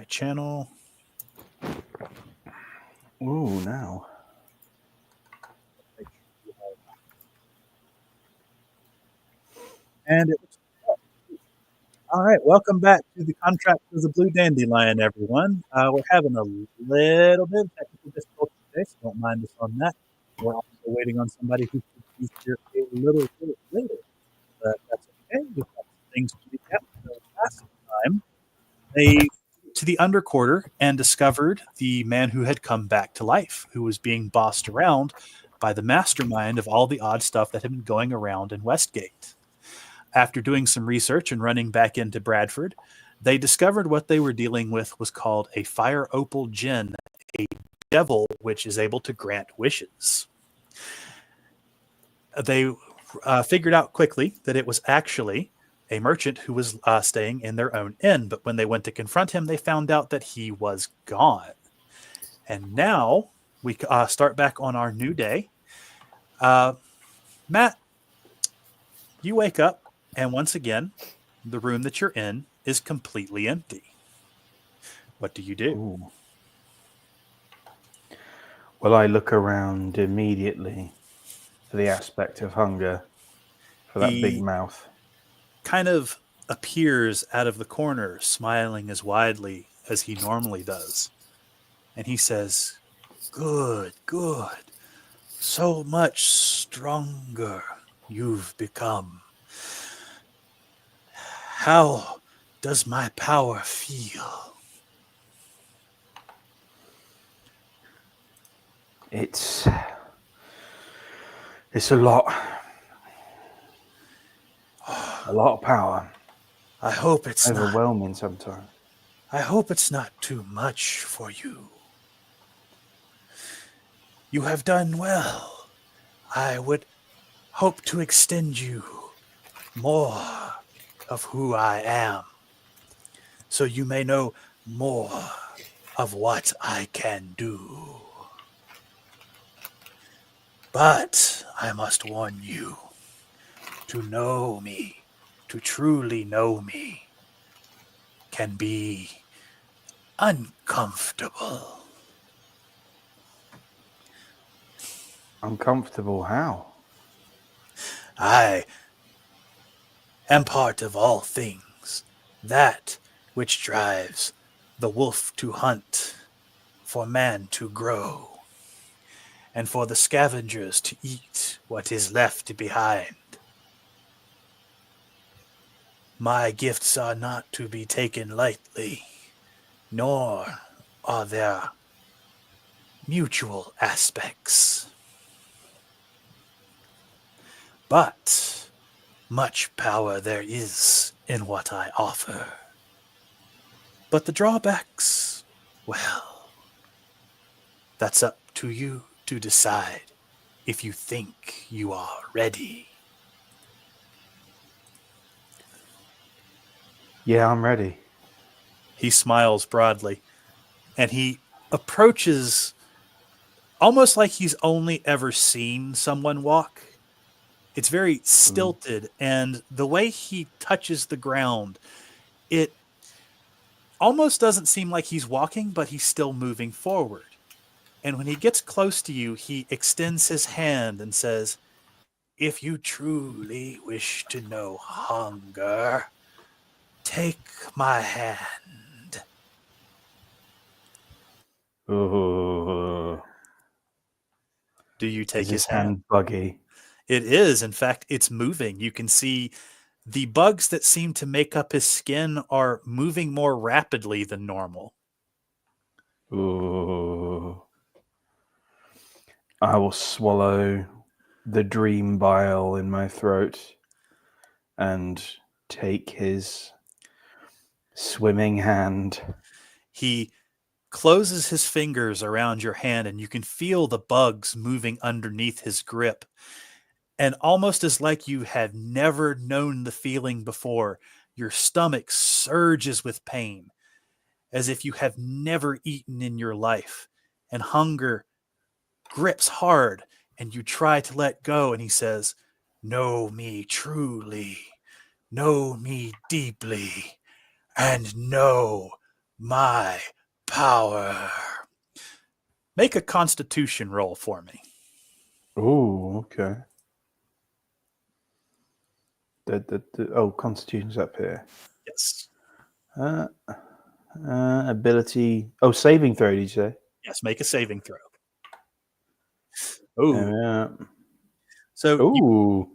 my channel. Ooh, now. And all right, welcome back to the contract for the Blue Dandelion, everyone. We're having a little bit of technical difficulty today, so don't mind us on that. We're also waiting on somebody who could be here a little bit later, but that's okay. We've got some things to recap. So last time, they went to the underquarter and discovered the man who had come back to life, who was being bossed around by the mastermind of all the odd stuff that had been going around in Westgate. After doing some research and running back into Bradford, they discovered what they were dealing with was called a fire opal djinn, a devil which is able to grant wishes. They figured out quickly that it was actually a merchant who was staying in their own inn, but when they went to confront him, they found out that he was gone. And now we start back on our new day. Matt, you wake up, and once again, the room that you're in is completely empty. What do you do? Ooh. Well, I look around immediately for the aspect of hunger, for that big He mouth. kind of appears out of the corner, smiling as widely as he normally does. And he says, "Good, good. So much stronger you've become. How does my power feel?" It's a lot. A lot of power. I hope it's not. Overwhelming sometimes. I hope it's not too much for you. You have done well. I would hope to extend you more of who I am, so you may know more of what I can do. But I must warn you, to know me, to truly know me, can be uncomfortable. Uncomfortable how? I am part of all things, that which drives the wolf to hunt, for man to grow, and for the scavengers to eat what is left behind. My gifts are not to be taken lightly, nor are there mutual aspects. But much power there is in what I offer. But the drawbacks, well, that's up to you to decide if you think you are ready. Yeah, I'm ready. He smiles broadly, and he approaches almost like he's only ever seen someone walk. It's very stilted, and the way he touches the ground, it almost doesn't seem like he's walking, but he's still moving forward. And when he gets close to you, he extends his hand and says, "If you truly wish to know hunger, take my hand." Ooh. Do you take Is his his hand? hand buggy? It is. In fact, it's moving. You can see the bugs that seem to make up his skin are moving more rapidly than normal. Ooh. I will swallow the dream bile in my throat and take his swimming hand. He closes his fingers around your hand, and you can feel the bugs moving underneath his grip. And almost as like you have never known the feeling before, your stomach surges with pain, as if you have never eaten in your life. And hunger grips hard, and you try to let go. And he says, "Know me truly, know me deeply, and know my power. Make a constitution roll for me. Ooh, okay. Oh, Constitution's up here. Yes. Ability. Oh, saving throw, did you say? Yes, make a saving throw. Oh. So Ooh.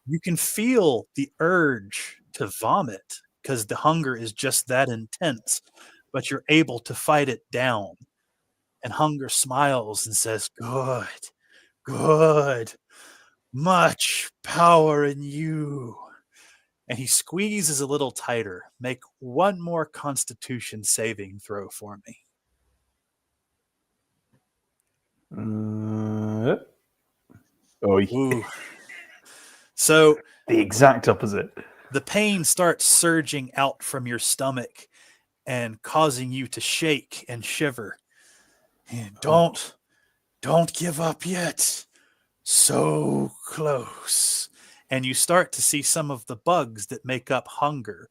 you can feel the urge to vomit because the hunger is just that intense, but you're able to fight it down. And hunger smiles and says, good, good, much power in you. And he squeezes a little tighter. Make one more constitution saving throw for me. Oh, Ooh. So the exact opposite. the pain starts surging out from your stomach and causing you to shake and shiver. And don't give up yet. So close. And you start to see some of the bugs that make up hunger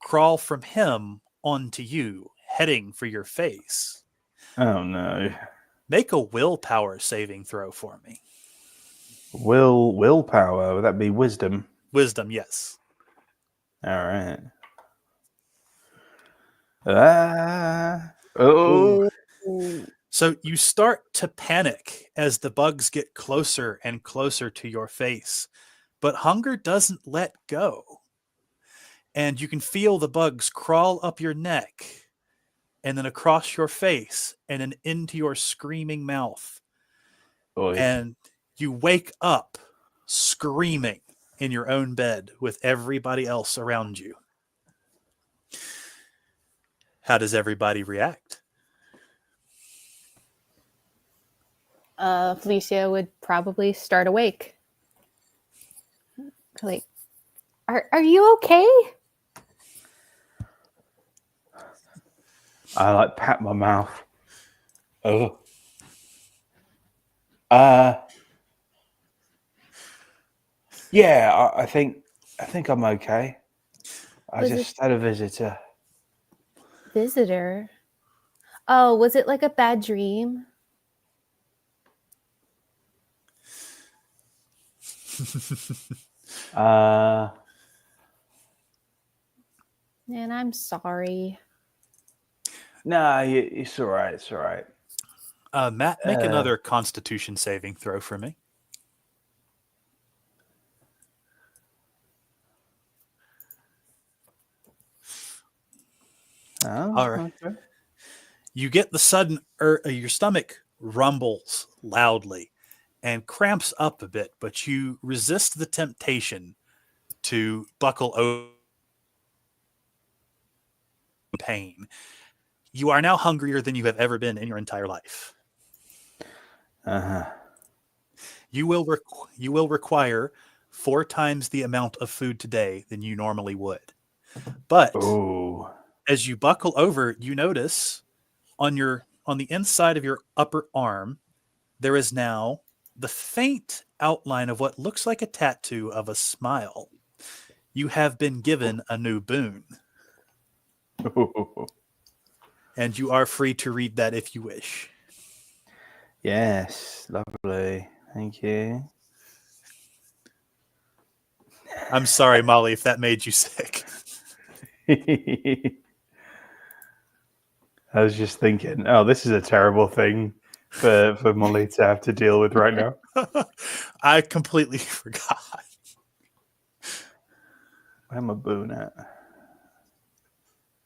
crawl from him onto you, heading for your face. Oh no. Make a willpower saving throw for me. Willpower, would that be wisdom? Wisdom, yes. All right. Ooh. Oh. So you start to panic as the bugs get closer and closer to your face, but hunger doesn't let go. And you can feel the bugs crawl up your neck and then across your face and then into your screaming mouth. Boy. And you wake up screaming in your own bed with everybody else around you. How does everybody react? Felicia would probably start awake. Like, are you okay? I like pat my mouth. Oh. Yeah, I think I'm okay. I just had a visitor. Visitor? Oh, was it like a bad dream? And I'm sorry. No, it's all right. It's all right. Matt, make another constitution saving throw for me. Oh, All right. okay. You get the sudden, your stomach rumbles loudly and cramps up a bit, but you resist the temptation to buckle over pain. You are now hungrier than you have ever been in your entire life. You will require 4 times the amount of food today than you normally would. But as you buckle over, you notice on the inside of your upper arm, there is now the faint outline of what looks like a tattoo of a smile. You have been given a new boon. And you are free to read that if you wish. Yes, lovely. Thank you. I'm sorry, Molly, if that made you sick. I was just thinking, oh, this is a terrible thing for Molly to have to deal with right now. I completely forgot. Where's my boon at?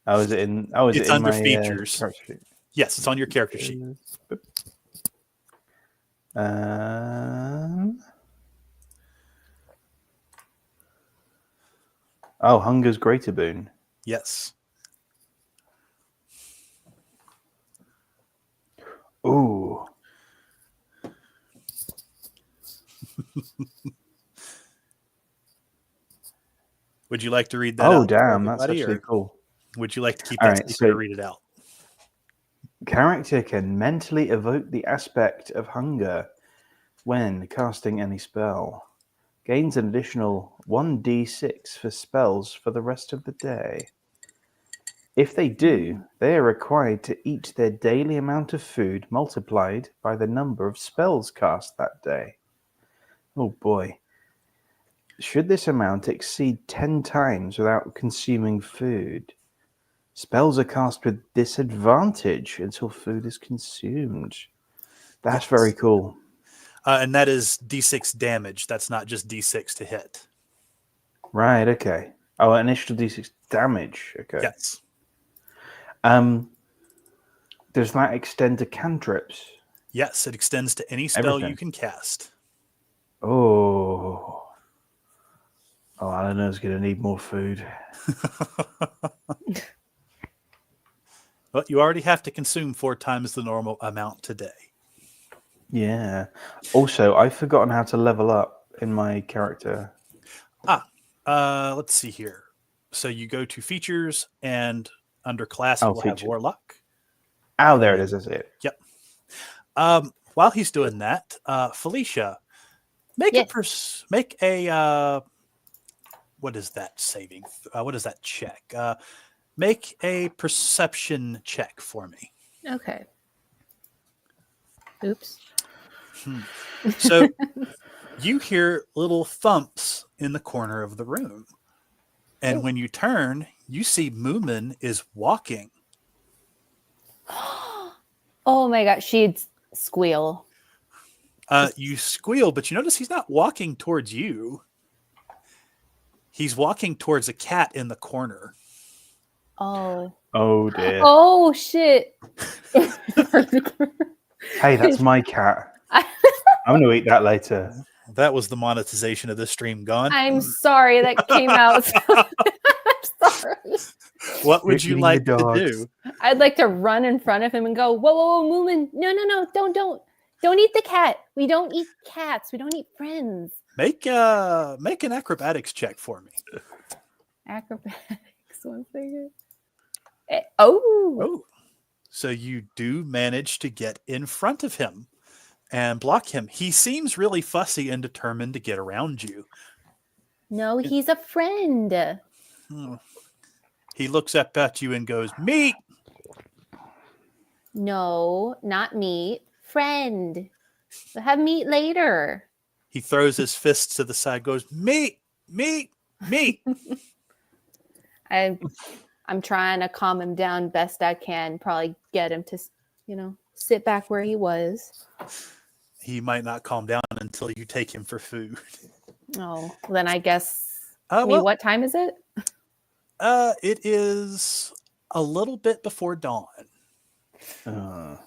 Oh, is it in? Oh, is It's it in under my features. character sheet? Yes, it's on your character sheet. Oh, hunger's greater boon. Yes. Ooh. Would you like to read that out? Oh, damn, that's actually cool. Would you like to keep All that right, secret so or read it out? Character can mentally evoke the aspect of hunger when casting any spell. Gains an additional 1d6 for spells for the rest of the day. If they do, they are required to eat their daily amount of food multiplied by the number of spells cast that day. Oh boy. Should this amount exceed 10 times without consuming food, spells are cast with disadvantage until food is consumed. That's very cool. And that is D6 damage. That's not just D6 to hit. Right, okay. Oh, initial d6 damage. Okay. Yes. Does that extend to cantrips? Yes, it extends to any spell you Everything. can cast. Oh, Eleanor's going to need more food. But you already have to consume 4 times the normal amount today. Yeah. Also, I've forgotten how to level up in my character. Let's see here. So you go to features, and under class it will have feature. Warlock. Oh, there it is. That's it. Yep. While he's doing that, Felicia, make a what is that saving? What is that check? Make a perception check for me. Okay. Oops. So you hear little thumps in the corner of the room. And when you turn, you see Moomin is walking. Oh my gosh, she'd squeal. You squeal, but you notice he's not walking towards you. He's walking towards a cat in the corner. Oh. Oh, dear. Oh, shit. Hey, that's my cat. I'm going to eat that later. That was the monetization of this stream gone. I'm sorry that came out. I'm sorry. What would you Eating like the to dogs. do? I'd like to run in front of him and go, whoa, whoa, whoa, Moomin. No, don't eat the cat. We don't eat cats. We don't eat friends. Make an acrobatics check for me. Acrobatics, one second. Oh. Oh, so you do manage to get in front of him and block him. He seems really fussy and determined to get around you. No, he's a friend. He looks up at you and goes, "Meat." No, not meat. Friend. We'll have meat later. He throws his fists to the side, goes, "Meat, meat, meat." I'm trying to calm him down best I can. Probably get him to, sit back where he was. He might not calm down until you take him for food. Oh, then I guess. What time is it? It is a little bit before dawn. Oh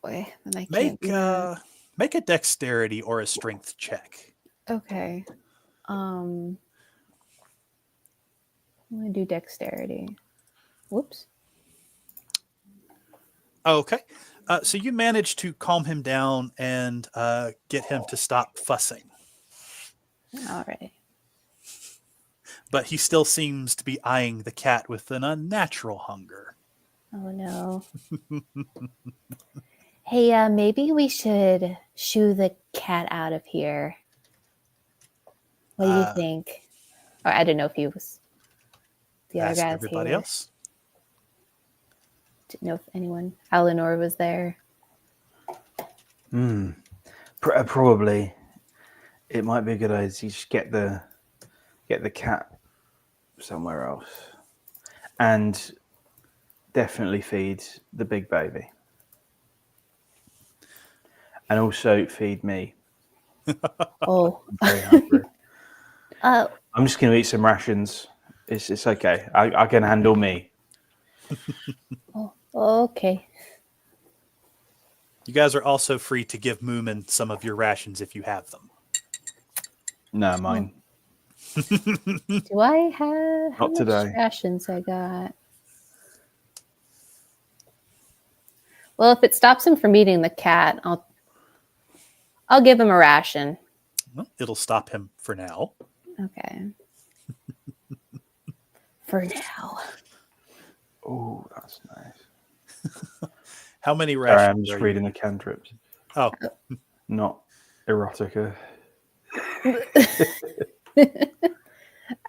boy, then I can't. Make a dexterity or a strength check. Okay. I'm gonna do dexterity. Whoops. Okay. So you managed to calm him down and get him to stop fussing. All right. But he still seems to be eyeing the cat with an unnatural hunger. Oh no. Hey, maybe we should shoo the cat out of here. What do you think? Or I don't know if he was the other guys everybody here. else. Didn't know if anyone. Eleanor was there. Probably. It might be a good idea to just get the cat somewhere else, and definitely feed the big baby, and also feed me. Oh. I'm very hungry. I'm just going to eat some rations. It's okay. I can handle me. Oh, okay. You guys are also free to give Moomin some of your rations if you have them. No, mine. Do I have how Not much today. rations I got? Well, if it stops him from eating the cat, I'll give him a ration. Well, it'll stop him for now. Okay. For now. Oh, that's nice. How many rations? Sorry, I'm just reading the cantrips. Oh. Not erotica.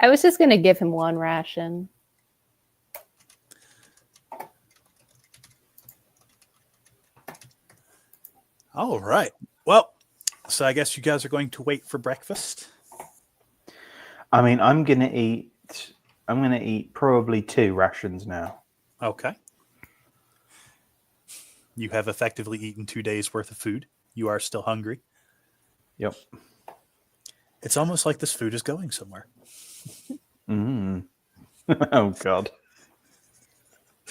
I was just going to give him one ration. All right. Well, so I guess you guys are going to wait for breakfast. I mean, I'm gonna eat probably 2 rations now. Okay. You have effectively eaten 2 days worth of food. You are still hungry. Yep. It's almost like this food is going somewhere. Mm. Oh God.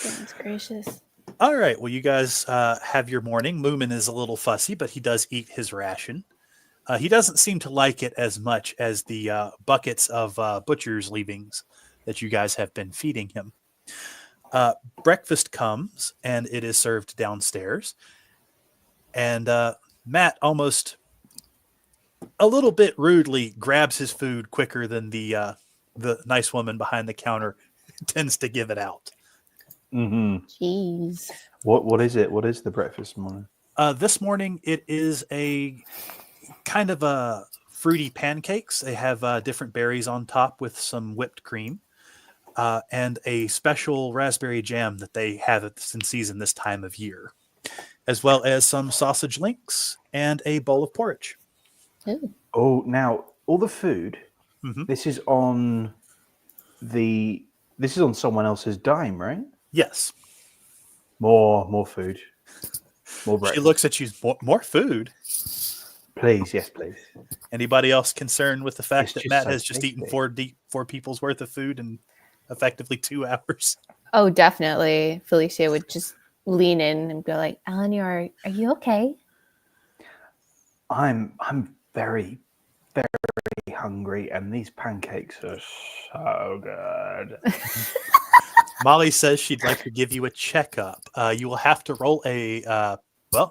Goodness gracious. All right. Well, you guys have your morning. Moomin is a little fussy, but he does eat his ration. He doesn't seem to like it as much as the buckets of butcher's leavings that you guys have been feeding him. Breakfast comes, and it is served downstairs. And Matt almost a little bit rudely grabs his food quicker than the nice woman behind the counter tends to give it out. Mm-hmm. Jeez. What is it? What is the breakfast morning? This morning, it is a kind of a fruity pancakes. They have different berries on top with some whipped cream and a special raspberry jam that they have in season this time of year, as well as some sausage links and a bowl of porridge. Ooh. Oh, now all the food. Mm-hmm. This is on someone else's dime, right? Yes. More food. More breakfast. She looks at you. More food. Please, yes, please. Anybody else concerned with the fact It's that just Matt so has just eaten tasty. four people's worth of food in effectively 2 hours? Oh, definitely. Felicia would just lean in and go like, Eleanor, are you okay? I'm very, very hungry, and these pancakes are so good. Molly says she'd like to give you a checkup. You will have to roll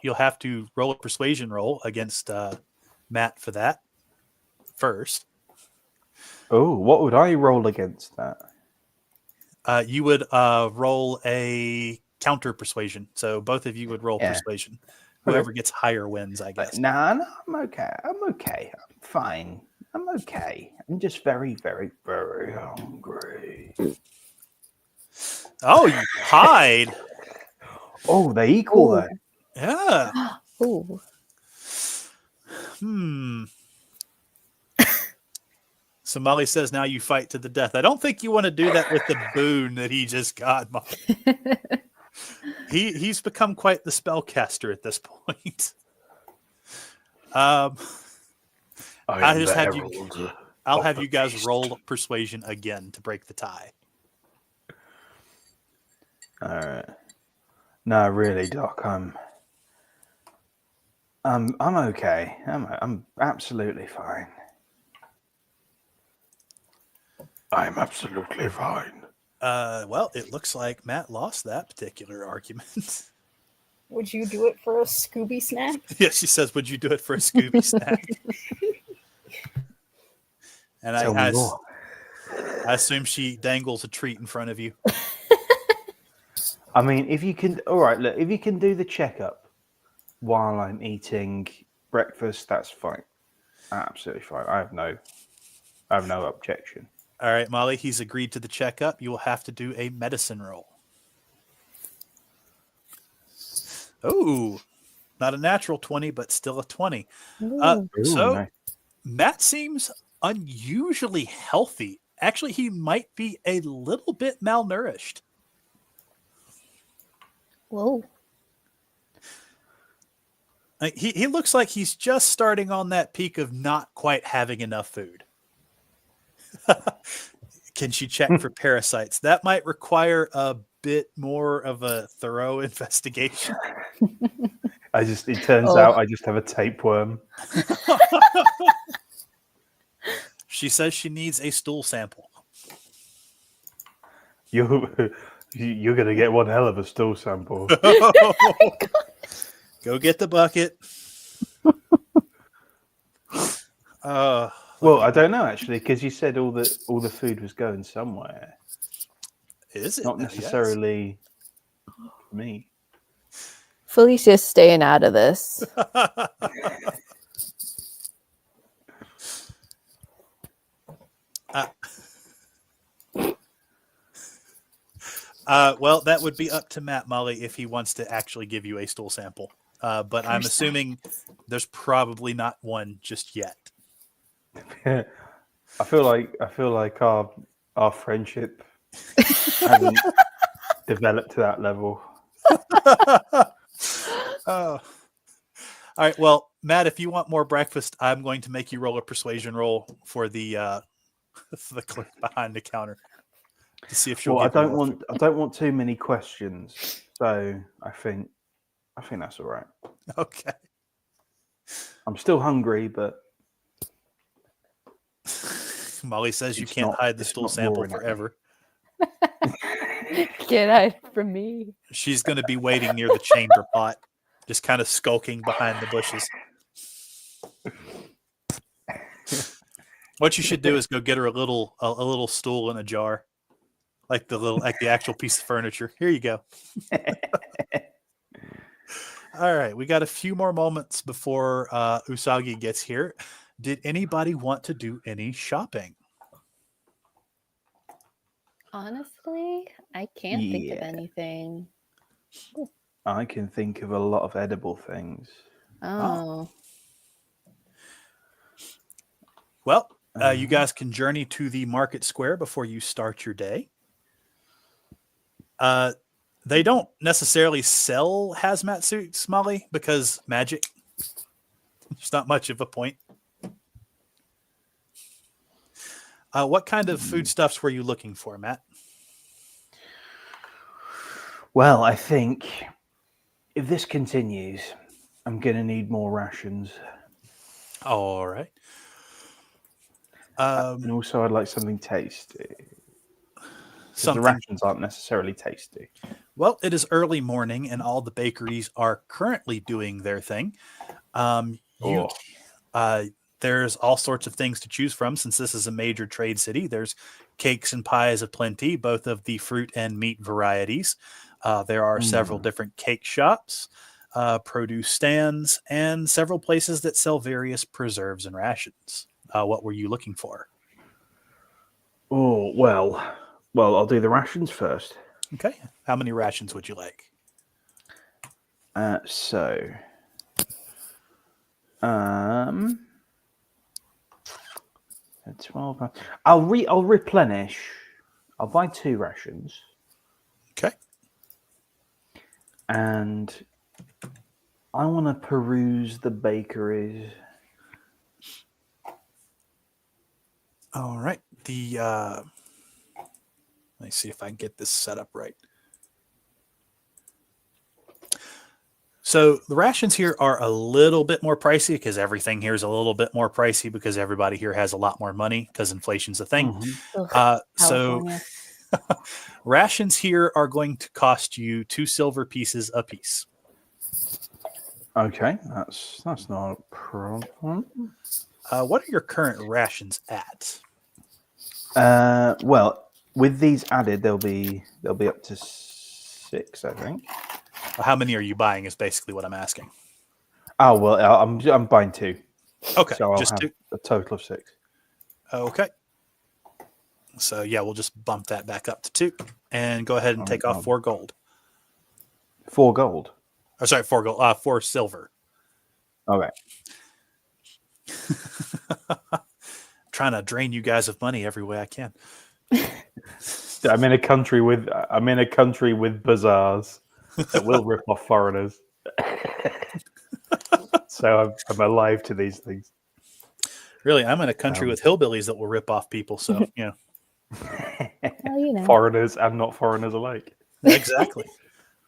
you'll have to roll a persuasion roll against Matt for that first. Oh, what would I roll against that? You would roll a counter persuasion. So both of you would roll persuasion. Whoever gets higher wins, I guess. No, I'm okay. I'm fine. I'm okay. I'm just very, very, very hungry. Oh, you hide. Oh, they equal though. Yeah. Ooh. So Molly says now you fight to the death. I don't think you want to do that with the boon that he just got, Molly. He's become quite the spellcaster at this point. I'll have you guys roll persuasion again to break the tie. All right. No, really, Doc. I'm okay. I'm absolutely fine. I'm absolutely fine. Well, it looks like Matt lost that particular argument. Would you do it for a Scooby snack? Yeah, she says, would you do it for a Scooby snack? And I assume she dangles a treat in front of you. I mean, if you can, all right, look, if you can do the checkup while I'm eating breakfast, that's fine. Absolutely fine. I have no objection. All right, Molly, he's agreed to the checkup. You will have to do a medicine roll. Oh, not a natural 20, but still a 20. So nice. Matt seems unusually healthy. Actually, he might be a little bit malnourished. Whoa. He looks like he's just starting on that peak of not quite having enough food. Can she check for parasites? That might require a bit more of a thorough investigation. It turns out I just have a tapeworm. She says she needs a stool sample. You're going to get one hell of a stool sample. Go get the bucket. Well, I don't know actually, because you said all the food was going somewhere. Is it? Not necessarily me. Felicia's staying out of this. Well, that would be up to Matt, Molly, if he wants to actually give you a stool sample. but I'm assuming there's probably not one just yet. I feel like our friendship hasn't developed to that level. All right. Well, Matt, if you want more breakfast, I'm going to make you roll a persuasion roll for the for the clerk behind the counter to see if she'll Well, I give you don't more want I don't want too many questions, so I think that's all right. food. Okay. I'm still hungry, but Molly says you It's can't not- hide the it's stool not sample roaring at me. forever. Get out from me. She's going to be waiting near the chamber pot, just kind of skulking behind the bushes. What you should do is go get her a little stool in a jar, like the actual piece of furniture. Here you go. All right, we got a few more moments before Usagi gets here. Did anybody want to do any shopping? Honestly, I can't think of Yeah. anything. I can think of a lot of edible things. Oh. Well, you guys can journey to the market square before you start your day. They don't necessarily sell hazmat suits, Molly, because magic. There's not much of a point. What kind of foodstuffs were you looking for, Matt? Well, I think if this continues, I'm going to need more rations. All right. And also, I'd like something tasty. Because the Something. rations aren't necessarily tasty. Well, it is early morning, and all the bakeries are currently doing their thing. There's all sorts of things to choose from since this is a major trade city. There's cakes and pies aplenty, both of the fruit and meat varieties. There are several different cake shops, produce stands, and several places that sell various preserves and rations. What were you looking for? Oh, well, I'll do the rations first. Okay. How many rations would you like? So, 12. I'll replenish. I'll buy 2 rations. Okay. And I want to peruse the bakeries. All right. Let me see if I can get this set up right. So the rations here are a little bit more pricey because everything here is a little bit more pricey because everybody here has a lot more money because inflation's a thing. Ugh, So California. rations here are going to cost you 2 silver pieces a piece. Okay, that's not a problem. What are your current rations at? Well, with these added, they'll be up to 6, I think. How many are you buying is basically what I'm asking. Oh well, I'm buying 2. Okay, so I'll just have 2. a total of 6. Okay. So yeah, we'll just bump that back up to 2 and go ahead and take off 4 gold. 4 gold. Oh, sorry, 4 gold. 4 silver. Okay. Trying to drain you guys of money every way I can. I'm in a country with bazaars that will rip off foreigners. So I'm alive to these things. Really, I'm in a country with hillbillies that will rip off people. So yeah, Well, foreigners and not foreigners alike. Exactly.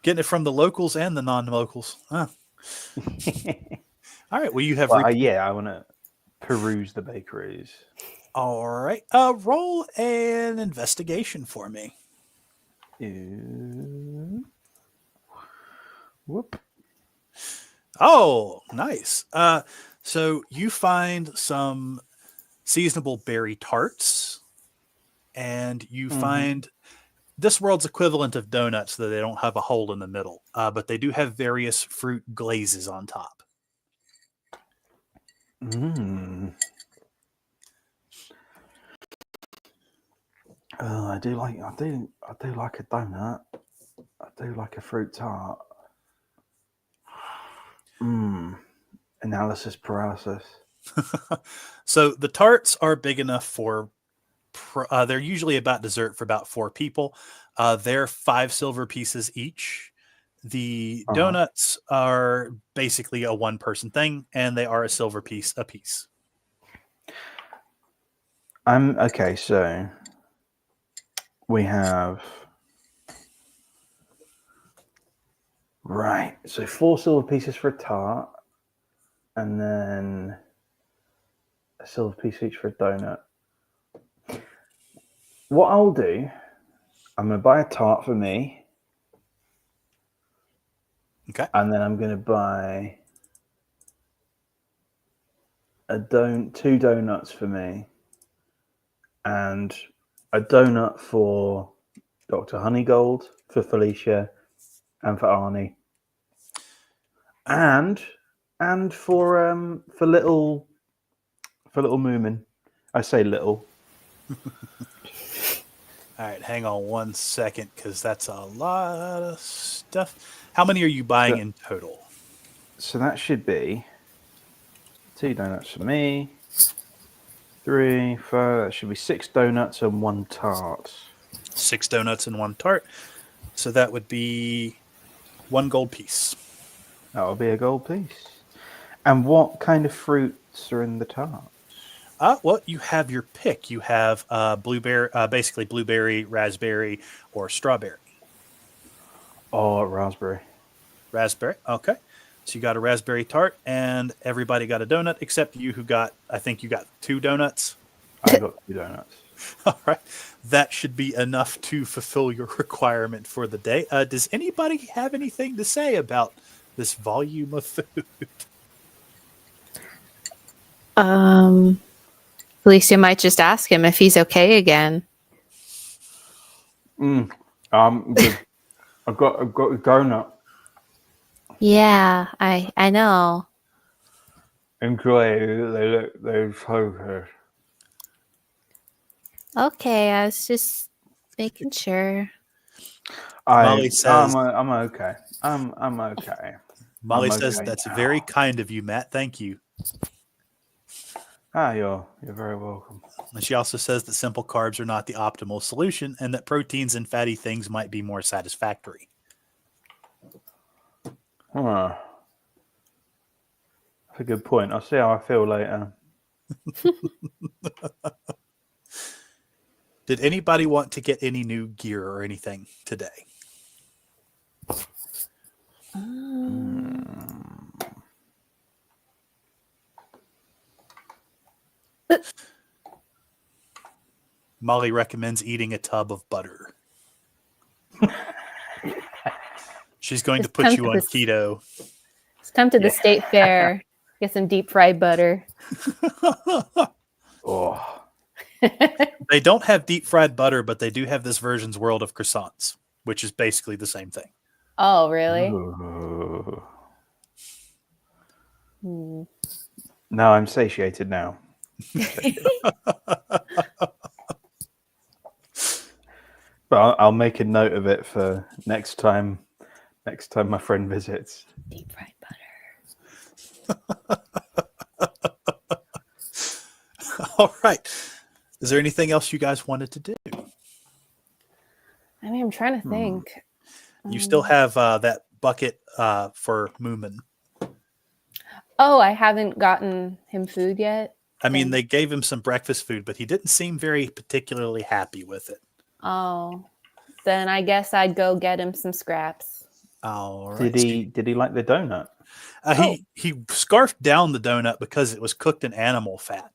Getting it from the locals and the non-locals. Huh. All right. Well, you have. I want to peruse the bakeries. All right. Roll an investigation for me. Whoop. Oh, nice. So you find some seasonable berry tarts, and you find this world's equivalent of donuts, though they don't have a hole in the middle. But they do have various fruit glazes on top. I do like a donut. I do like a fruit tart. Analysis paralysis. So the tarts are big enough for. They're usually about dessert for about 4 people. They're 5 silver pieces each. The donuts are basically a 1-person thing, and they are a silver piece a piece. Okay, so we have so 4 silver pieces for a tart, and then a silver piece each for a donut. What I'll do, I'm going to buy a tart for me. Okay. And then I'm going to buy 2 donuts for me, and a donut for Dr. Honeygold, for Felicia, and for Arnie, and for little Moomin. I say little. All right, hang on 1 second, because that's a lot of stuff. How many are you buying in total? So that should be 2 donuts for me, 3, 4. That should be 6 donuts and 1 tart. 6 donuts and 1 tart. So that would be 1 gold piece. That will be a gold piece. And what kind of fruits are in the tart? Well, you have your pick. You have blueberry, basically blueberry, raspberry, or strawberry. Oh, raspberry. Raspberry. Okay. So you got a raspberry tart, and everybody got a donut except you, who got, I think you got 2 donuts. I got 2 donuts. All right. That should be enough to fulfill your requirement for the day. Does anybody have anything to say about this volume of food? Felicia might just ask him if he's okay again. I've got a donut. Yeah, I know. Enjoy. They're so good. Okay, I was just making sure. Molly says, I'm okay. I'm okay. Molly I'm says okay that's now. very kind of you, Matt. Thank you. You're very welcome. And she also says that simple carbs are not the optimal solution, and that proteins and fatty things might be more satisfactory. That's a good point. I'll see how I feel later. Did anybody want to get any new gear or anything today? Molly recommends eating a tub of butter. She's going to put you on keto. Just come to the state fair, get some deep fried butter. Oh. They don't have deep fried butter, but they do have this version's world of croissants, which is basically the same thing. Oh, really? No, I'm satiated now. But I'll make a note of it for next time. Next time my friend visits. Deep fried butter. All right. Is there anything else you guys wanted to do? I mean, I'm trying to think. You still have that bucket for Moomin. Oh, I haven't gotten him food yet. I mean, they gave him some breakfast food, but he didn't seem very particularly happy with it. Oh, then I guess I'd go get him some scraps. All right. Did he like the donut? He scarfed down the donut because it was cooked in animal fat.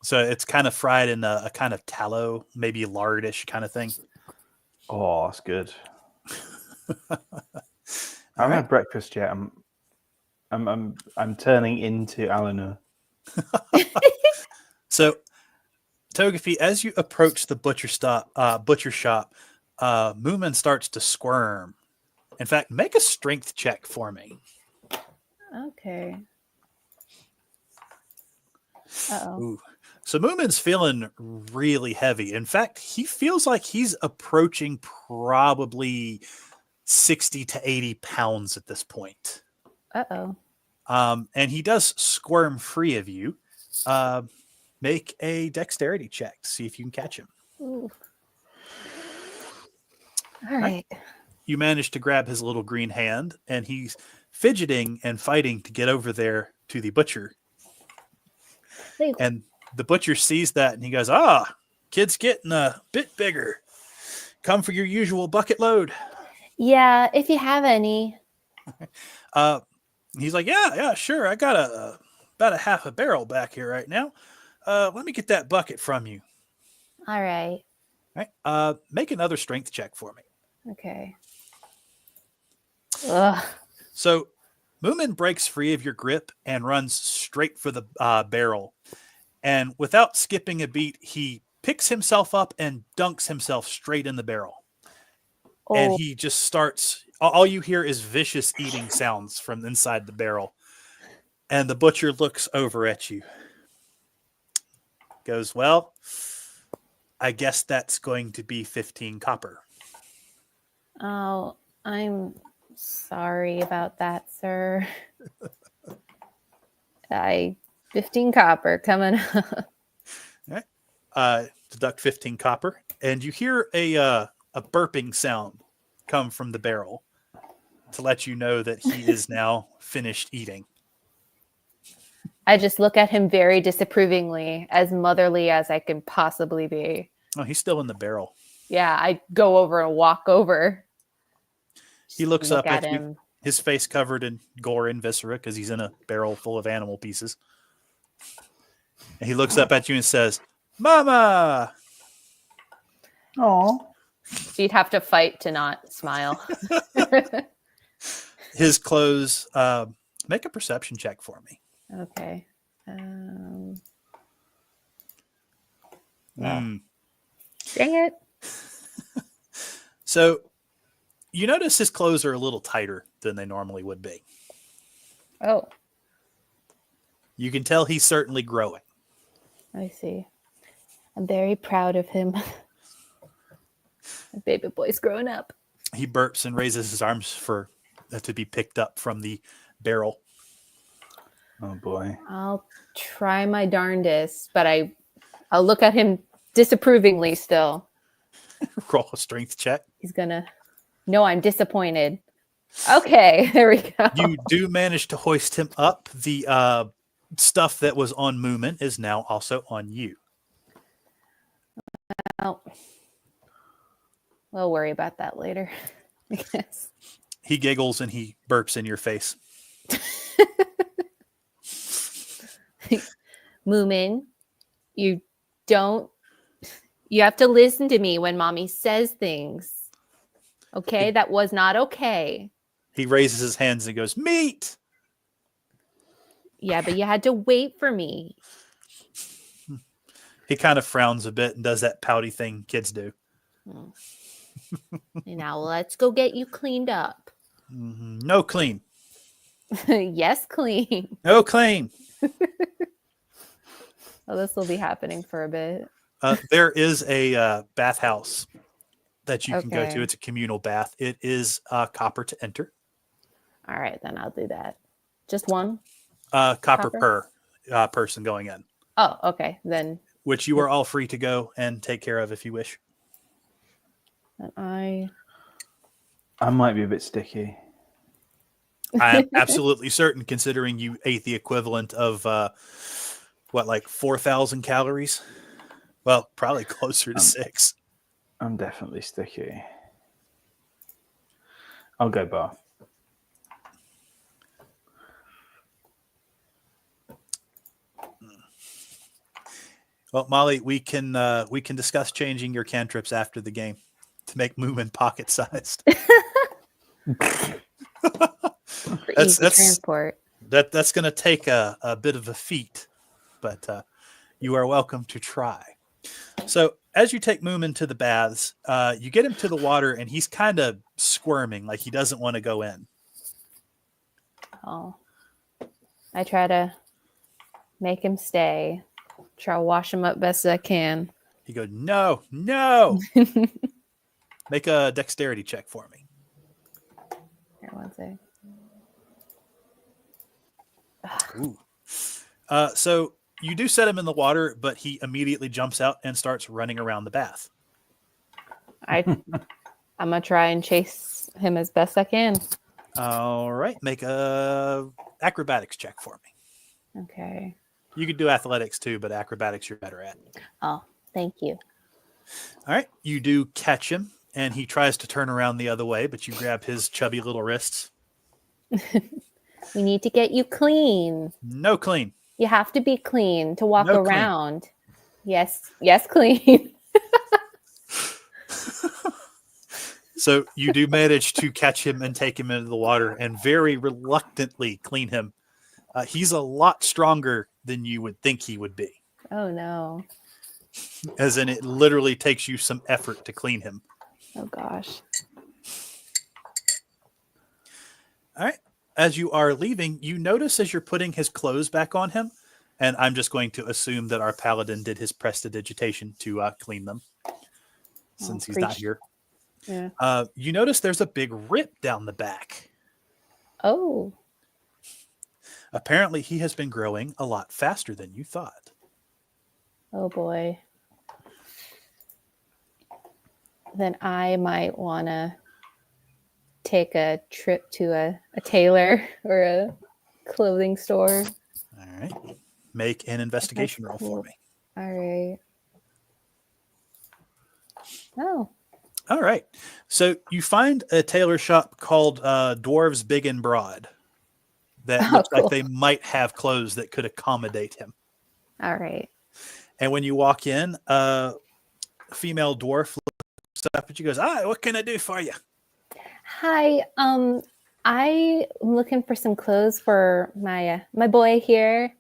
So it's kind of fried in a kind of tallow, maybe lardish kind of thing. Oh, that's good. I haven't had breakfast yet. I'm turning into Eleanor. So, Togepi, as you approach the butcher shop, Moomin starts to squirm. In fact, make a strength check for me. Okay. Uh-oh. Ooh. So Moomin's feeling really heavy. In fact, he feels like he's approaching probably 60 to 80 pounds at this point. Uh-oh. And he does squirm free of you. Make a dexterity check to see if you can catch him. Ooh. All right. You manage to grab his little green hand, and he's fidgeting and fighting to get over there to the butcher. Wait. And the butcher sees that, and he goes, kid's getting a bit bigger. Come for your usual bucket load. Yeah, if you have any. He's like, yeah, sure. I got about a half a barrel back here right now. Let me get that bucket from you. All right. All right. Make another strength check for me. Okay. Ugh. So Moomin breaks free of your grip and runs straight for the barrel. And without skipping a beat, he picks himself up and dunks himself straight in the barrel. Oh. And he just starts, all you hear is vicious eating sounds from inside the barrel. And the butcher looks over at you. Goes, well, I guess that's going to be 15 copper. Oh, I'm sorry about that, sir. 15 copper coming up. All right. Deduct 15 copper. And you hear a burping sound come from the barrel to let you know that he is now finished eating. I just look at him very disapprovingly, as motherly as I can possibly be. Oh, he's still in the barrel. Yeah, I go over and walk over. He looks Look up at him. you, his face covered in gore and viscera because he's in a barrel full of animal pieces. And he looks up at you and says, Mama! Oh. You'd have to fight to not smile. His clothes, make a perception check for me. Okay. Mm. Dang it. So you notice his clothes are a little tighter than they normally would be. Oh, You can tell he's certainly growing. I see. I'm very proud of him. My baby boy's growing up. He burps and raises his arms for to be picked up from the barrel. Oh boy. I'll try my darndest, but I'll look at him disapprovingly still. Roll a strength check. He's gonna. No, I'm disappointed. Okay, there we go. You do manage to hoist him up. The stuff that was on Moomin is now also on you. Oh. We'll worry about that later, I guess. He giggles and he burps in your face. Moomin, you have to listen to me when mommy says things. Okay? That was not okay. He raises his hands and goes, meat! Yeah, but you had to wait for me. He kind of frowns a bit and does that pouty thing kids do. Now let's go get you cleaned up. Mm-hmm. No clean. Yes, clean. No clean. Well, this will be happening for a bit. There is a bathhouse that you can go Okay. to. It's a communal bath. It is copper to enter. All right, then I'll do that. Just one? Copper Copper? per person going in, Oh, okay. Then which you are all free to go and take care of if you wish. I might be a bit sticky. I am absolutely certain, considering you ate the equivalent of like 4,000 calories. Well, probably closer to 6. I'm definitely sticky. I'll go bath. Well, Molly, we can discuss changing your cantrips after the game to make Moomin pocket sized. for easy transport. That's going to take a bit of a feat, but you are welcome to try. So as you take Moomin to the baths, you get him to the water, and he's kind of squirming, like he doesn't want to go in. Oh, I try to make him stay. Try to wash him up best as I can. He goes, no. Make a dexterity check for me. Here, one sec. Ooh. So you do set him in the water, but he immediately jumps out and starts running around the bath. I'm gonna try and chase him as best I can. All right, make a acrobatics check for me. Okay. You could do athletics too, but acrobatics you're better at. Oh, thank you. All right, you do catch him, and he tries to turn around the other way, but you grab his chubby little wrists. We need to get you clean. No clean. You have to be clean to walk No clean. around. Yes, clean. So you do manage to catch him and take him into the water and very reluctantly clean him. He's a lot stronger than you would think he would be. Oh no. As in, it literally takes you some effort to clean him. Oh gosh. All right. As you are leaving, you notice as you're putting his clothes back on him, and I'm just going to assume that our paladin did his prestidigitation to clean them since he's not here. Yeah. You notice there's a big rip down the back. Oh. Apparently, he has been growing a lot faster than you thought. Oh boy. Then I might want to take a trip to a tailor or a clothing store. All right. Make an investigation roll for me. All right. Oh. All right. So you find a tailor shop called Dwarves Big and Broad that looks like they might have clothes that could accommodate him. All right. And when you walk in, a female dwarf looks up at you and goes, "Hi, what can I do for you?" Hi. I'm looking for some clothes for my boy here.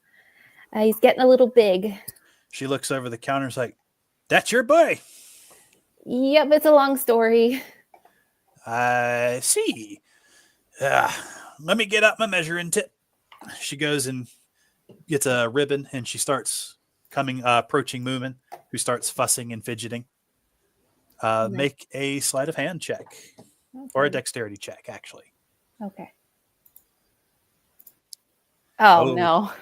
He's getting a little big. She looks over the counter and is like, "That's your boy." Yep, it's a long story. I see. Let me get out my measuring tip. She goes and gets a ribbon, and she starts approaching Moomin, who starts fussing and fidgeting. Make a sleight of hand check, or a dexterity check, actually. Okay. Oh no.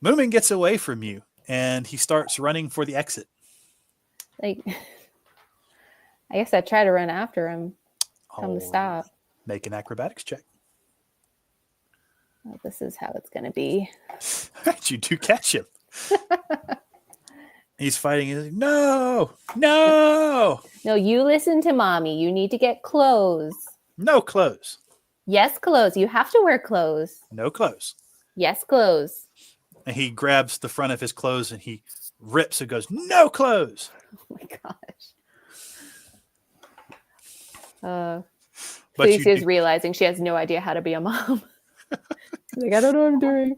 Moomin gets away from you, and he starts running for the exit. Like, I guess I try to run after him. Come to stop. Make an acrobatics check. Oh, this is how it's going to be. You do catch him. He's fighting. He's like, no. No, you listen to mommy. You need to get clothes. No clothes. Yes, clothes. You have to wear clothes. No clothes. Yes, clothes. And he grabs the front of his clothes and he rips and goes, no clothes. Oh my gosh. But Lucy is realizing she has no idea how to be a mom. Like, I don't know what I'm doing.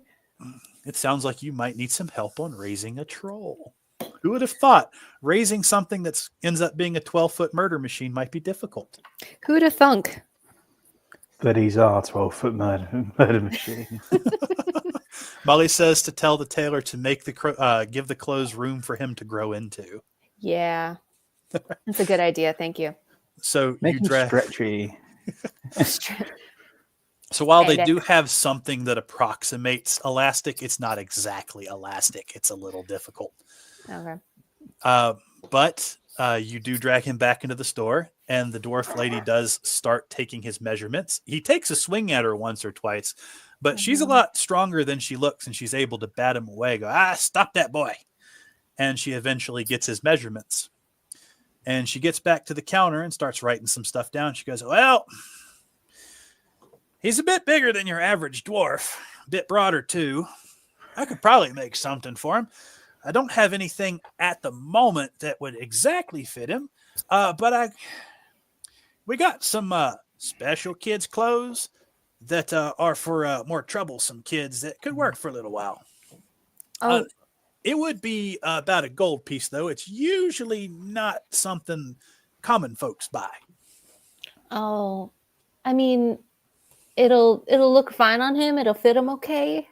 It sounds like you might need some help on raising a troll. Who would have thought raising something that ends up being a 12-foot murder machine might be difficult? Who would have thunk? But he's our 12-foot murder machine. Molly says to tell the tailor to make give the clothes room for him to grow into. Yeah. That's a good idea. Thank you. So Make you him dress stretchy. So while they do have something that approximates elastic, it's not exactly elastic. It's a little difficult. Okay. But you do drag him back into the store, and the dwarf lady does start taking his measurements. He takes a swing at her once or twice, but she's a lot stronger than she looks, and she's able to bat him away. Go, stop that boy. And she eventually gets his measurements. And she gets back to the counter and starts writing some stuff down. She goes, well, he's a bit bigger than your average dwarf, a bit broader too. I could probably make something for him. I don't have anything at the moment that would exactly fit him, but we got some special kids' clothes that are for more troublesome kids that could work for a little while. It would be about a gold piece, though. It's usually not something common folks buy. Oh, I mean, it'll look fine on him. It'll fit him okay.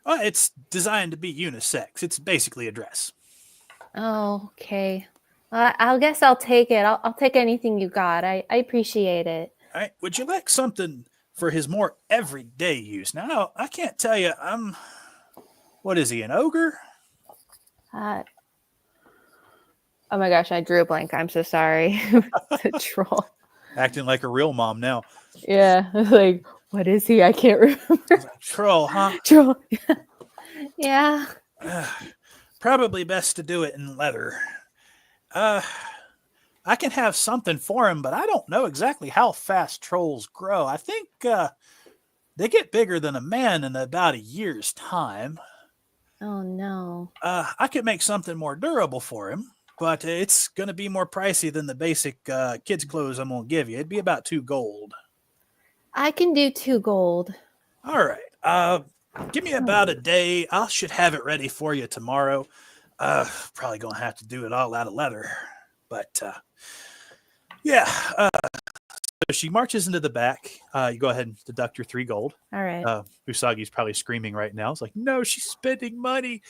It's designed to be unisex. It's basically a dress. Oh, okay. I guess I'll take it. I'll take anything you got. I appreciate it. All right. Would you like something for his more everyday use? Now, I can't tell you. I'm What is he, an ogre? Oh my gosh, I drew a blank. I'm so sorry. The troll. Acting like a real mom now. Yeah, like, what is he? I can't remember. Troll, huh? Troll. Yeah. Probably best to do it in leather. I can have something for him, but I don't know exactly how fast trolls grow. I think they get bigger than a man in about a year's time. Oh no. I could make something more durable for him, but it's going to be more pricey than the basic kids' clothes I'm going to give you. It'd be about 2 gold. I can do 2 gold. All right. Give me about a day. I should have it ready for you tomorrow. Probably going to have to do it all out of leather. But yeah. So she marches into the back. You go ahead and deduct your 3 gold. All right. Usagi's probably screaming right now. It's like, no, she's spending money.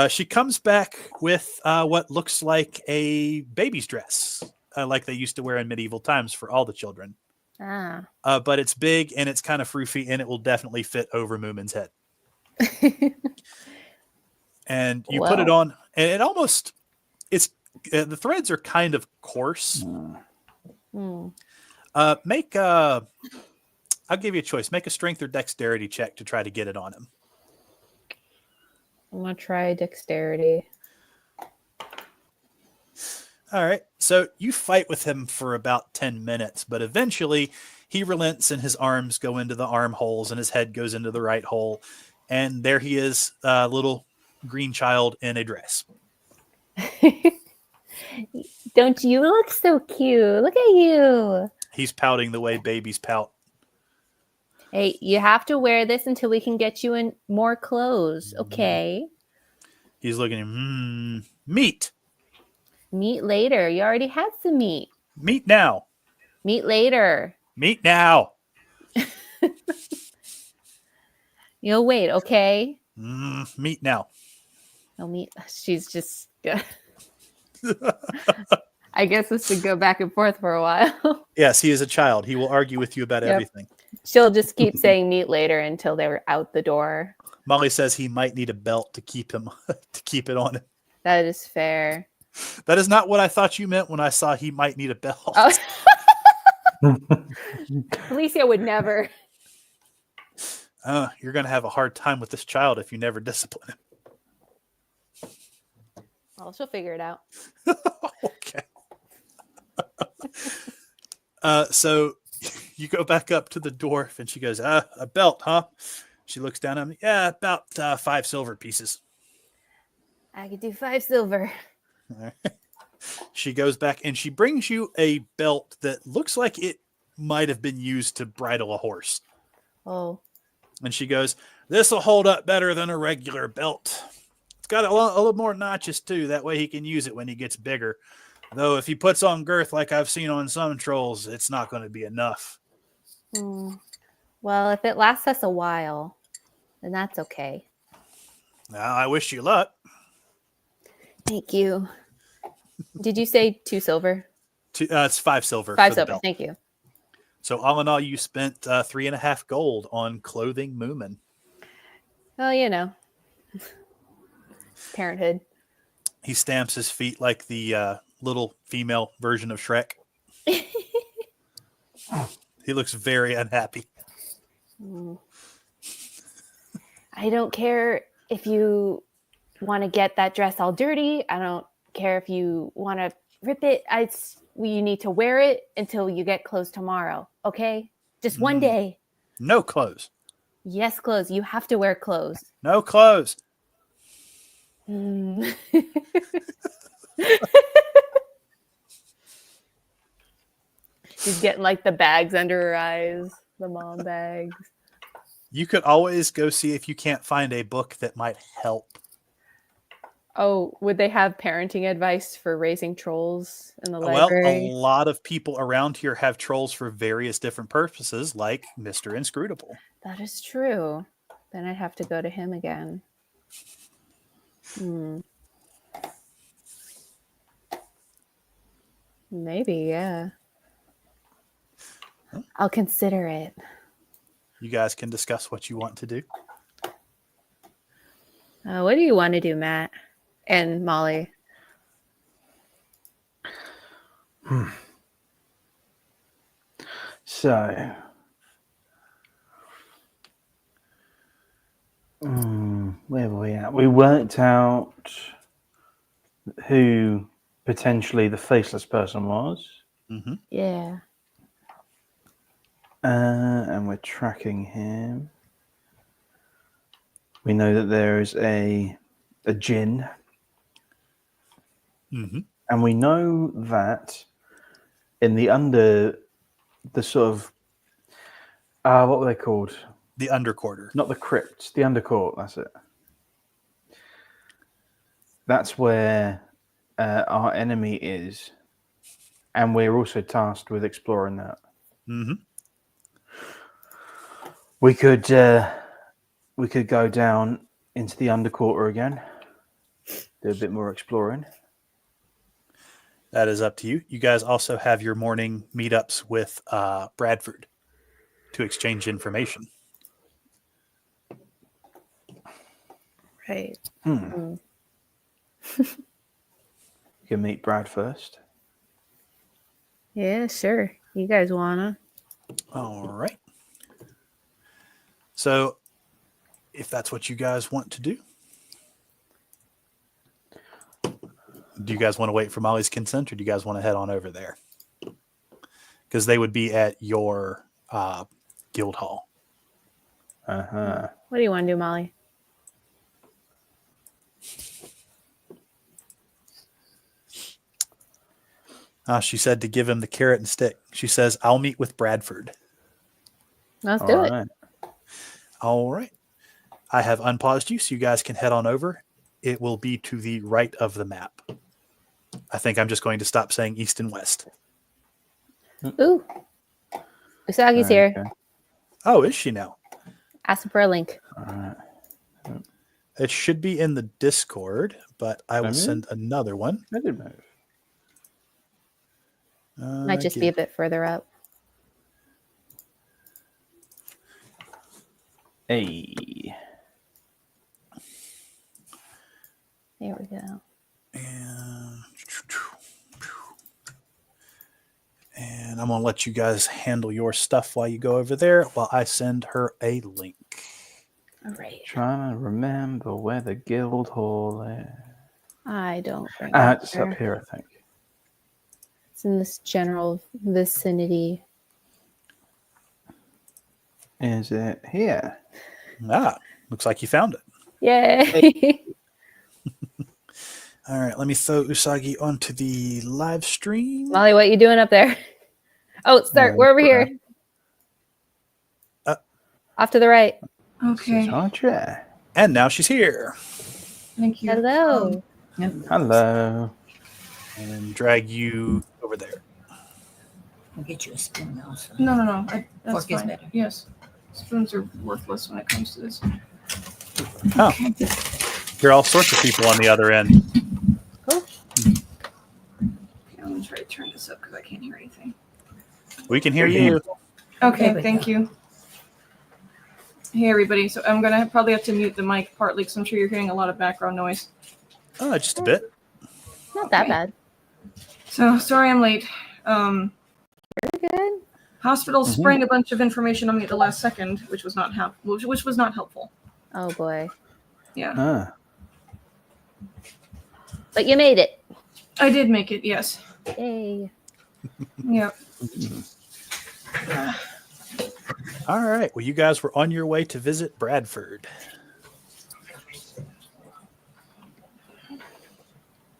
She comes back with what looks like a baby's dress, like they used to wear in medieval times for all the children. But it's big and it's kind of froofy, and it will definitely fit over Moomin's head. And you put it on, and it almost, it's the threads are kind of coarse. Make I'll give you a choice. Make a strength or dexterity check to try to get it on him. I'm gonna try dexterity. All right. So you fight with him for about 10 minutes, but eventually he relents and his arms go into the armholes and his head goes into the right hole. And there he is, a little green child in a dress. Don't you look so cute? Look at you. He's pouting the way babies pout. Hey, you have to wear this until we can get you in more clothes, okay? He's looking at him. Meat. Meat later. You already had some meat. Meat now. Meat later. Meat now. You'll wait, okay? Meat now. No meat. She's just... I guess this should go back and forth for a while. Yes, he is a child. He will argue with you about everything. She'll just keep saying meat later until they're out the door. Molly says he might need a belt to keep him to keep it on him. That is fair. That is not what I thought you meant when I saw he might need a belt. Oh. Alicia would never. You're going to have a hard time with this child if you never discipline him. Well, she'll figure it out. Okay. So you go back up to the dwarf and she goes, a belt, huh? She looks down at me. Yeah, about 5 silver pieces. I could do 5 silver. She goes back and she brings you a belt that looks like it might have been used to bridle a horse. Oh. And she goes, this will hold up better than a regular belt. It's got a little more notches too. That way he can use it when he gets bigger. Though if he puts on girth like I've seen on some trolls, it's not going to be enough. Well, if it lasts us a while, then that's okay. Now, I wish you luck. Thank you. Did you say 2 silver? It's 5 silver. 5 silver. Thank you. So all in all, you spent 3.5 gold on clothing Moomin. Well, you know, parenthood. He stamps his feet like the little female version of Shrek. He looks very unhappy. I don't care if you want to get that dress all dirty. I don't care if you want to rip it. You need to wear it until you get clothes tomorrow. Okay? Just one day. No clothes. Yes, clothes. You have to wear clothes. No clothes. She's getting like the bags under her eyes, the mom bags. You could always go see if you can't find a book that might help. Oh, would they have parenting advice for raising trolls in the library? Well, a lot of people around here have trolls for various different purposes, like Mr. Inscrutable. That is true. Then I'd have to go to him again. Maybe, yeah. I'll consider it. You guys can discuss what you want to do. What do you want to do, Matt and Molly? So, where were we at? We worked out who potentially the faceless person was. Mm-hmm. Yeah. And we're tracking him. We know that there is a djinn. Mm-hmm. And we know that in the sort of, what were they called? The underquarter. Not the crypts, the undercourt, that's it. That's where our enemy is. And we're also tasked with exploring that. Mm-hmm. We could go down into the underquarter again, do a bit more exploring. That is up to you. You guys also have your morning meetups with Bradford to exchange information. Right. You can meet Brad first. Yeah, sure. You guys wanna? All right. So, if that's what you guys want to do, do you guys want to wait for Molly's consent, or do you guys want to head on over there? Because they would be at your guild hall. Uh-huh. What do you want to do, Molly? She said to give him the carrot and stick. She says, "I'll meet with Bradford." Let's do it. Right. All right. I have unpaused you, so you guys can head on over. It will be to the right of the map. I think I'm just going to stop saying east and west. Ooh. Usagi's here. Okay. Oh, is she now? Ask him for a link. All right. It should be in the Discord, but I will send another one. I did move. Might just be a bit further up. Hey. There we go. And I'm going to let you guys handle your stuff while you go over there while I send her a link. All right. Trying to remember where the guild hall is. I don't remember. It's up here, I think. It's in this general vicinity. Is it here? Looks like you found it. Yay! All right, let me throw Usagi onto the live stream. Molly, what you doing up there? Oh, start. We're over here. Off to the right. Okay. Audrey. And now she's here. Thank you. Hello. Hello. And drag you over there. I'll get you a spoon now. So No. That's Fork is fine. better. Yes. Spoons are worthless when it comes to this. Oh. There are all sorts of people on the other end. Cool. Okay, I'm going to try to turn this up because I can't hear anything. We can hear you. Okay, There we thank you. Hey, everybody. So I'm going to probably have to mute the mic partly because I'm sure you're hearing a lot of background noise. Oh, just a bit. Not that bad. So sorry I'm late. Very good. Hospital sprang a bunch of information on me at the last second, which was not which was not helpful. Oh boy. Yeah. But you made it. I did make it, yes. Yay. Yep. All right. Well, you guys were on your way to visit Bradford.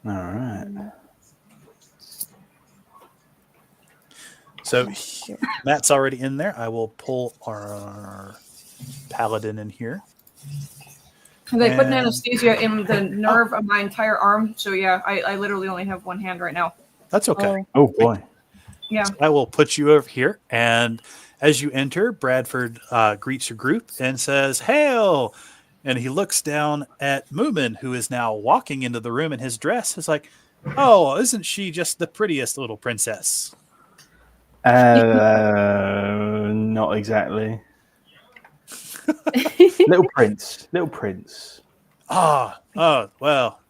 All right. So Matt's already in there. I will pull our paladin in here. They put an anesthesia in the nerve of my entire arm. So yeah, I literally only have one hand right now. That's okay. Oh, boy. Yeah. I will put you over here. And as you enter, Bradford greets your group and says, "Hail!" And he looks down at Moomin, who is now walking into the room in his dress. It's like, "Oh, isn't she just the prettiest little princess?" Not exactly. Little Prince. Little Prince. Well,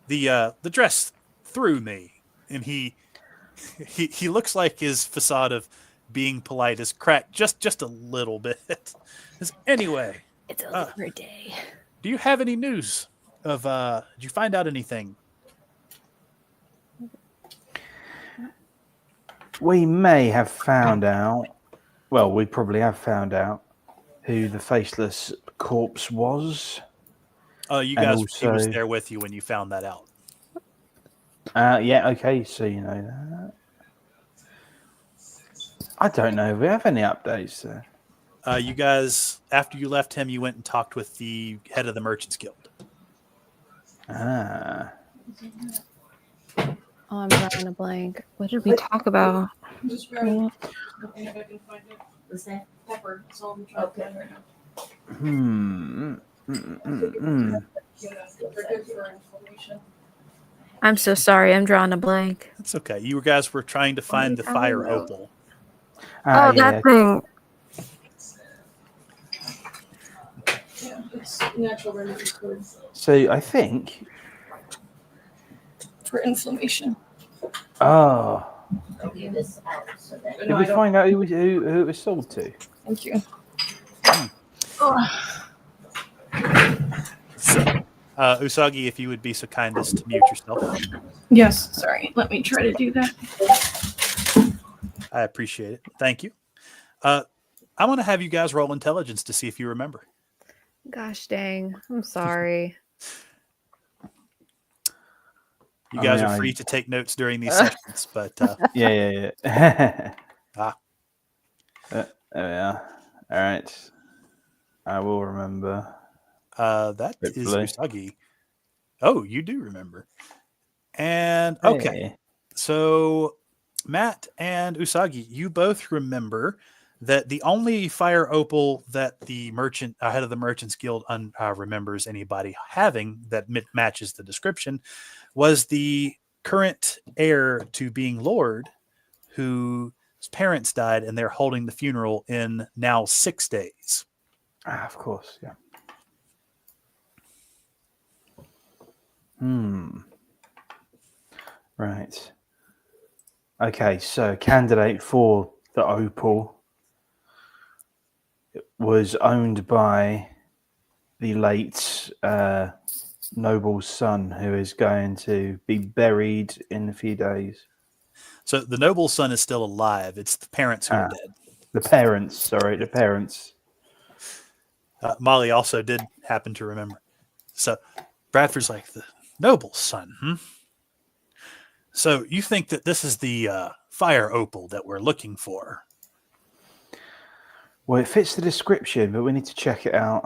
the dress threw me, and he looks like his facade of being polite is cracked just a little bit. Anyway, It's a Labor Day. do you have any news of? Did you find out anything? We may have found out. Well, we probably have found out who the faceless corpse was. You And guys, he was also- there with you when you found that out. Yeah, okay, so you know that. I don't know if we have any updates there. You guys, after you left him, you went and talked with the head of the Merchants Guild. Ah. Oh, I'm drawing a blank. What did we talk about? Just grab it. If I can find it. What's that? Pepper. That's all I'm trying to find right now. Hmm. Yeah, they're good for inflammation. I'm so sorry. I'm drawing a blank. That's okay. You guys were trying to find the fire opal. Oh, Yeah. that thing. Yeah, it's natural remedy So I think. for inflammation. Oh. I'll give this out so that. Did we find out who it was sold to? Thank you. Usagi, if you would be so kind as to mute yourself. Yes, sorry. Let me try to do that. I appreciate it. Thank you. I want to have you guys roll intelligence to see if you remember. Gosh dang. I'm sorry. You guys are free to take notes during these sessions, but Yeah. There we are. All right. I will remember. that is Hopefully. Usagi. Oh, you do remember. And okay, Hey. so Matt and Usagi, you both remember that the only fire opal that the head of the Merchants Guild remembers anybody having that matches the description was the current heir to being Lord, whose parents died, and they're holding the funeral in now 6 days. Of course, yeah. Right. Okay, so candidate for the opal was owned by the late noble's son, who is going to be buried in a few days. So the noble's son is still alive. It's the parents who are dead. The parents. Molly also did happen to remember. So Bradford's like, the noble's son, So you think that this is the fire opal that we're looking for? Well, it fits the description, but we need to check it out.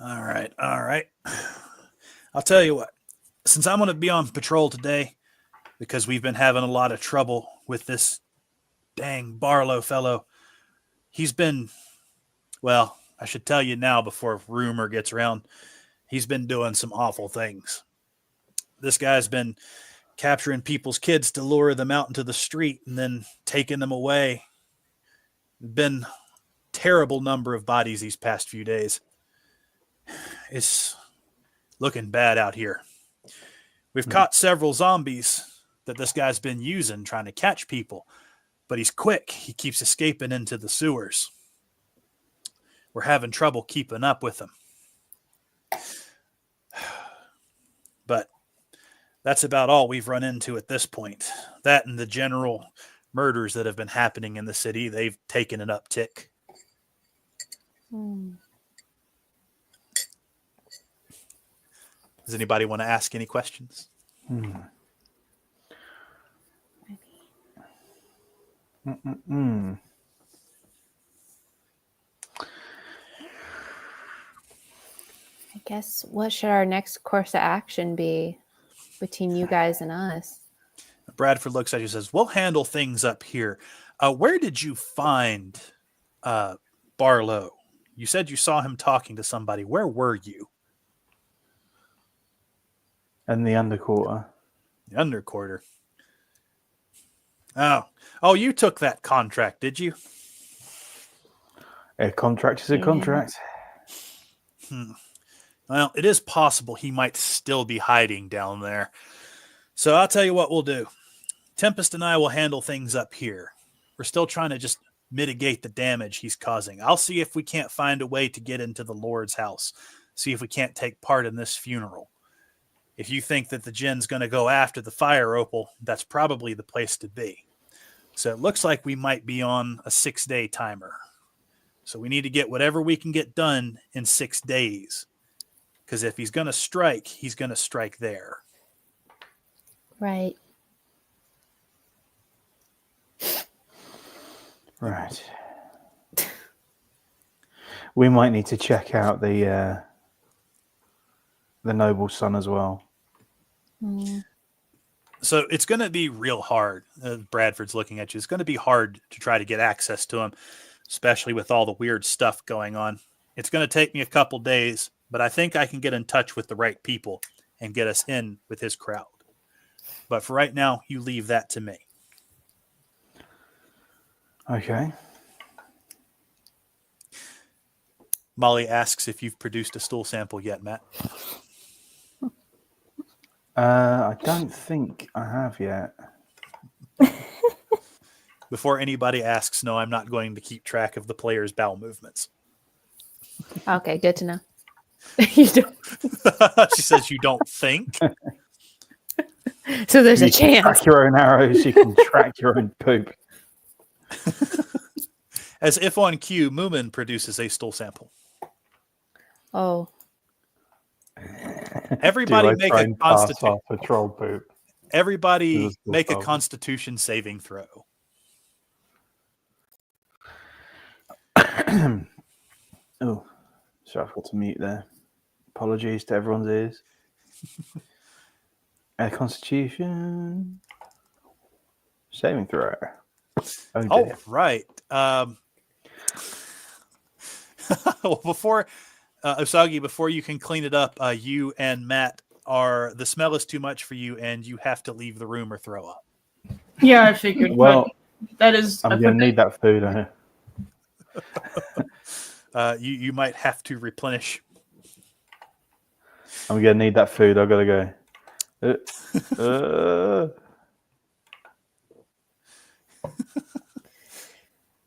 All right. I'll tell you what. Since I'm going to be on patrol today, because we've been having a lot of trouble with this dang Barlow fellow, he's been, well, I should tell you now before rumor gets around, he's been doing some awful things. This guy's been capturing people's kids to lure them out into the street and then taking them away. Been terrible number of bodies these past few days. It's looking bad out here. We've caught several zombies that this guy's been using trying to catch people, but he's quick. He keeps escaping into the sewers. We're having trouble keeping up with him. But that's about all we've run into at this point. That and the general murders that have been happening in the city, they've taken an uptick. Does anybody want to ask any questions? I guess what should our next course of action be between you guys and us? Bradford looks at you and says, we'll handle things up here. Where did you find Barlow? You said you saw him talking to somebody. Where were you? And the underquarter. The underquarter. Oh, you took that contract, did you? A contract is a contract. Well, it is possible he might still be hiding down there. So I'll tell you what we'll do. Tempest and I will handle things up here. We're still trying to just mitigate the damage he's causing. I'll see if we can't find a way to get into the Lord's house. See if we can't take part in this funeral. If you think that the Jinn's going to go after the fire opal, that's probably the place to be. So it looks like we might be on a 6-day timer. So we need to get whatever we can get done in 6 days. Because if he's going to strike, he's going to strike there. Right. Right. We might need to check out the noble son as well. So it's going to be real hard. Bradford's looking at you. It's going to be hard to try to get access to him, especially with all the weird stuff going on. It's going to take me a couple days, but I think I can get in touch with the right people and get us in with his crowd. But for right now, you leave that to me. Okay. Molly asks if you've produced a stool sample yet, Matt. I don't think I have yet. Before anybody asks, no, I'm not going to keep track of the player's bowel movements. Okay, good to know. You don't. She says you don't think. So there's You a can chance. track your own arrows. You can track your own poop. As if on cue, Moomin produces a stool sample. Oh, Everybody Do I make try a and pass constitution. off a troll poop? Everybody This is make a awesome. Constitution saving throw. Oh, sorry, I forgot to mute there. Apologies to everyone's ears. Constitution saving throw. Oh, dear. All right. Well, before Usagi, before you can clean it up, you and Matt the smell is too much for you, and you have to leave the room or throw up. Yeah, I figured. Well, but that is. I'm going to need that food. You might have to replenish. I'm going to need that food. I've got to go.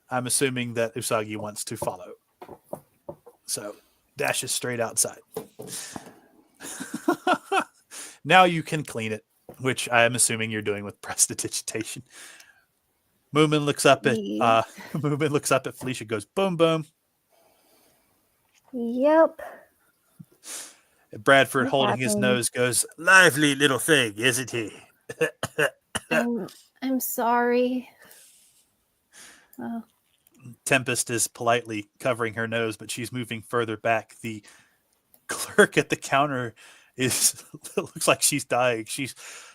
I'm assuming that Usagi wants to follow. So dashes straight outside. Now you can clean it, which I am assuming you're doing with prestidigitation. Moomin looks up at Moomin looks up at Felicia, goes boom boom. yep. Bradford, What holding his happened? nose, goes, lively little thing, isn't he? I'm sorry. Oh, Tempest is politely covering her nose, but she's moving further back. The clerk at the counter it looks like she's dying. She's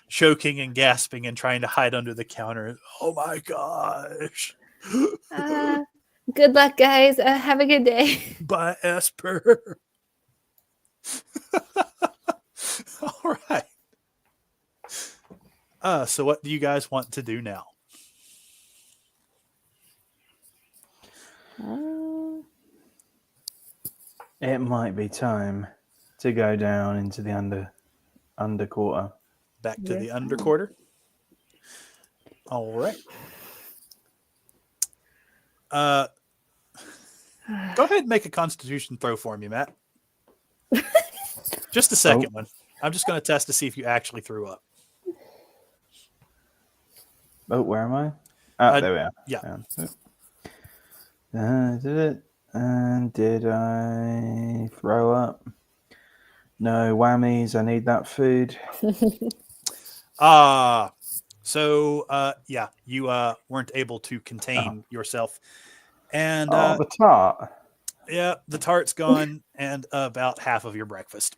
choking and gasping and trying to hide under the counter. Oh my gosh. good luck, guys. Have a good day. Bye, Esper. All right. So what do you guys want to do now? It might be time to go down into the underquarter. Back to the underquarter. All right. Go ahead and make a Constitution throw for me, Matt. Just a second one. I'm just going to test to see if you actually threw up. Oh, where am I? Oh, there we are. Yeah. Did it? And did I throw up? No whammies. I need that food. Yeah, you weren't able to contain yourself. And the tart. yeah, the tart's gone and about half of your breakfast.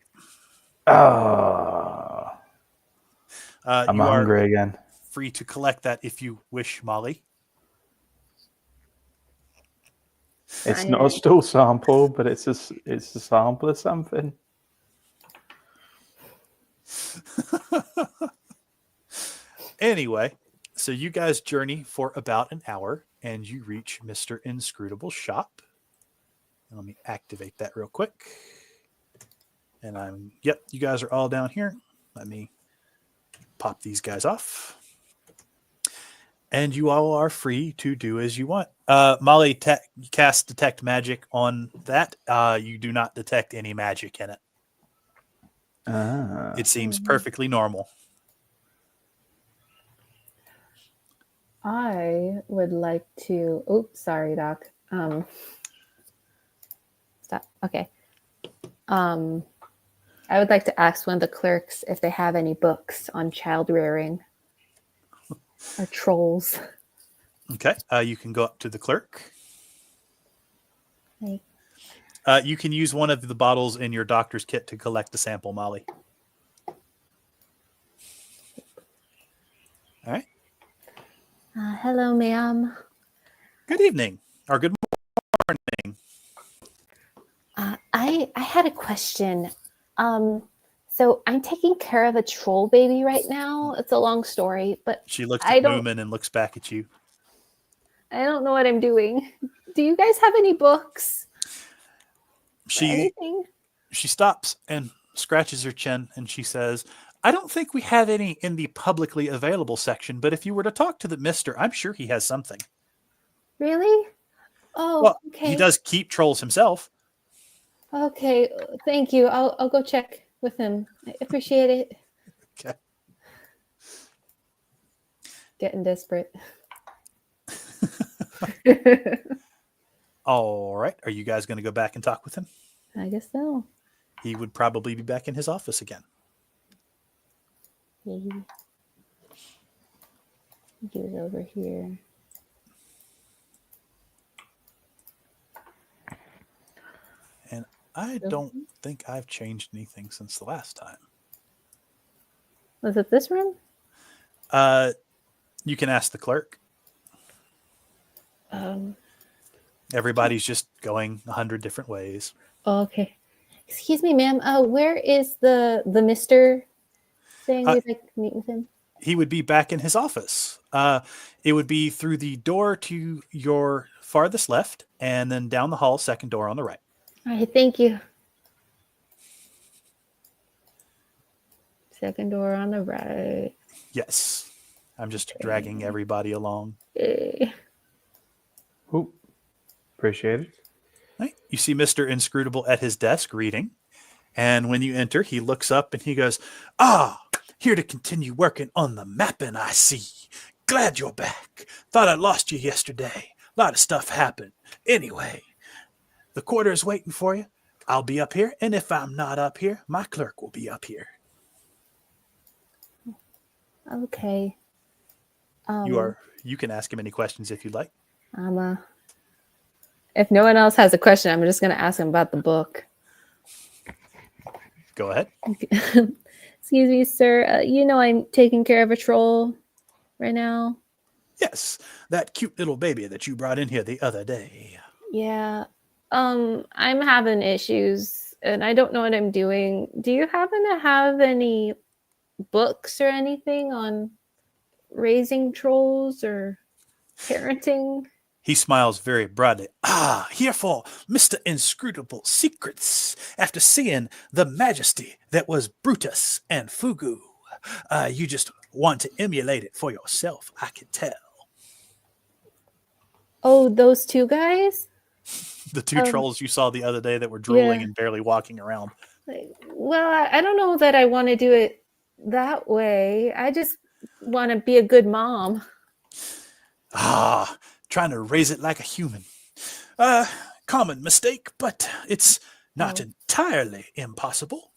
Oh. I'm you hungry are again. free to collect that if you wish, Molly. It's not a stool sample, but it's a sample of something. Anyway, so you guys journey for about an hour and you reach Mr. Inscrutable's shop. Let me activate that real quick. And yep, you guys are all down here. Let me pop these guys off. And you all are free to do as you want. Molly, cast detect magic on that. You do not detect any magic in it. It seems perfectly normal. I would like to. Oops, sorry, Doc. Stop. Okay. I would like to ask one of the clerks if they have any books on child rearing or trolls. Okay. You can go up to the clerk. Hey. You can use one of the bottles in your doctor's kit to collect a sample, Molly. All right. Hello, ma'am. Good evening or good morning. I had a question. So I'm taking care of a troll baby right now. It's a long story, but She looks I at don't Moomin and looks back at you. know what I'm doing. Do you guys have any books? She Anything? she stops and scratches her chin and she says, I don't think we have any in the publicly available section, but if you were to talk to the mister, I'm sure he has something. Really? Oh, Well, okay. he does keep trolls himself. Okay, thank you. I'll go check with him. I appreciate it. Okay. Getting desperate. All right. Are you guys going to go back and talk with him? I guess so. He would probably be back in his office again. Maybe. Get it over here. And I don't think I've changed anything since the last time. Was it this room? You can ask the clerk. Everybody's just going 100 different ways. Okay. Excuse me, ma'am. Where is the Mr. thing? We'd like to meet with him. He would be back in his office. It would be through the door to your farthest left, and then down the hall, second door on the right. All right, thank you. Second door on the right. Yes. I'm just dragging everybody along. Okay. Oh, appreciate it. Right. You see Mr. Inscrutable at his desk reading. And when you enter, he looks up and he goes, here to continue working on the mapping, I see. Glad you're back. Thought I lost you yesterday. A lot of stuff happened. Anyway, the quarter is waiting for you. I'll be up here. And if I'm not up here, my clerk will be up here. Okay. You can ask him any questions if you'd like. If no one else has a question, I'm just going to ask him about the book. Go ahead. Excuse me, sir. I'm taking care of a troll right now. Yes, that cute little baby that you brought in here the other day. Yeah. I'm having issues and I don't know what I'm doing. Do you happen to have any books or anything on raising trolls or parenting? He smiles very broadly. Here for Mr. Inscrutable Secrets. After seeing the majesty that was Brutus and Fugu, you just want to emulate it for yourself, I can tell. Oh, those two guys? The two trolls you saw the other day that were drooling and barely walking around. Well, I don't know that I want to do it that way. I just want to be a good mom. Trying to raise it like a human. Common mistake, but it's not entirely impossible.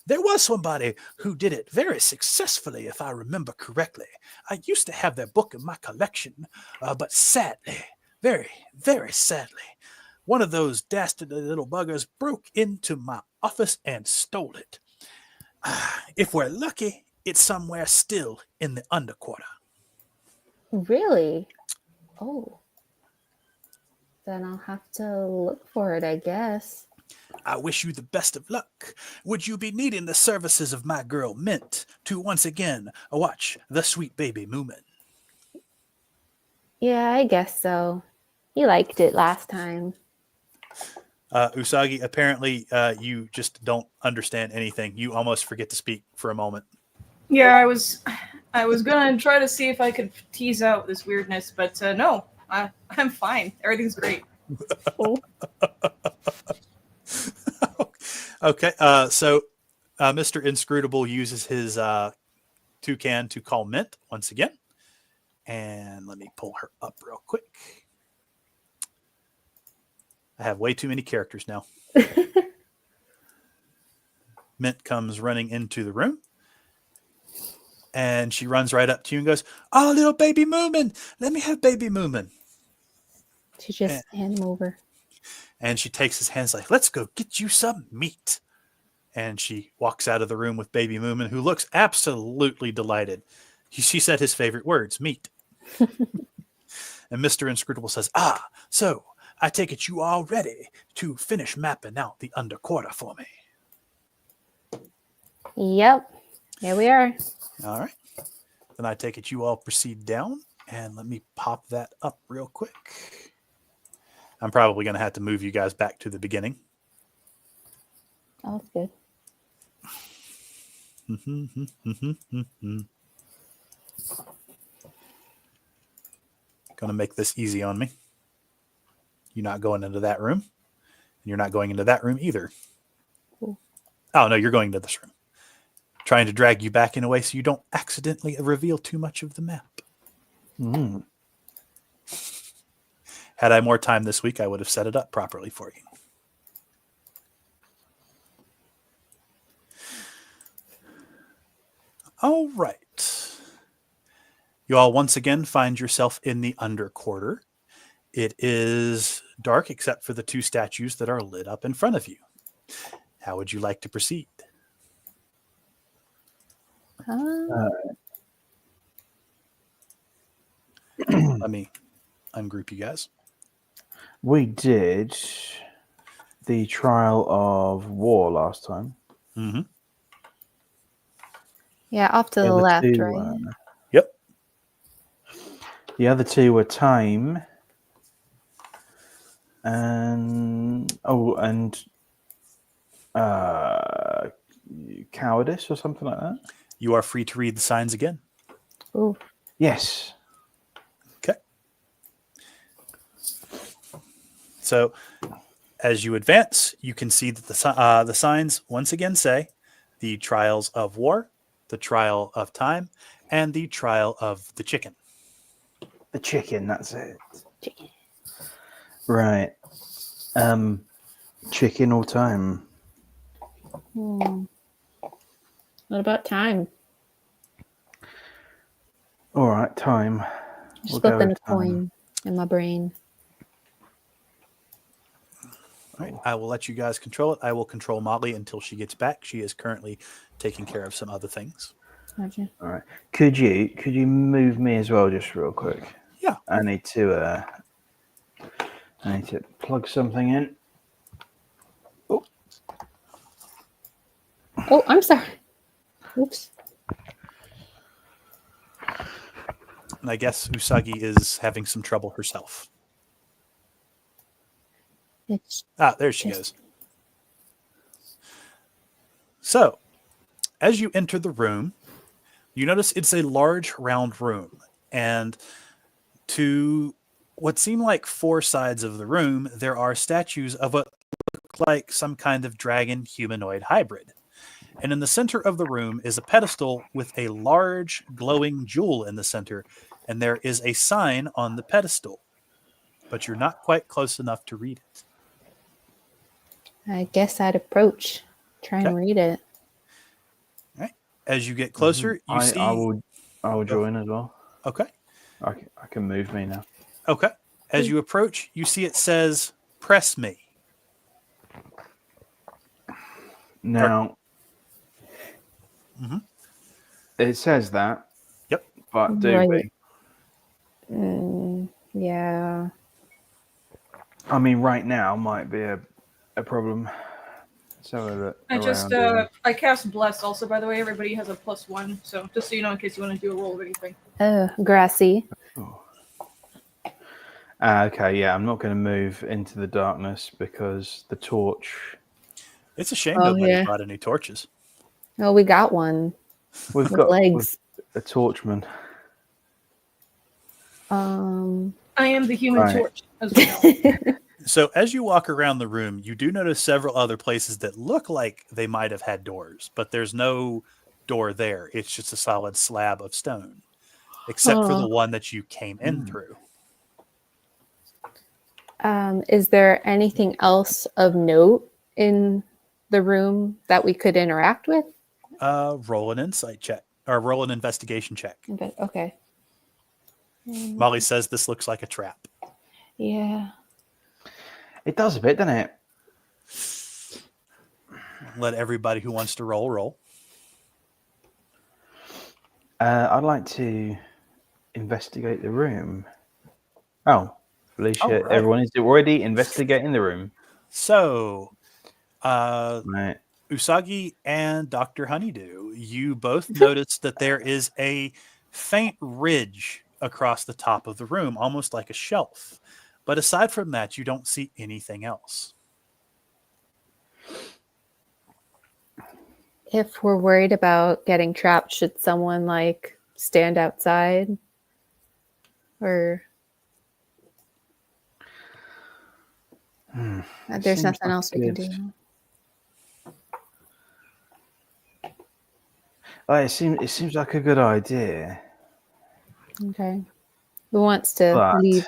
There was somebody who did it very successfully, if I remember correctly. I used to have their book in my collection, but sadly, very, very sadly, one of those dastardly little buggers broke into my office and stole it. If we're lucky, it's somewhere still in the underquarter. Really? Oh. Then I'll have to look for it, I guess. I wish you the best of luck. Would you be needing the services of my girl Mint to once again watch the sweet baby Moomin? Yeah, I guess so. You liked it last time. Usagi, apparently you just don't understand anything. You almost forget to speak for a moment. Yeah, I was gonna try to see if I could tease out this weirdness, but no, I'm fine. Everything's great. Okay, so Mr. Inscrutable uses his toucan to call Mint once again. And let me pull her up real quick. I have way too many characters now. Mint comes running into the room. And she runs right up to you and goes, "Oh, little baby Moomin, let me have baby Moomin." She just hand him over. And she takes his hands like, "Let's go get you some meat." And she walks out of the room with baby Moomin, who looks absolutely delighted. She said his favorite words, meat. And Mr. Inscrutable says, so I take it you are ready to finish mapping out the underquarter for me. Yep. Here we are. All right. Then I take it you all proceed down. And let me pop that up real quick. I'm probably going to have to move you guys back to the beginning. Oh, that's good. Going to make this easy on me. You're not going into that room. And you're not going into that room either. Cool. Oh, no, you're going into this room. Trying to drag you back in a way so you don't accidentally reveal too much of the map. Mm. Had I more time this week, I would have set it up properly for you. All right. You all once again find yourself in the underquarter. It is dark except for the two statues that are lit up in front of you. How would you like to proceed? Let me ungroup you guys. We did the Trial of War last time. Mm-hmm. Yeah, off to the other left, two, right? Yep. The other two were Time and Cowardice or something like that. You are free to read the signs again. Ooh. Yes. Okay. So as you advance, you can see that the signs once again say the Trials of War, the Trial of Time, and the Trial of the Chicken. The chicken, that's it. Chicken. Right. Chicken or time? What about time? All right, time. Just flipping a coin in my brain. All right, I will let you guys control it. I will control Molly until she gets back. She is currently taking care of some other things. Gotcha. All right. Could you move me as well, just real quick? Yeah. I need to plug something in. Oh, I'm sorry. Oops. And I guess Usagi is having some trouble herself. There she goes. So, as you enter the room, you notice it's a large round room. And to what seem like four sides of the room, there are statues of what look like some kind of dragon humanoid hybrid. And in the center of the room is a pedestal with a large glowing jewel in the center. And there is a sign on the pedestal. But you're not quite close enough to read it. I guess I'd approach, try and read it. All right. As you get closer, you see. I will join as well. Okay. I can move me now. Okay. As you approach, you see it says, "Press me." Now, it says that. Yep. But do Right. we? Yeah. I mean, right now might be a problem. So I cast Bless also, by the way. Everybody has a +1, so just so you know, in case you want to do a roll of anything. Oh, grassy. Okay, yeah, I'm not going to move into the darkness because the torch. It's a shame Oh, nobody yeah. brought any torches. Oh, we got one We've with got legs. a torchman. I am the Human Right. Torch, as we know. So as you walk around the room, you do notice several other places that look like they might have had doors, but there's no door there. It's just a solid slab of stone, except for the one that you came in through. Is there anything else of note in the room that we could interact with? Roll an insight check or roll an investigation check. Okay. Molly says this looks like a trap. Yeah. It does a bit, doesn't it? Let everybody who wants to roll. I'd like to investigate the room. Oh, Felicia, All right. everyone is already investigating the room. So, Right. Usagi and Dr. Honeydew, you both notice that there is a faint ridge across the top of the room, almost like a shelf. But aside from that, you don't see anything else. If we're worried about getting trapped, should someone like stand outside? Or there's Seems nothing like else we can do. It seems like a good idea. Okay. Who wants to But- leave?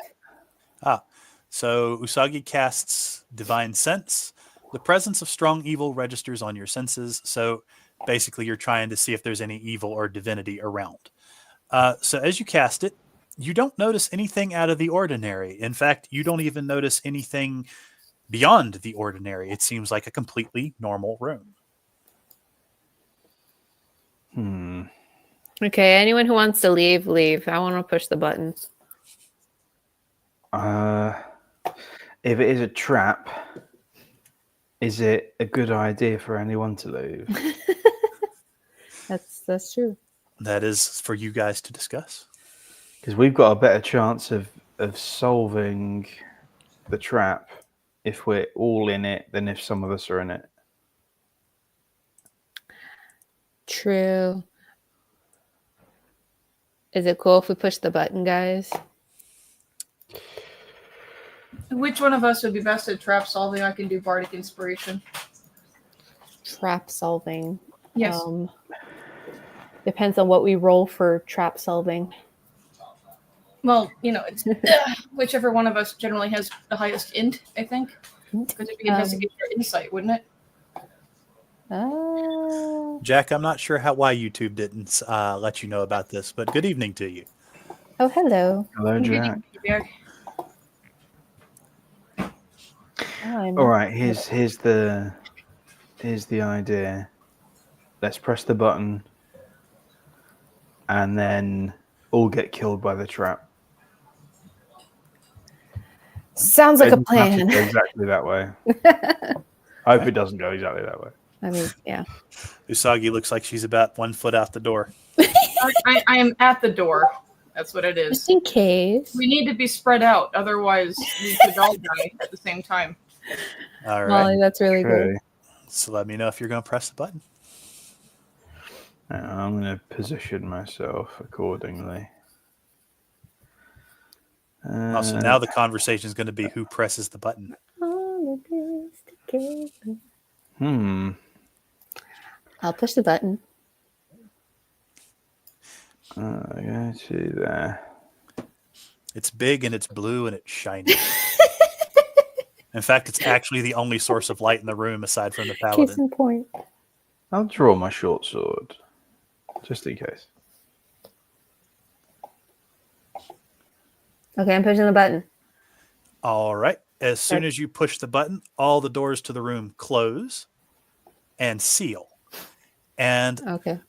So Usagi casts Divine Sense. The presence of strong evil registers on your senses. So basically, you're trying to see if there's any evil or divinity around. So as you cast it, you don't notice anything out of the ordinary. In fact, you don't even notice anything beyond the ordinary. It seems like a completely normal room. Okay, anyone who wants to leave, leave. I want to push the button. If it is a trap, is it a good idea for anyone to leave? That's true. That is for you guys to discuss. Because we've got a better chance of solving the trap if we're all in it than if some of us are in it. True. Is it cool if we push the button, guys? Which one of us would be best at trap solving? I can do bardic inspiration. Trap solving. Yes. Depends on what we roll for trap solving. Well, it's whichever one of us generally has the highest int, I think. Because it'd be investigation or insight, wouldn't it? Jack, I'm not sure why YouTube didn't let you know about this, but good evening to you. Oh, hello. Hello, Jack. All right, here's the idea. Let's press the button, and then all get killed by the trap. Sounds like a It doesn't have to plan. go exactly that way. I hope it doesn't go exactly that way. I mean, yeah. Usagi looks like she's about 1 foot out the door. I am at the door. That's what it is. Just in case. We need to be spread out, otherwise we could all die at the same time. All right. Molly, that's really Okay. good. So let me know if you're going to press the button. I'm going to position myself accordingly. Also, now the conversation is going to be who presses the button. All of this together. I'll push the button. I go to there. It's big and it's blue and it's shiny. In fact, it's actually the only source of light in the room aside from the Case paladin. in point. I'll draw my short sword, just in case. Okay, I'm pushing the button. All right. As soon as you push the button, all the doors to the room close and seal. And Okay.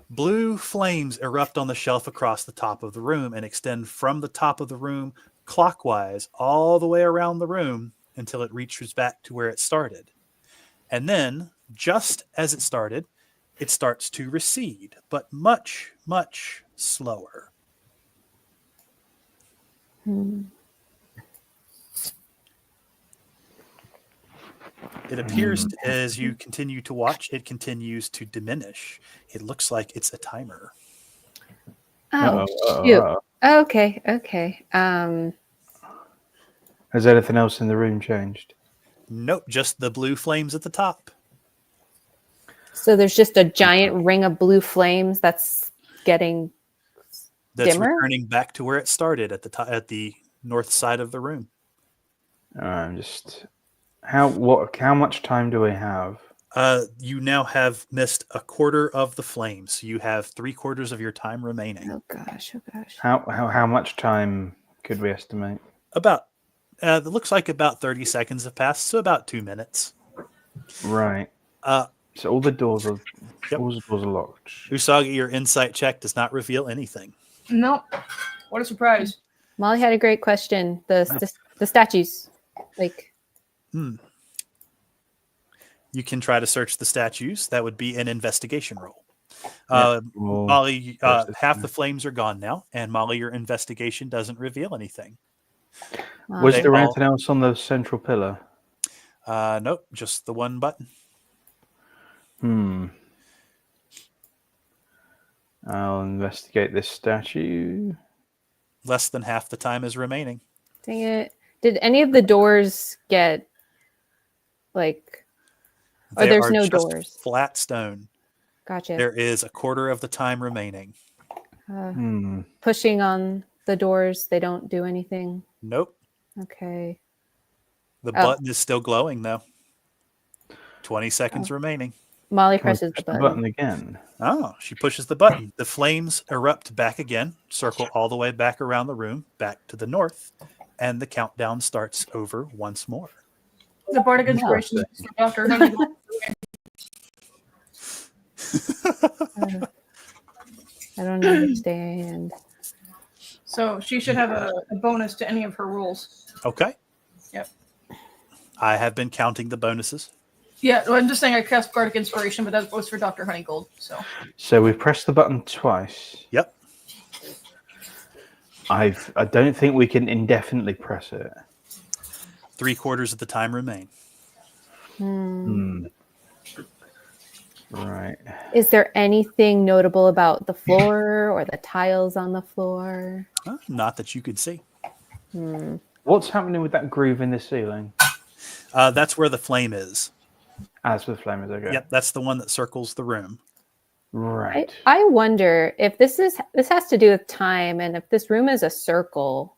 blue flames erupt on the shelf across the top of the room and extend from the top of the room clockwise all the way around the room until it reaches back to where it started. And then, just as it started, it starts to recede, but much, much slower. It appears as you continue to watch, it continues to diminish. It looks like it's a timer. Oh, Uh-oh, shoot. uh-oh. Okay. Has anything else in the room changed? Nope, just the blue flames at the top. So there's just a giant ring of blue flames that's getting That's dimmer? returning back to where it started at the north side of the room. I'm just how much time do we have? You now have missed a quarter of the flames. You have 3/4 of your time remaining. Oh gosh. How much time could we estimate? About it looks like about 30 seconds have passed, so about 2 minutes. Right. So all the doors are locked. Usagi, your insight check does not reveal anything. Nope. What a surprise. Molly had a great question. The statues, like. You can try to search the statues. That would be an investigation roll. Molly, half the flames are gone now, and Molly, your investigation doesn't reveal anything. Was there anything else on the central pillar? Nope, just the one button. I'll investigate this statue. Less than half the time is remaining. Dang it. Did any of the doors get, like... Oh, there's no doors. Flat stone. Gotcha. There is a quarter of the time remaining. Pushing on the doors, they don't do anything? Nope. Okay. The button is still glowing, though. 20 seconds remaining. Molly presses the button again. Oh, she pushes the button. The flames erupt back again, circle all the way back around the room, back to the north, and the countdown starts over once more. The Bardic Inspiration is for Dr. Honey. I don't understand. So she should have a bonus to any of her rolls. Okay. Yep. I have been counting the bonuses. Yeah, well, I'm just saying I cast Bardic Inspiration, but that was for Dr. Honeygold. So we pressed the button twice. Yep. I don't think we can indefinitely press it. 3/4 of the time remain. Right. Is there anything notable about the floor or the tiles on the floor? Not that you could see. What's happening with that groove in the ceiling? That's where the flame is. As with flame is okay. Yep, that's the one that circles the room. Right. I wonder if this has to do with time, and if this room is a circle.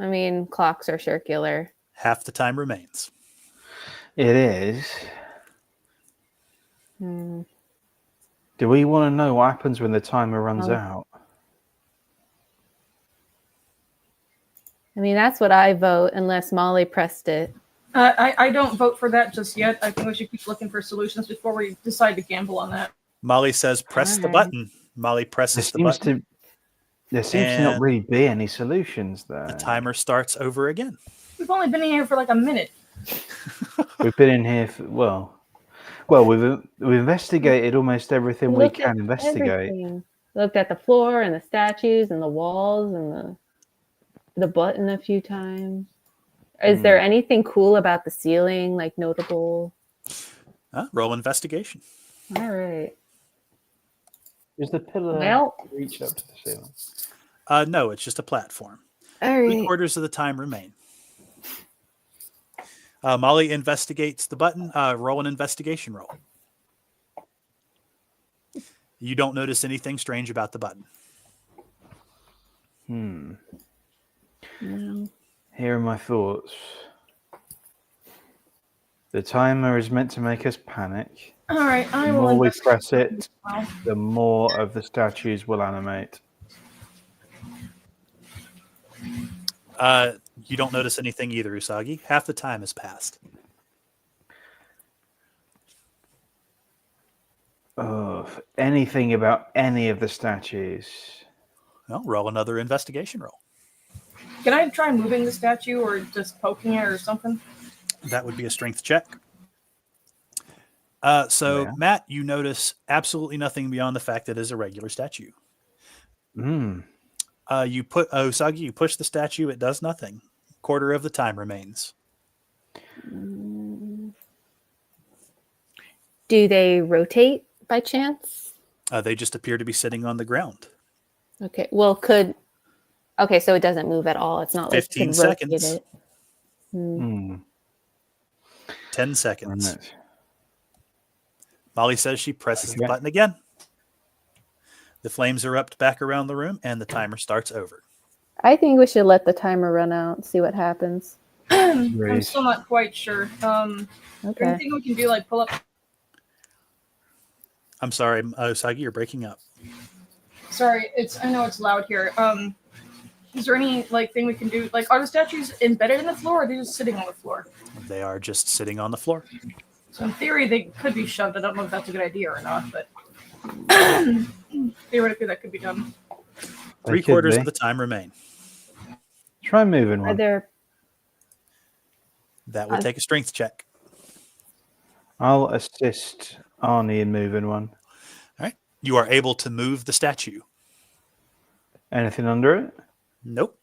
I mean, clocks are circular. Half the time remains. It is. Do we want to know what happens when the timer runs out? I mean, that's what I vote, unless Molly pressed it. I don't vote for that just yet. I think we should keep looking for solutions before we decide to gamble on that. Molly says, press the button. Molly presses the button. There seems to not really be any solutions there. The timer starts over again. We've only been in here for like a minute. We've been in here for, we've investigated almost everything we can investigate. Everything. Looked at the floor and the statues and the walls and the button a few times. Is there anything cool about the ceiling, like notable? Roll investigation. All right. Is the pillar reach up to the ceiling? No, it's just a platform. All right. 3/4 of the time remain. Molly investigates the button. Roll an investigation roll. You don't notice anything strange about the button. No. Here are my thoughts. The timer is meant to make us panic. All right, The more we press it, the more of the statues will animate. You don't notice anything either, Usagi. Half the time has passed. Anything about any of the statues? Well, roll another investigation roll. Can I try moving the statue or just poking it or something? That would be a strength check. Matt, you notice absolutely nothing beyond the fact that it is a regular statue. You put Usagi, you push the statue, it does nothing. 1/4 of the time remains. Do they rotate by chance? They just appear to be sitting on the ground. Okay. Well, okay, so it doesn't move at all. It's not like you 15 could seconds. rotate it. Hmm. 10 seconds. Right. Molly says she presses the Okay. button again. The flames erupt back around the room, and the timer starts over. I think we should let the timer run out and see what happens. I'm Great. still not quite sure. Okay. Anything we can do, like pull up? I'm sorry, Usagi, you're breaking up. Sorry, I know it's loud here. Is there any thing we can do? Like, are the statues embedded in the floor, or are they just sitting on the floor? They are just sitting on the floor. So in theory, they could be shoved. I don't know if that's a good idea or not, but theoretically, that could be done. 3/4 of the time remain. Try moving Are one. there? That would take a strength check. I'll assist Arnie in moving one. All right. You are able to move the statue. Anything under it? Nope.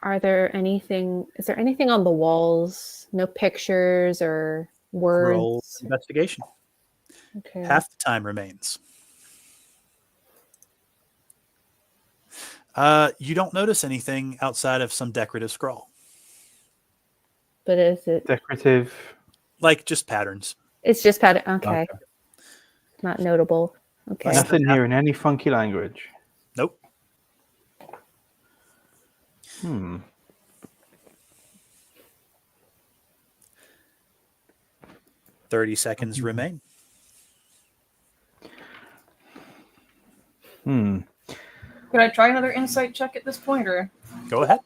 Are there anything? Is there anything on the walls? No pictures or words. Roll investigation. Okay. Half the time remains. You don't notice anything outside of some decorative scroll. But is it? Decorative. Like just patterns. It's just pattern. Okay. Not notable. Okay. Less Nothing here in any funky language. Nope. 30 seconds remain. Could I try another insight check at this point, or? Go ahead.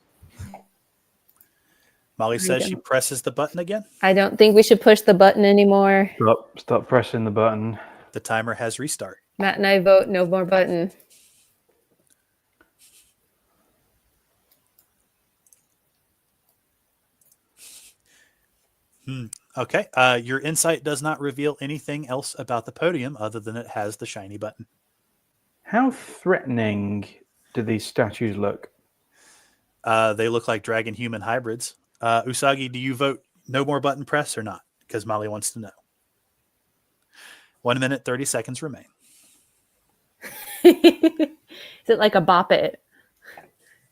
Molly says she presses the button again. I don't think we should push the button anymore. Stop pressing the button. The timer has restart. Matt and I vote no more button. Okay. Your insight does not reveal anything else about the podium other than it has the shiny button. How threatening do these statues look? They look like dragon-human hybrids. Usagi, do you vote no more button press or not? Because Molly wants to know. 1 minute, 30 seconds remain. Is it like a bop it?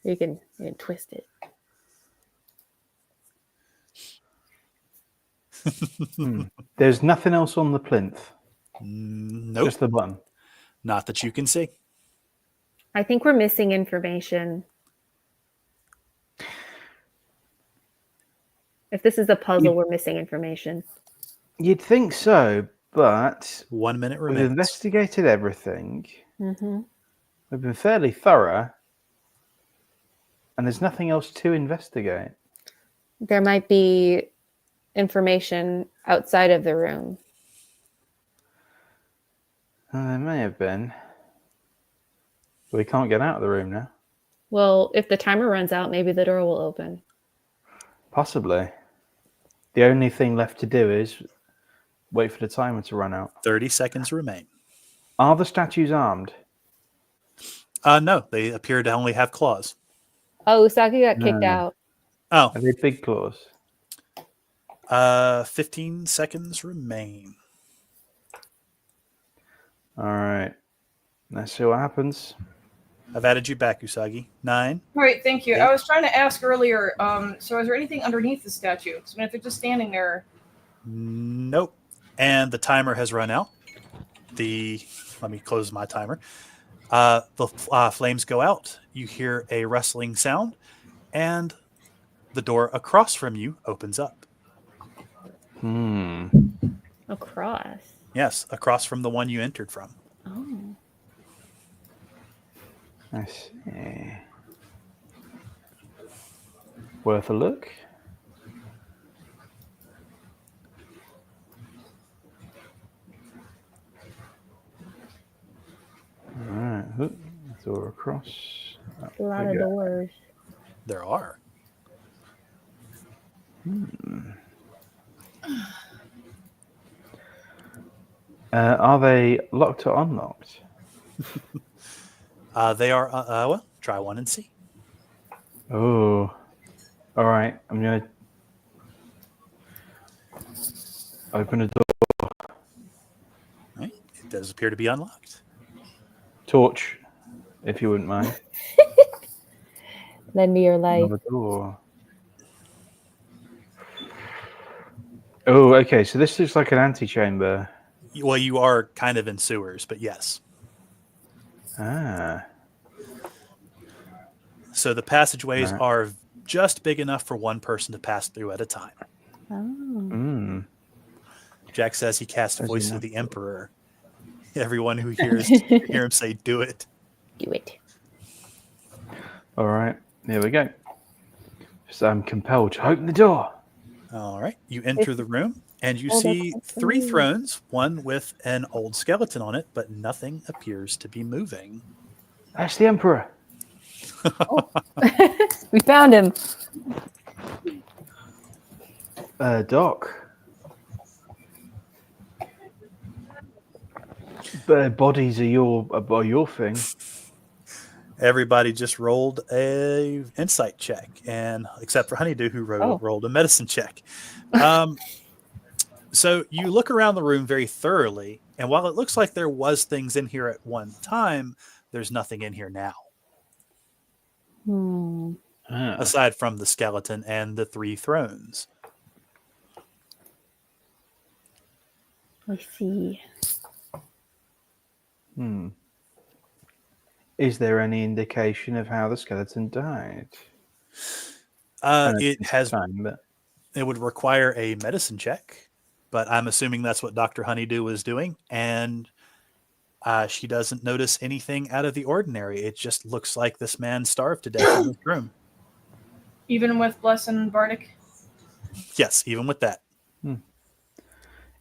You can twist it. There's nothing else on the plinth. Nope. Just the button. Not that you can see. I think we're missing information. If this is a puzzle, we're missing information. You'd think so, but 1 minute we've remains. investigated everything. Mm-hmm. We've been fairly thorough, and there's nothing else to investigate. There might be information outside of the room. There may have been. But we can't get out of the room now. Well, if the timer runs out, maybe the door will open. Possibly. The only thing left to do is wait for the timer to run out. 30 seconds remain. Are the statues armed? No, they appear to only have claws. Oh, Usagi got kicked out. Oh, Are they big claws? 15 seconds remain. All right. Let's see what happens. I've added you back, Usagi. 9. All right, thank you. Okay. I was trying to ask earlier. So is there anything underneath the statue? I mean, if they're just standing there. Nope. And the timer has run out. Let me close my timer. The flames go out. You hear a rustling sound, and the door across from you opens up. Across. Yes, across from the one you entered from. Oh. I see. Worth a look. All right. Oop, door across. A lot of doors. There are. Are they locked or unlocked? They are. Well, try one and see. Oh. All right. I'm going to Open a door. Right? It does appear to be unlocked. Torch, if you wouldn't mind. Lend me your light. Another door. Oh, okay. So this looks like an antechamber. Well, you are kind of in sewers, but yes. Ah. So the passageways Right. are just big enough for one person to pass through at a time. Oh. Jack says he casts There's Voice of enough. the Emperor. Everyone who hears hear him say, "Do it." Do it. All right. Here we go. So I'm compelled to open the door. All right. You enter the room and you Oh, that's see so 3 funny. thrones, one with an old skeleton on it, but nothing appears to be moving. That's the Emperor. We found him. Doc. Bodies are your thing. Everybody just rolled a insight check, and except for Honeydew, who rolled a medicine check. So you look around the room very thoroughly, and while it looks like there was things in here at one time, there's nothing in here now, aside from the skeleton and the 3 thrones. I see. Is there any indication of how the skeleton died? It has. Time, but... It would require a medicine check, but I'm assuming that's what Dr. Honeydew was doing, and she doesn't notice anything out of the ordinary. It just looks like this man starved to death in this room. Even with Bless and Bardic? Yes, even with that. Are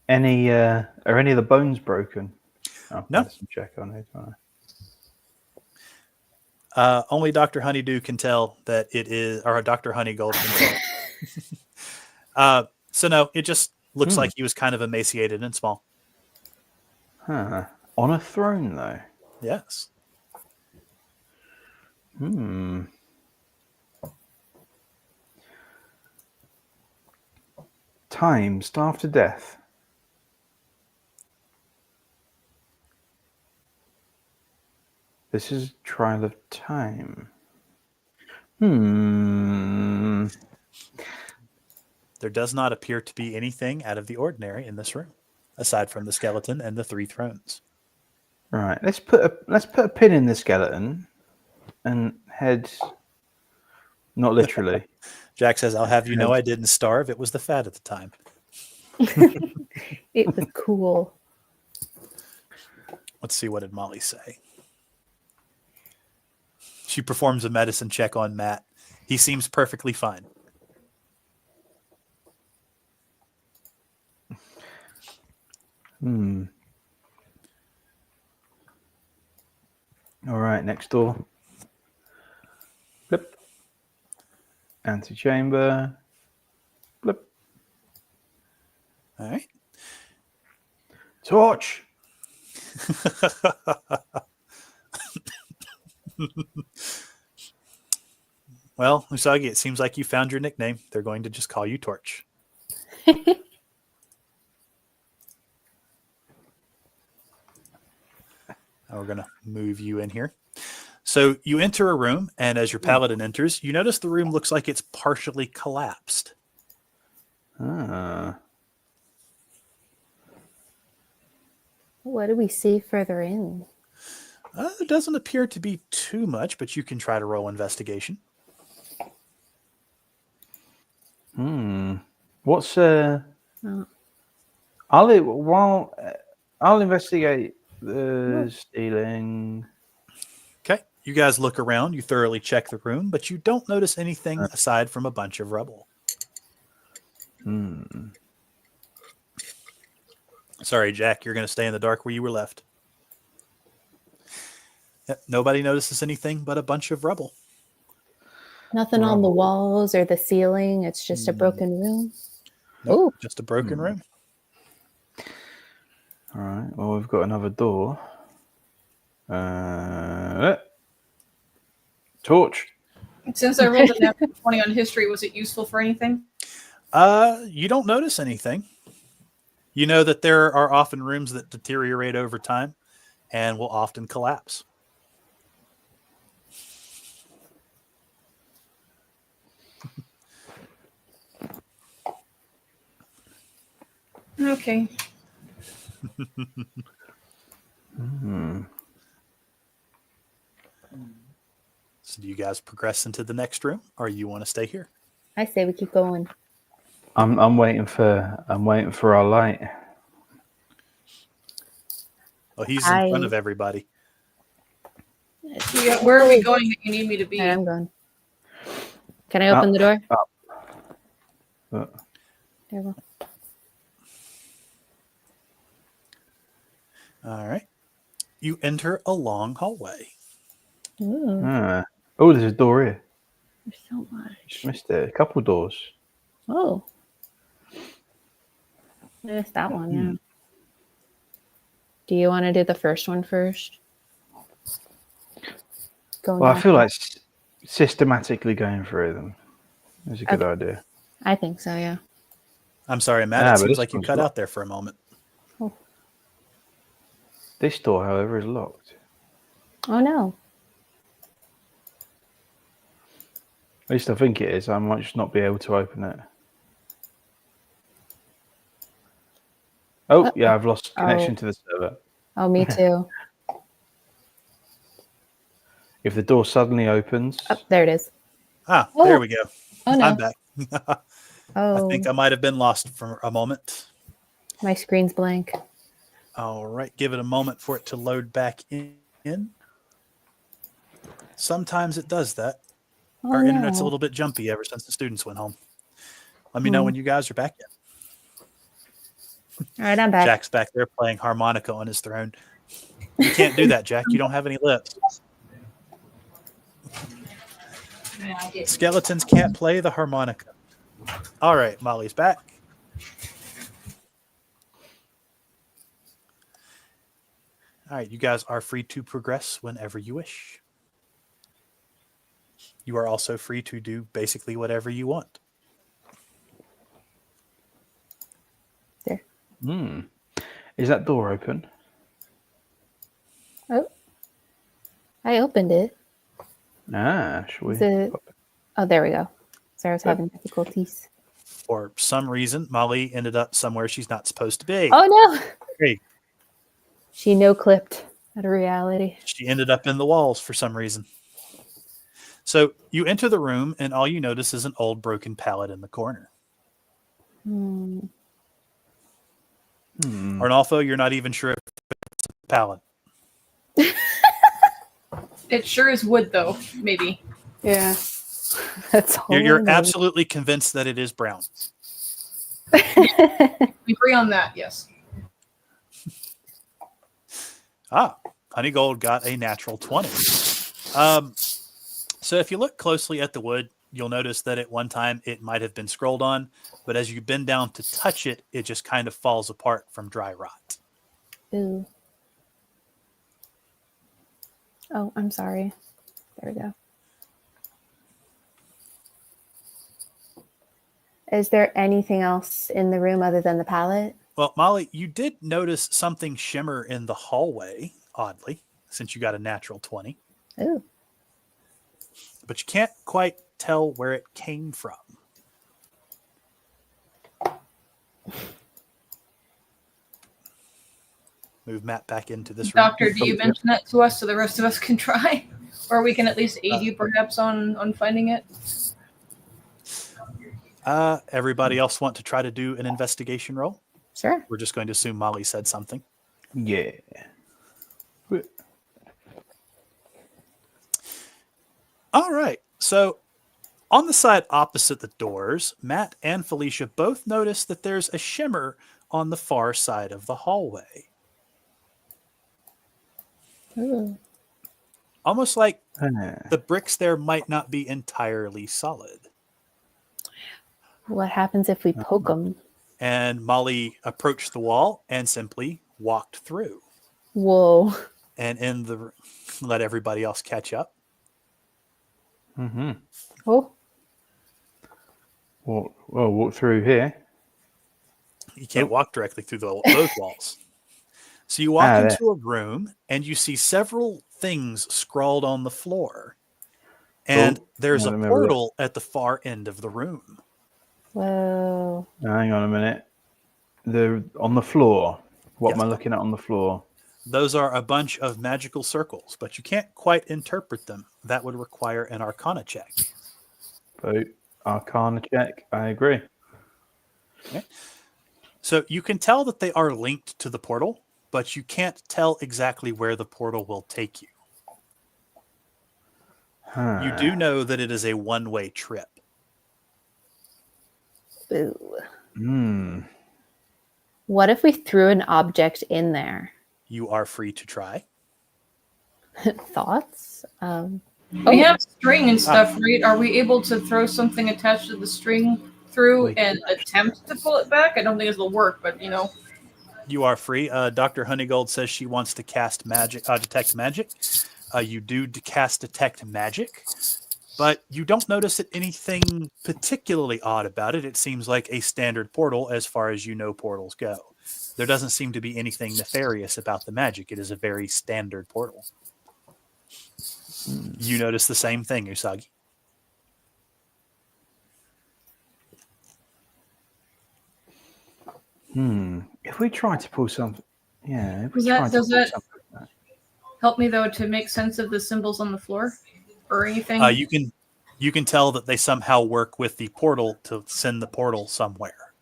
any of the bones broken? Oh, No. Medicine check on it. Only Dr. Honeydew can tell that it is, or Dr. Honeygold can tell. So no, it just looks like he was kind of emaciated and small. Huh. On a throne, though. Yes. Time, starved to death. This is trial of time. There does not appear to be anything out of the ordinary in this room, aside from the skeleton and the 3 thrones. Right. Let's put a pin in the skeleton and head. Not literally. Jack says, "I'll have you know I didn't starve. It was the fat at the time." It was cool. Let's see, what did Molly say? She performs a medicine check on Matt. He seems perfectly fine. All right, next door. Blip. Antechamber. Blip. All right. Torch. Well, Usagi, it seems like you found your nickname. They're going to just call you Torch. We're going to move you in here. So you enter a room, and as your paladin enters, you notice the room looks like it's partially collapsed. Ah. What do we see further in? There doesn't appear to be too much, but you can try to roll investigation. What's I'll investigate the stealing. Okay. You guys look around. You thoroughly check the room, but you don't notice anything aside from a bunch of rubble. Sorry, Jack. You're going to stay in the dark where you were left. Yep, nobody notices anything but a bunch of rubble. Nothing on the walls or the ceiling. It's just a broken room. Nope, just a broken room. All right. Well, we've got another door. Torch. Since I rolled a natural 20 on history, was it useful for anything? You don't notice anything. You know that there are often rooms that deteriorate over time and will often collapse. Okay. So do you guys progress into the next room, or you want to stay here? I say we keep going. I'm waiting for our light. Oh, he's in front of everybody. Yeah, where are we going that you need me to be? All right, I'm going. Can I open the door? Up. There we go. All right. You enter a long hallway. Ooh, Oh, there's a door here. there's so much. Just missed it. A couple doors. Oh. I missed that one, yeah. Do you want to do the first one first? Well, I feel like systematically going through them is a good idea. I think so, yeah. I'm sorry, Matt. It seems like you cut out there for a moment. Oh. This door, however, is locked. Oh, no. At least I think it is. I might just not be able to open it. Oh, yeah, I've lost connection to the server. Oh, me too. If the door suddenly opens... Oh, there it is. Ah, there we go. Oh, no. I'm back. Oh. I think I might have been lost for a moment. My screen's blank. All right. Give it a moment for it to load back in. Sometimes it does that. Oh, Our internet's a little bit jumpy ever since the students went home. Let me know when you guys are back in. All right, I'm back. Jack's back there playing harmonica on his throne. You can't do that, Jack. You don't have any lips. Skeletons can't play the harmonica. All right, Molly's back. All right, you guys are free to progress whenever you wish. You are also free to do basically whatever you want. There. Is that door open? Oh. I opened it. Should we? Oh, there we go. Sarah's having difficulties. For some reason, Molly ended up somewhere she's not supposed to be. Oh, no. Hey. She no-clipped out of reality. She ended up in the walls for some reason. So you enter the room, and all you notice is an old broken pallet in the corner. Arnolfo, you're not even sure if it's a pallet. It sure is wood, though. Maybe. Yeah. That's all. You're absolutely convinced that it is brown. We agree on that, yes. Honeygold got a natural 20. So if you look closely at the wood, you'll notice that at one time it might have been scrolled on, but as you bend down to touch it, it just kind of falls apart from dry rot. Ooh. Oh, I'm sorry. There we go. Is there anything else in the room other than the pallet? Well, Molly, you did notice something shimmer in the hallway, oddly, since you got a natural 20. Ooh. But you can't quite tell where it came from. Move Matt back into this room. Doctor, do you mention that to us so the rest of us can try? Or we can at least aid you perhaps on finding it? Everybody else want to try to do an investigation roll? Sure. We're just going to assume Molly said something. Yeah. All right. So on the side opposite the doors, Matt and Felicia both notice that there's a shimmer on the far side of the hallway. Ooh. Almost like the bricks there might not be entirely solid. What happens if we poke them? And Molly approached the wall and simply walked through. Whoa. And let everybody else catch up. Oh. Walk through here. You can't Oh. walk directly through those walls. So you walk there. into a room and you see several things scrawled on the floor. And there's a let me have a look. portal at the far end of the room. Whoa. Hang on a minute. They're on the floor. What Yes. am I looking at on the floor? Those are a bunch of magical circles, but you can't quite interpret them. That would require an Arcana check. Vote. Arcana check. I agree. Okay. So you can tell that they are linked to the portal, but you can't tell exactly where the portal will take you. You do know that it is a one-way trip. Ooh. What if we threw an object in there? You are free to try. Thoughts? We have string and stuff, right? Are we able to throw something attached to the string through and attempt to pull it back? I don't think it'll work, but You are free. Dr. Honeygold says she wants to cast magic, detect magic. You do cast detect magic, but you don't notice anything particularly odd about it. It seems like a standard portal as far as you know portals go. There doesn't seem to be anything nefarious about the magic. It is a very standard portal. You notice the same thing, Usagi. If we try to pull something, does that help me though to make sense of the symbols on the floor or anything? You can tell that they somehow work with the portal to send the portal somewhere.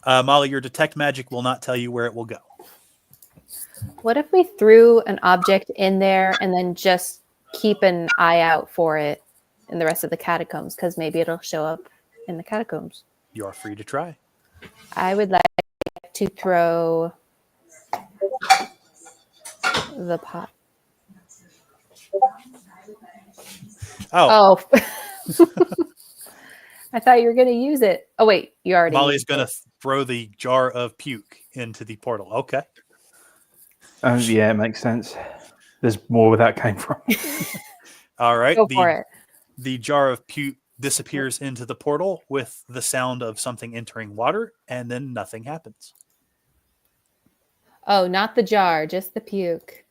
Molly, your detect magic will not tell you where it will go. What if we threw an object in there and then just keep an eye out for it in the rest of the catacombs? Because maybe it'll show up in the catacombs. You are free to try. I would like to throw the pot. Oh. I thought you were going to use it. Oh, wait. You already Molly's going to throw the jar of puke into the portal. Okay. Yeah, it makes sense. There's more where that came from. All right. Go for it. The jar of puke disappears into the portal with the sound of something entering water, and then nothing happens. Oh, not the jar, just the puke.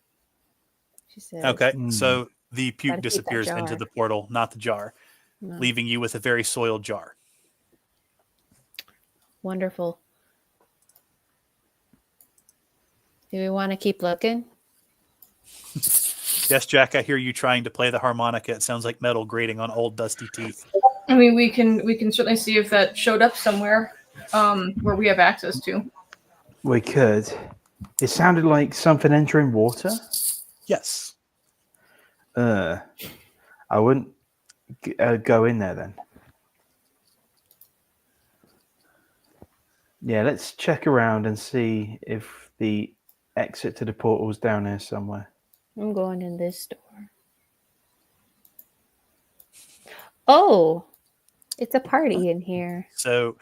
She said. Okay. So the puke Gotta keep that disappears jar. into the portal, not the jar, leaving you with a very soiled jar. Wonderful. Do we want to keep looking? Yes, Jack, I hear you trying to play the harmonica. It sounds like metal grating on old dusty teeth. I mean, we can certainly see if that showed up somewhere where we have access to. We could. It sounded like something entering water. Yes. I wouldn't go in there then. Yeah, let's check around and see if the exit to the portal is down here somewhere. I'm going in this door. Oh, it's a party in here. So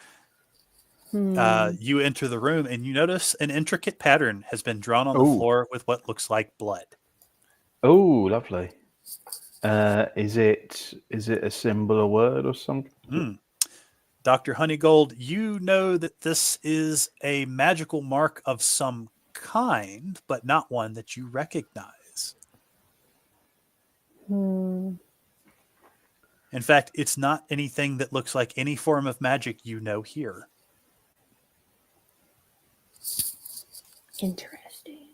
you enter the room and you notice an intricate pattern has been drawn on the floor with what looks like blood. Oh, lovely. Is it a symbol, a word, or something? Dr. Honeygold, you know that this is a magical mark of some kind, but not one that you recognize. In fact, it's not anything that looks like any form of magic you know here. Interesting.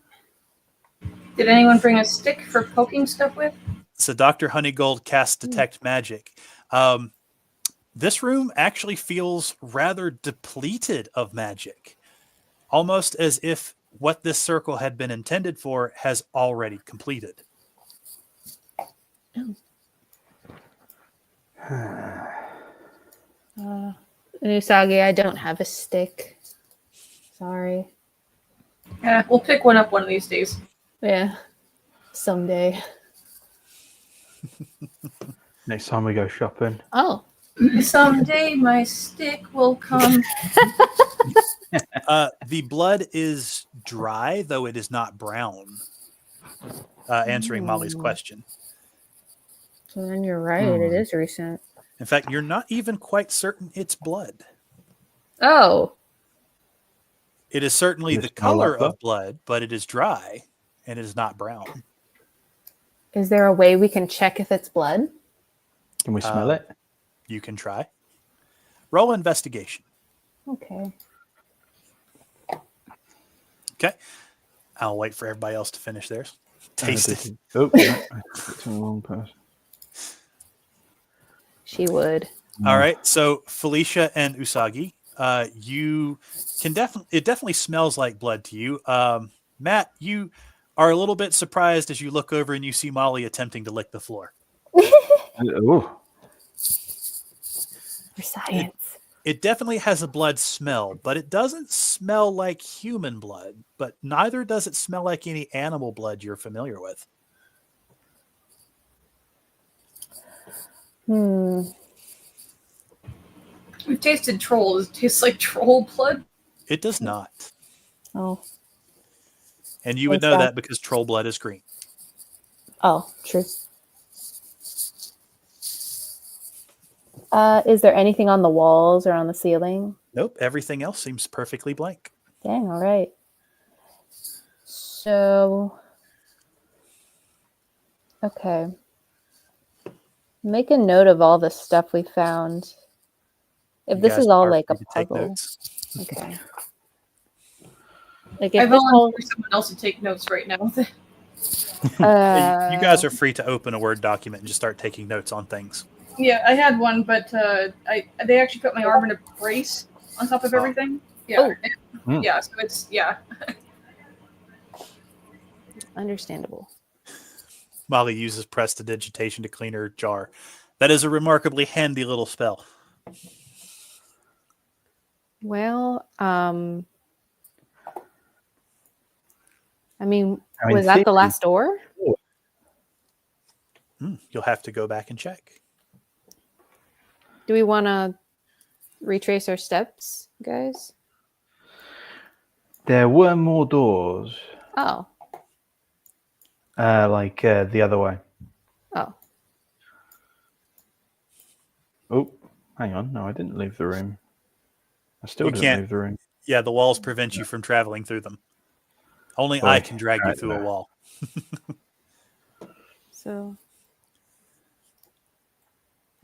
Did anyone bring a stick for poking stuff with? So Dr. Honeygold casts Detect Magic. This room actually feels rather depleted of magic, almost as if what this circle had been intended for has already completed. Usagi, I don't have a stick. Sorry. Yeah, we'll pick one up one of these days. Yeah, someday. Next time we go shopping. Oh. Someday my stick will come. The blood is dry, though it is not brown. Answering Molly's question. So then you're right. It is recent. In fact, you're not even quite certain it's blood. Oh, It is certainly Does the it smell like color blood? of blood, but it is dry and it is not brown. is there a way we can check if it's blood? Can we smell it? You can try. Roll investigation. Okay. Okay. I'll wait for everybody else to finish theirs. Taste it. Oh, no, I picked the wrong person. She would. All right. So Felicia and Usagi, you can it definitely smells like blood to you. Matt, you are a little bit surprised as you look over and you see Molly attempting to lick the floor. Oh, For science. It definitely has a blood smell, but it doesn't smell like human blood, but neither does it smell like any animal blood you're familiar with. We've tasted troll. Does it taste like troll blood? It does not. Oh. And you would Thanks, know Dad. that because troll blood is green. Oh, true. Is there anything on the walls or on the ceiling? Nope. Everything else seems perfectly blank. Dang, all right. So, okay. Make a note of all the stuff we found. If You this guys is all are like a free to take puzzle. notes. Okay. Like I if this whole, volunteer someone else to take notes right now. You guys are free to open a Word document and just start taking notes on things. Yeah, I had one, but they actually put my arm in a brace on top of everything. Yeah, Hmm. yeah. So it's understandable. Molly uses prestidigitation to clean her jar. That is a remarkably handy little spell. Well, I mean, I mean, was that the theory- last door? You'll have to go back and check. Do we want to retrace our steps, guys? There were more doors, Oh, the other way. oh. Oh, hang on. No, I didn't leave the room. I still You didn't can't- leave the room. Yeah, the walls prevent you from traveling through them. Only Boy, I can drag you right through a there. wall. So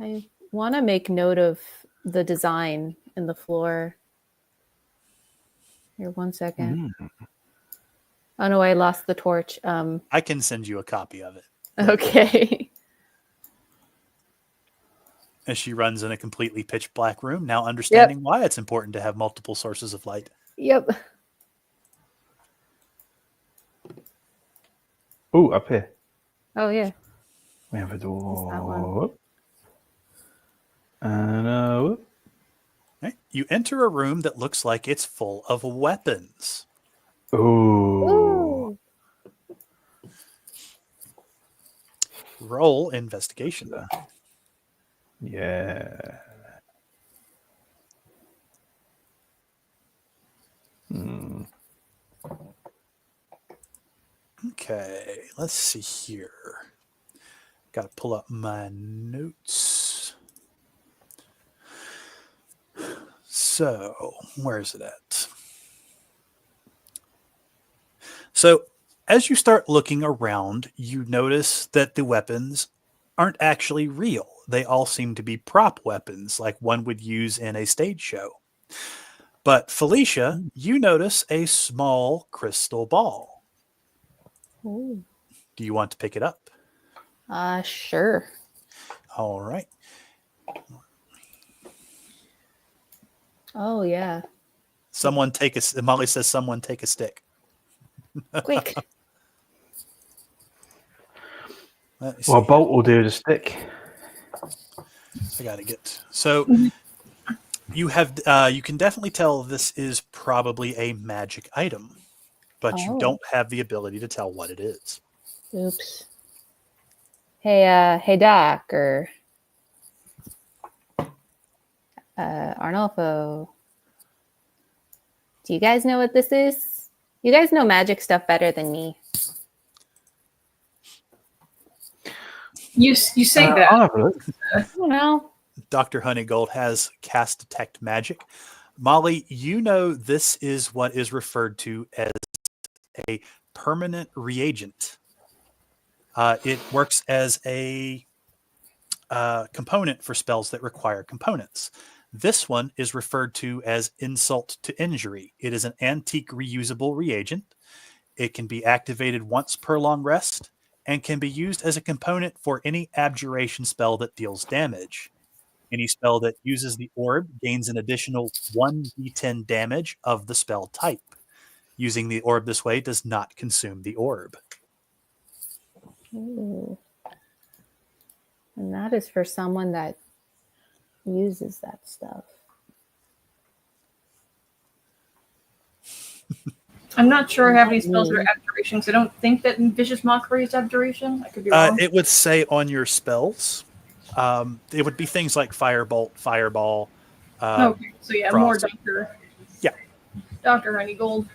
I want to make note of the design in the floor. Here, 1 second. Oh no, I lost the torch. I can send you a copy of it. Okay. As she runs in a completely pitch black room, now understanding why it's important to have multiple sources of light. Yep. Oh, up here. Oh yeah. We have a door. that one. Whoop. And whoop. Right? You enter a room that looks like it's full of weapons. Ooh. Ooh. Roll investigation. Yeah. Okay, let's see here. Got to pull up my notes. So, where is it at? So, as you start looking around, you notice that the weapons aren't actually real. They all seem to be prop weapons, like one would use in a stage show. But Felicia, you notice a small crystal ball. Ooh. Do you want to pick it up? Sure. All right. Oh yeah. Someone take a. Molly says, "Someone take a stick." Quick. Let me see. Well, bolt will do the stick. I gotta get. So you have. You can definitely tell this is probably a magic item, but you Oh. don't have the ability to tell what it is. Oops. Hey Doc or Arnolfo. Do you guys know what this is? You guys know magic stuff better than me. you say that. I'll have a look. I don't know. Dr. Honeygold has cast Detect Magic. Molly, you know this is what is referred to as a permanent reagent. It works as a component for spells that require components. This one is referred to as Insult to Injury. It is an antique reusable reagent. It can be activated once per long rest and can be used as a component for any abjuration spell that deals damage. Any spell that uses the orb gains an additional 1d10 damage of the spell type. Using the orb this way does not consume the orb. Ooh. And that is for someone that uses that stuff. I'm not sure I have any spells that are abjurations. I don't think that Vicious Mockery is abjuration. I could be wrong. It would say on your spells. It would be things like Firebolt, Fireball. Okay, so yeah, Frost. more Dr. Yeah. Dr. Honeygold.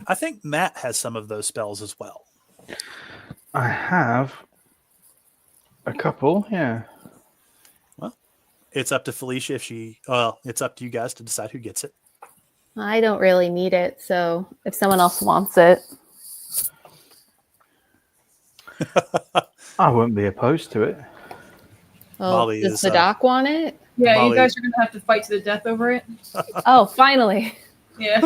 I think Matt has some of those spells as well. I have a couple, yeah. Well, it's up to Felicia if she. Well, it's up to you guys to decide who gets it. I don't really need it, so if someone else wants it. I wouldn't be opposed to it. Oh, Molly does is, the doc want it? Yeah, Molly- you guys are going to have to fight to the death over it. Oh, finally. Yeah.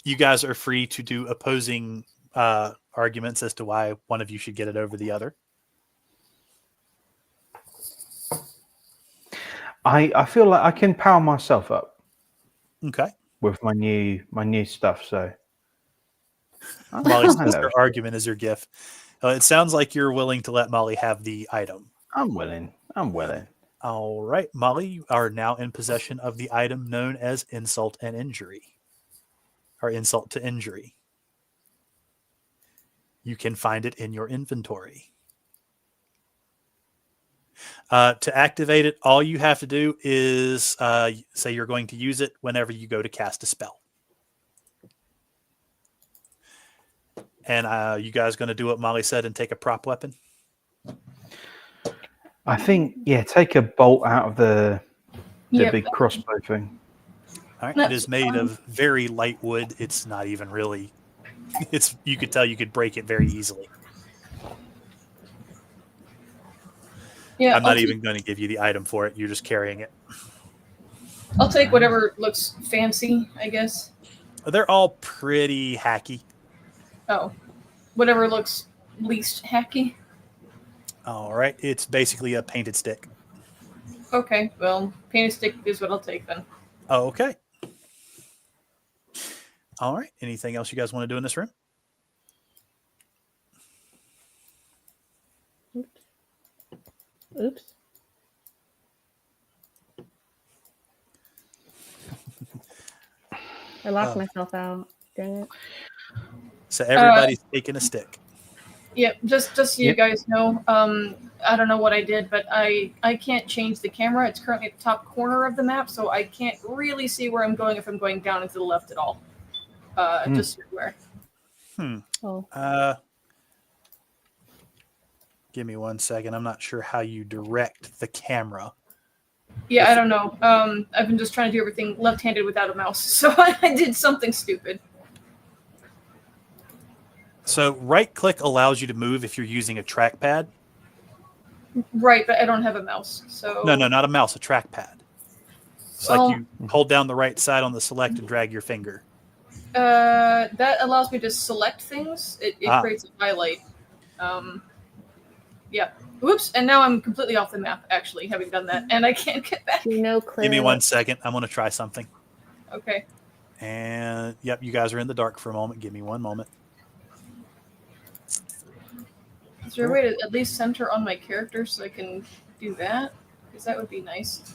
You guys are free to do opposing arguments as to why one of you should get it over the other. I feel like I can power myself up Okay. with my new stuff, so Molly says hello. her argument is your gift. It sounds like you're willing to let Molly have the item. I'm willing. All right, Molly, you are now in possession of the item known as Insult and Injury. Or Insult to Injury. You can find it in your inventory. To activate it, all you have to do is say you're going to use it whenever you go to cast a spell. And you guys going to do what Molly said and take a prop weapon? I think, yeah, take a bolt out of the Yep. big crossbow thing. All right. That's It is made of very light wood. It's not even really. You could tell you could break it very easily. Yeah, I'm not even going to give you the item for it. You're just carrying it. I'll take whatever looks fancy, I guess. They're all pretty hacky. Oh, whatever looks least hacky. All right. It's basically a painted stick. Okay, well, painted stick is what I'll take then. Oh, okay. All right. Anything else you guys want to do in this room? Oops. I locked myself out. Dang it. So everybody's taking a stick. Yep, just so you Yep. guys know, I don't know what I did, but I can't change the camera. It's currently at the top corner of the map, so I can't really see where I'm going if I'm going down and to the left at all. Just everywhere. Oh. Give me 1 second. I'm not sure how you direct the camera. Yeah, I don't know. I've been just trying to do everything left-handed without a mouse, so I did something stupid. So right click allows you to move if you're using a trackpad. Right, but I don't have a mouse, so... No, not a mouse, a trackpad. It's Well- like you hold down the right side on the select and drag your finger. That allows me to select things. It creates a highlight. Yeah. Whoops, and now I'm completely off the map, actually, having done that, and I can't get back. You know, clear. Give me 1 second. I'm going to try something. Okay. And, yep, you guys are in the dark for a moment. Give me 1 moment. Is there a way to at least center on my character so I can do that? Because that would be nice.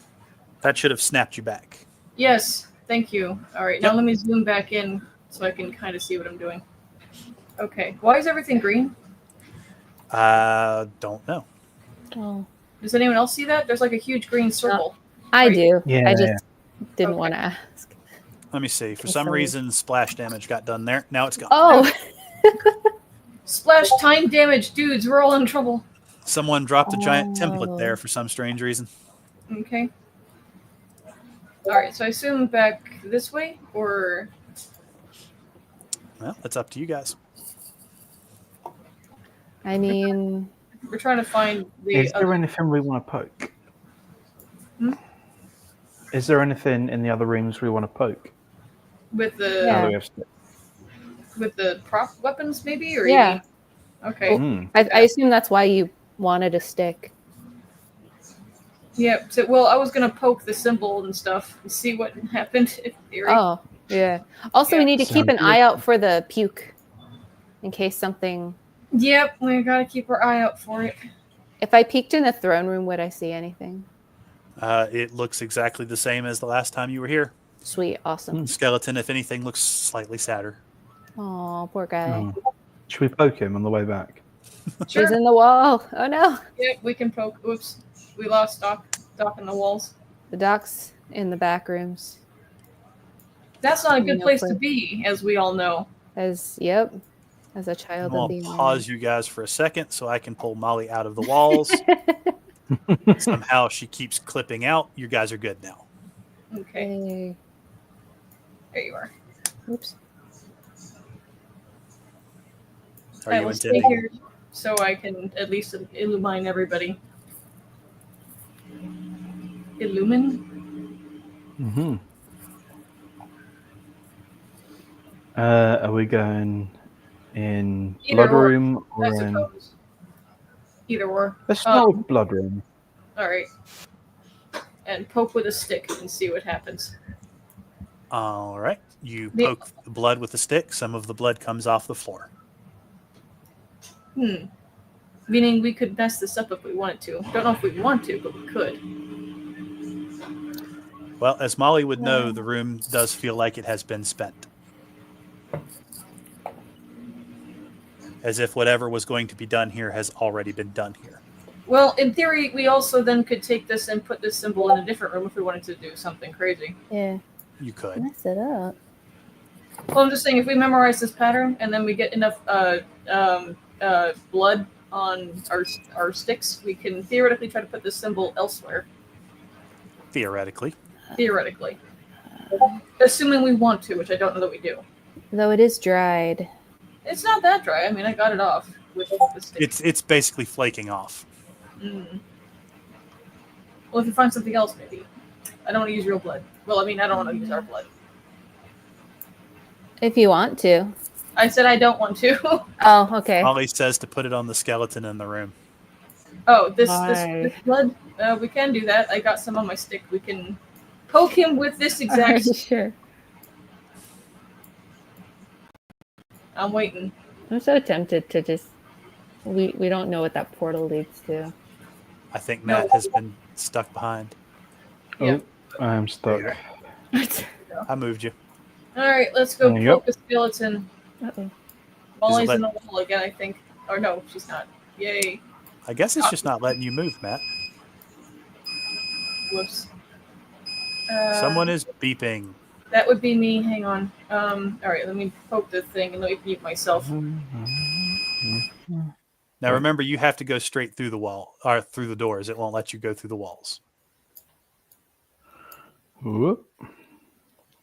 That should have snapped you back. Yes, thank you. All right, now Yep. let me zoom back in so I can kind of see what I'm doing. Okay, why is everything green? Don't know. Oh, Does anyone else see that? There's like a huge green circle. I Right. do. Yeah, I just didn't Okay. want to ask. Let me see. For I'm some sorry. reason, splash damage got done there. Now it's gone. Oh, Splash time damage, dudes, we're all in trouble. Someone dropped a giant template there for some strange reason. Okay. All right. So I assume back this way, or Well, that's up to you guys. I mean, we're trying to find the. Is there anything we want to poke? Hmm? Is there anything in the other rooms we want to poke? With the Yeah. Now that we have sticks? with the prop weapons, maybe, or Yeah. you mean- Okay. I assume that's why you wanted a stick. Yeah. So, well, I was gonna poke the symbol and stuff and see what happened. In theory. Oh, yeah. Also, we Yeah. need to keep Sounds an good. eye out for the puke in case something. Yep. We gotta keep our eye out for it. If I peeked in the throne room, would I see anything? It looks exactly the same as the last time you were here. Sweet. Awesome. Skeleton, if anything, looks slightly sadder. Oh, poor guy. Oh. Should we poke him on the way back? Sure. He's in the wall. Oh, no. Yep. We can poke. Oops. We lost Doc in the walls. The doc's in the back rooms. That's not a good No place clue. to be, as we all know. As a child I'll of being pause you guys for a second so I can pull Molly out of the walls. Somehow she keeps clipping out. You guys are good now. Okay. Hey. There you are. Oops. Are I you will stay intending? here so I can at least illumine everybody. Illumine? Mm-hmm. Are we going in Either blood or, room I or in? suppose. Either or. Let's start with blood room. Alright. And poke with a stick and see what happens. All right. You The- poke the blood with a stick. Some of the blood comes off the floor. Meaning we could mess this up if we wanted to. Don't know if we want to, but we could. Well, as Molly would know, the room does feel like it has been spent. As if whatever was going to be done here has already been done here. Well, in theory, we also then could take this and put this symbol in a different room if we wanted to do something crazy. Yeah. You could. Mess it up. Well, I'm just saying, if we memorize this pattern and then we get enough blood on our sticks, we can theoretically try to put this symbol elsewhere. Theoretically. Theoretically. Assuming we want to, which I don't know that we do. Though it is dried. It's not that dry. I mean, I got it off with the stick. It's basically flaking off. Well, if you find something else, maybe. I don't want to use real blood. Well, I mean, I don't want to use our blood. If you want to. I said I don't want to. Oh, okay. Molly says to put it on the skeleton in the room. Oh, this Why? blood? We can do that. I got some on my stick. We can poke him with this exact. Sure. I'm waiting. I'm so tempted to just. We don't know what that portal leads to. I think Matt has been stuck behind. Yeah. Oh, I'm stuck. I moved you. All right, let's go Yep. poke a skeleton. Uh-oh. Molly's let- in the wall again, I think. Or no, she's not. Yay. I guess it's just not letting you move, Matt. Whoops. Someone is beeping. That would be me. Hang on. All right, let me poke the thing and let me mute myself. Now remember, you have to go straight through the wall or through the doors. It won't let you go through the walls. Whoop.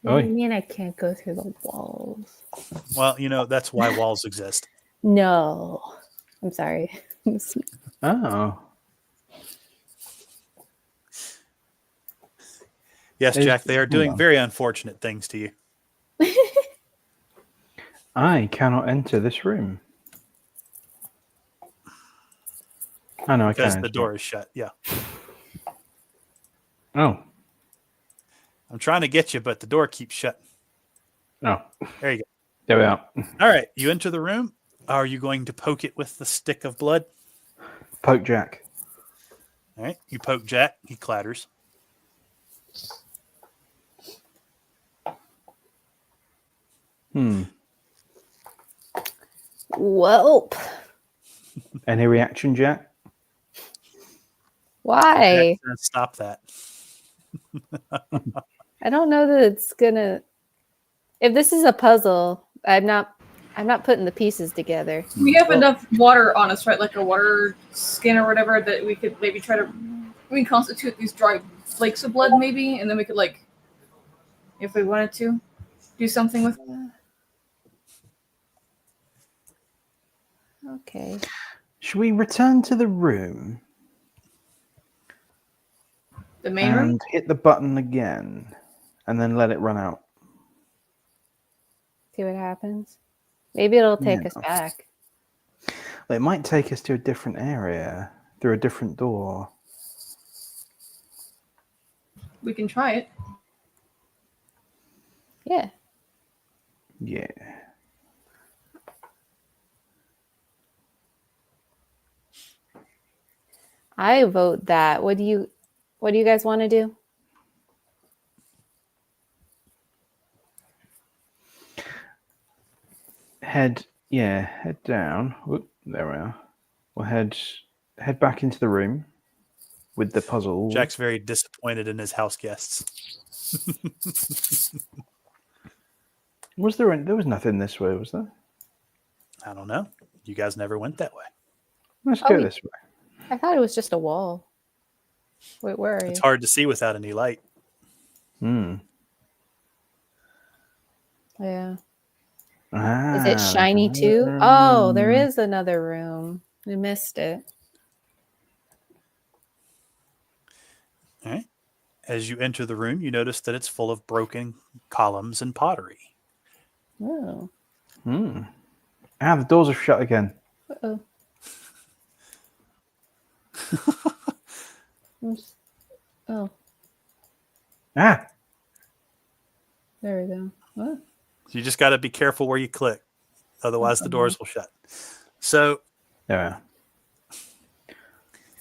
What do you Oi. mean I can't go through the walls? Well, that's why walls exist. No. I'm sorry. Oh. Yes, Jack, they are doing Hold on. very unfortunate things to you. I cannot enter this room. I know I Because can. the door is shut. Yeah. Oh. I'm trying to get you, but the door keeps shut. Oh. There you go. There we are. All right. You enter the room. Are you going to poke it with the stick of blood? Poke Jack. All right. You poke Jack. He clatters. Welp. Any reaction, Jack? Why? Jack says, stop that. I don't know that it's gonna. If this is a puzzle, I'm not I'm not putting the pieces together. We have enough water on us, right? Like a water skin or whatever that we could maybe try to reconstitute these dry flakes of blood, maybe, and then we could like, if we wanted to, do something with. Okay. Should we return to the room The main room? and hit the button again and then let it run out? See what happens. Maybe it'll take us Yeah. back. Well, it might take us to a different area through a different door. We can try it. Yeah. Yeah. I vote that. What do you guys want to do? Head down. Whoop, there we are. We'll head back into the room with the puzzle. Jack's very disappointed in his house guests. There was nothing this way, was there? I don't know. You guys never went that way. Let's Oh, go we- this way. I thought it was just a wall. Wait, where are you? It's hard to see without any light. Hmm. Yeah. Ah, Is it shiny too? Oh, there is another room. We missed it. All right. As you enter the room, you notice that it's full of broken columns and pottery. Oh. Hmm. Ah, the doors are shut again. Uh-oh. Oh, Ah. there we go. Oh. So you just got to be careful where you click. Otherwise, the doors will shut. So, There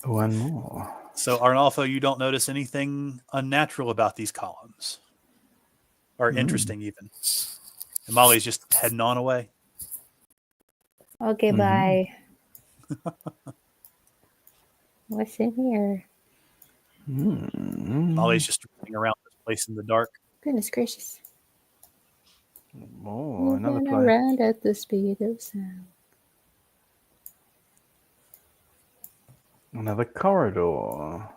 we are. One more. so Arnolfo, you don't notice anything unnatural about these columns, or interesting even. And Molly's just heading on away. Okay, bye. What's in here? Molly's just running around this place in the dark. Goodness gracious. Oh, another Moving place. around at the speed of sound. Another corridor.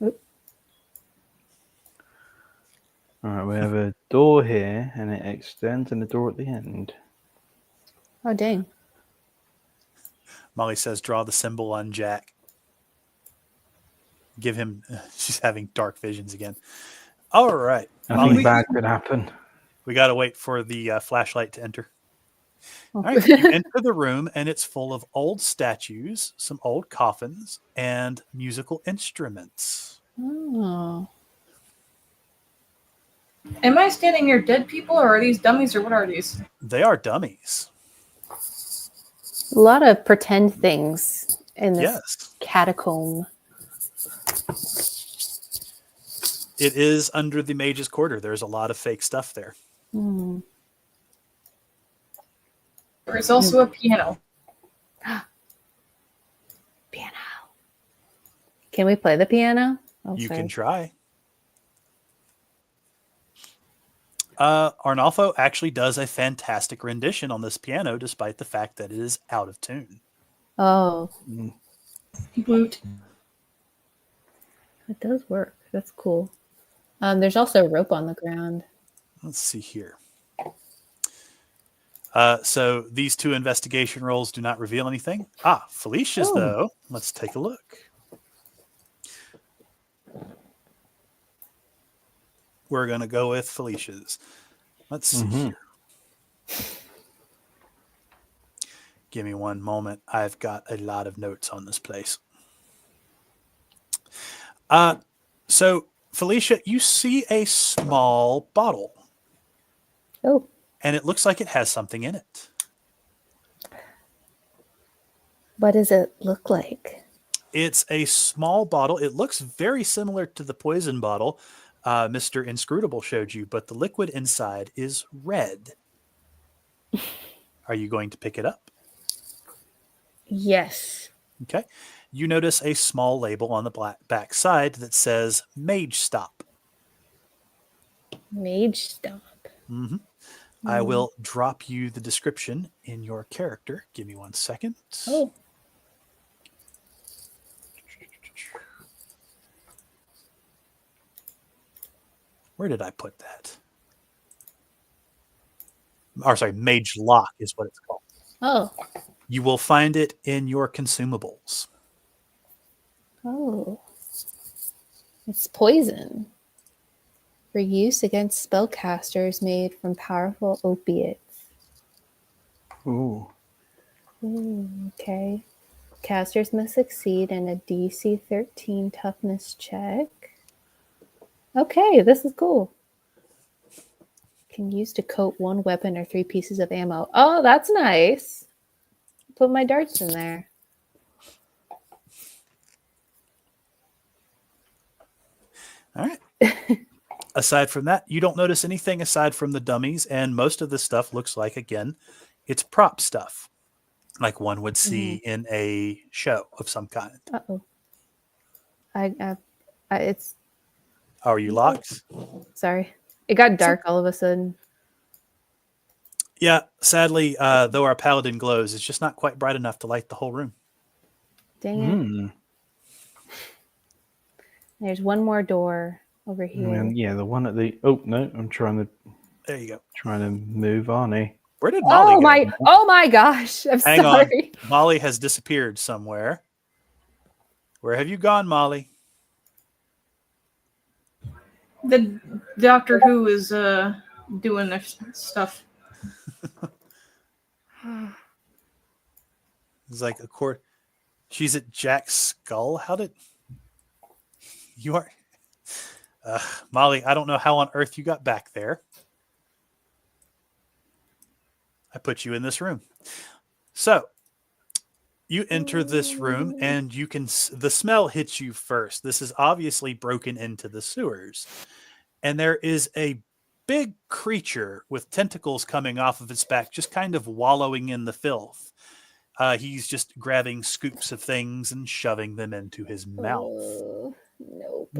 Oop. All right, we have a door here, and it extends, and a door at the end. Oh, dang. Molly says, draw the symbol on Jack. Give him, she's having dark visions again. All right. Nothing Molly, bad could happen. we got to wait for the flashlight to enter. Oh. All right. You enter the room, and it's full of old statues, some old coffins, and musical instruments. Oh. Am I standing near dead people, or are these dummies, or what are these? They are dummies. A lot of pretend things in this Yes. catacomb. It is under the mage's quarter. There's a lot of fake stuff there. Hmm. There's also a piano. Piano. Can we play the piano? Oh, You sorry. can try. Arnolfo actually does a fantastic rendition on this piano, despite the fact that it is out of tune. Oh, Woot. it does work. That's cool. There's also rope on the ground. Let's see here. So these two investigation rolls do not reveal anything. Felicia's, though. Let's take a look. We're going to go with Felicia's. Let's see here. Give me one moment. I've got a lot of notes on this place. So, Felicia, you see a small bottle, Oh, and it looks like it has something in it. what does it look like? It's a small bottle. It looks very similar to the poison bottle Mr. Inscrutable showed you, but the liquid inside is red. Are you going to pick it up? Yes. Okay. You notice a small label on the back side that says Mage Stop. Mage stop. Mm-hmm. I will drop you the description in your character. Give me 1 second. Oh. Where did I put that? Or sorry, Mage Lock is what it's called. Oh. You will find it in your consumables. Oh. It's poison for use against spellcasters made from powerful opiates. Ooh. Ooh, okay. Casters must succeed in a DC 13 toughness check. Okay, this is cool. Can use to coat 1 weapon or 3 pieces of ammo. Oh, that's nice. Put my darts in there. All right. Aside from that, you don't notice anything aside from the dummies, and most of the stuff looks like, again, it's prop stuff, like one would see in a show of some kind. Uh-oh. It's... Oh, are you locked? Sorry. It got dark all of a sudden. Yeah, sadly, though our paladin glows, it's just not quite bright enough to light the whole room. Dang it. There's one more door over here. And yeah, the one at the... Oh, no, I'm trying to... There you go. Trying to move on, eh? Where did Molly go? Oh my gosh. I'm Hang sorry. on. Molly has disappeared somewhere. Where have you gone, Molly? The Doctor Who is doing their stuff. It's like a court. She's at Jack's skull. How did you are? Molly, I don't know how on earth you got back there. I put you in this room. So you enter this room and you can, the smell hits you first. This is obviously broken into the sewers. And there is a big creature with tentacles coming off of its back, just kind of wallowing in the filth. He's just grabbing scoops of things and shoving them into his mouth. Nope.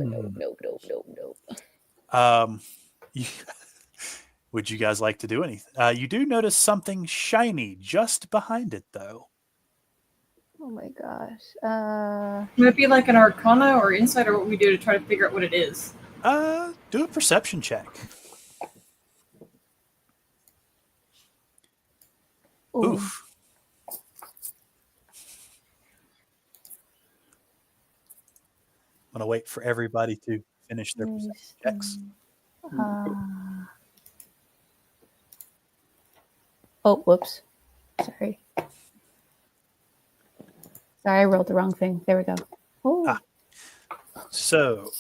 Would you guys like to do anything? You do notice something shiny just behind it, though. Oh my gosh. Would it be like an Arcana or Insight, or what we do to try to figure out what it is? Do a perception check. Oof. I'm going to wait for everybody to finish their perception checks. Oh, whoops. Sorry. I rolled the wrong thing. There we go. Oh. So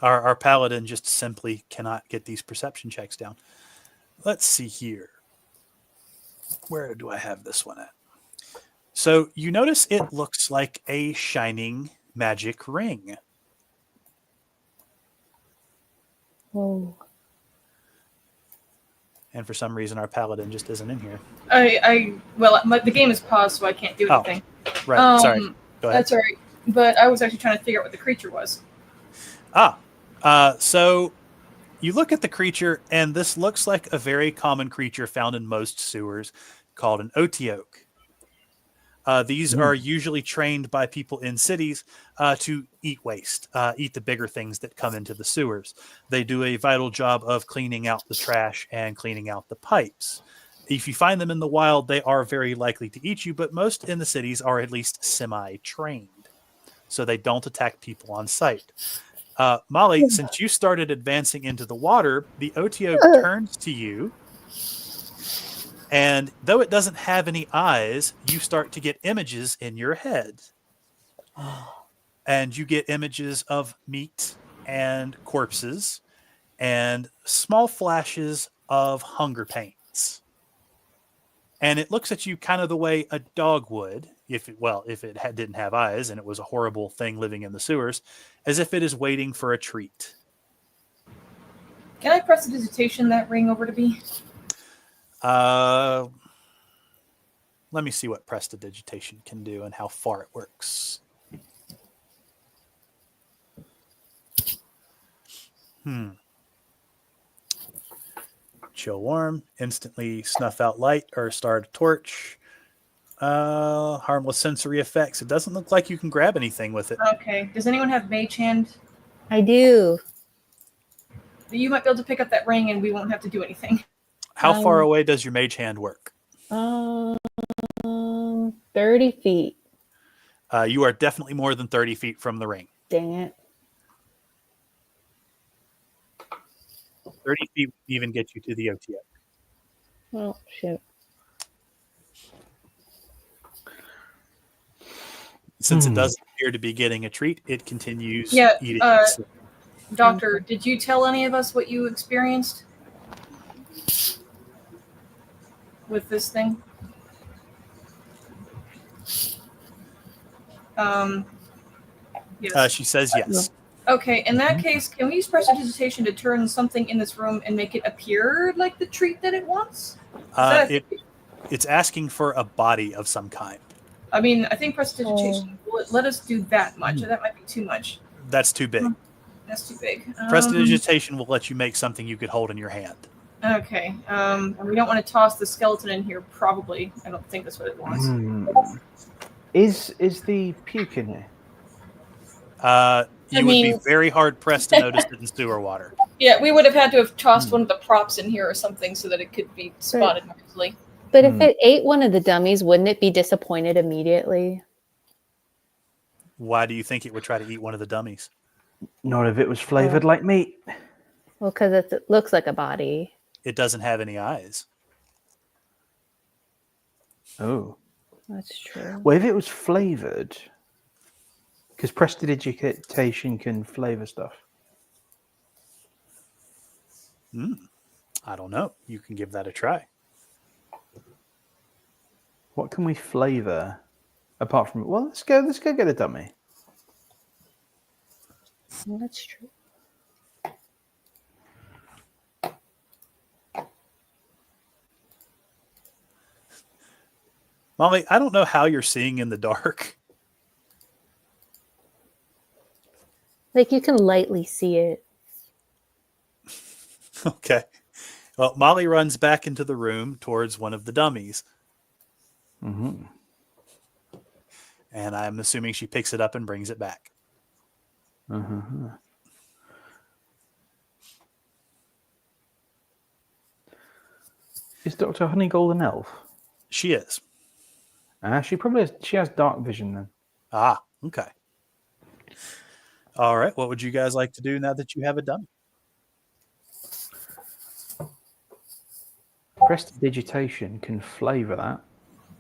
our paladin just simply cannot get these perception checks down. Let's see here. Where do I have this one at? So you notice it looks like a shining magic ring. Whoa. And for some reason, our paladin just isn't in here. The game is paused, so I can't do anything. Right. Sorry. Go ahead. That's all right. But I was actually trying to figure out what the creature was. So you look at the creature, and this looks like a very common creature found in most sewers called an oteoke. These are usually trained by people in cities to eat waste, eat the bigger things that come into the sewers. They do a vital job of cleaning out the trash and cleaning out the pipes. If you find them in the wild, they are very likely to eat you, but most in the cities are at least semi-trained. So they don't attack people on sight. Molly, since you started advancing into the water, the oteoke turns to you. And though it doesn't have any eyes, you start to get images in your head. And you get images of meat and corpses and small flashes of hunger pains. And it looks at you kind of the way a dog would, if it didn't have eyes and it was a horrible thing living in the sewers, as if it is waiting for a treat. Can I prestidigitation that ring over to me? Let me see what prestidigitation can do and how far it works. Chill warm. Instantly snuff out light or start a torch. Harmless sensory effects. It doesn't look like you can grab anything with it. Okay. Does anyone have mage hand? I do. You might be able to pick up that ring, and we won't have to do anything. How far away does your mage hand work? 30 feet. You are definitely more than 30 feet from the ring. Dang it. 30 feet would even get you to the OTO. Oh, shit. Since it doesn't appear to be getting a treat, it continues Yeah, eating. Doctor, did you tell any of us what you experienced with this thing? Yes. She says yes. Okay, in that case, can we use prestidigitation to turn something in this room and make it appear like the treat that it wants? It's asking for a body of some kind. I mean, I think prestidigitation will let us do that much. That might be too much. That's too big. That's too big. Prestidigitation will let you make something you could hold in your hand. Okay. And we don't want to toss the skeleton in here, probably. I don't think that's what it wants. Is the puke in here? You would be very hard pressed to notice it in sewer water. Yeah, we would have had to have tossed one of the props in here or something so that it could be spotted more easily. But if it ate one of the dummies, wouldn't it be disappointed immediately? Why do you think it would try to eat one of the dummies? Not if it was flavored like meat. Well, because it looks like a body. It doesn't have any eyes. Oh. That's true. Well, if it was flavored, because prestidigitation can flavor stuff. I don't know. You can give that a try. What can we flavor apart from? Well, let's go get a dummy. Well, that's true. Molly, I don't know how you're seeing in the dark. Like you can lightly see it. Okay. Well, Molly runs back into the room towards one of the dummies. Mm-hmm. And I'm assuming she picks it up and brings it back. Uh-huh. Is Dr. Honeygold an elf? She is. She has dark vision then. Ah, okay. All right. What would you guys like to do now that you have a dummy? Prestidigitation can flavor that.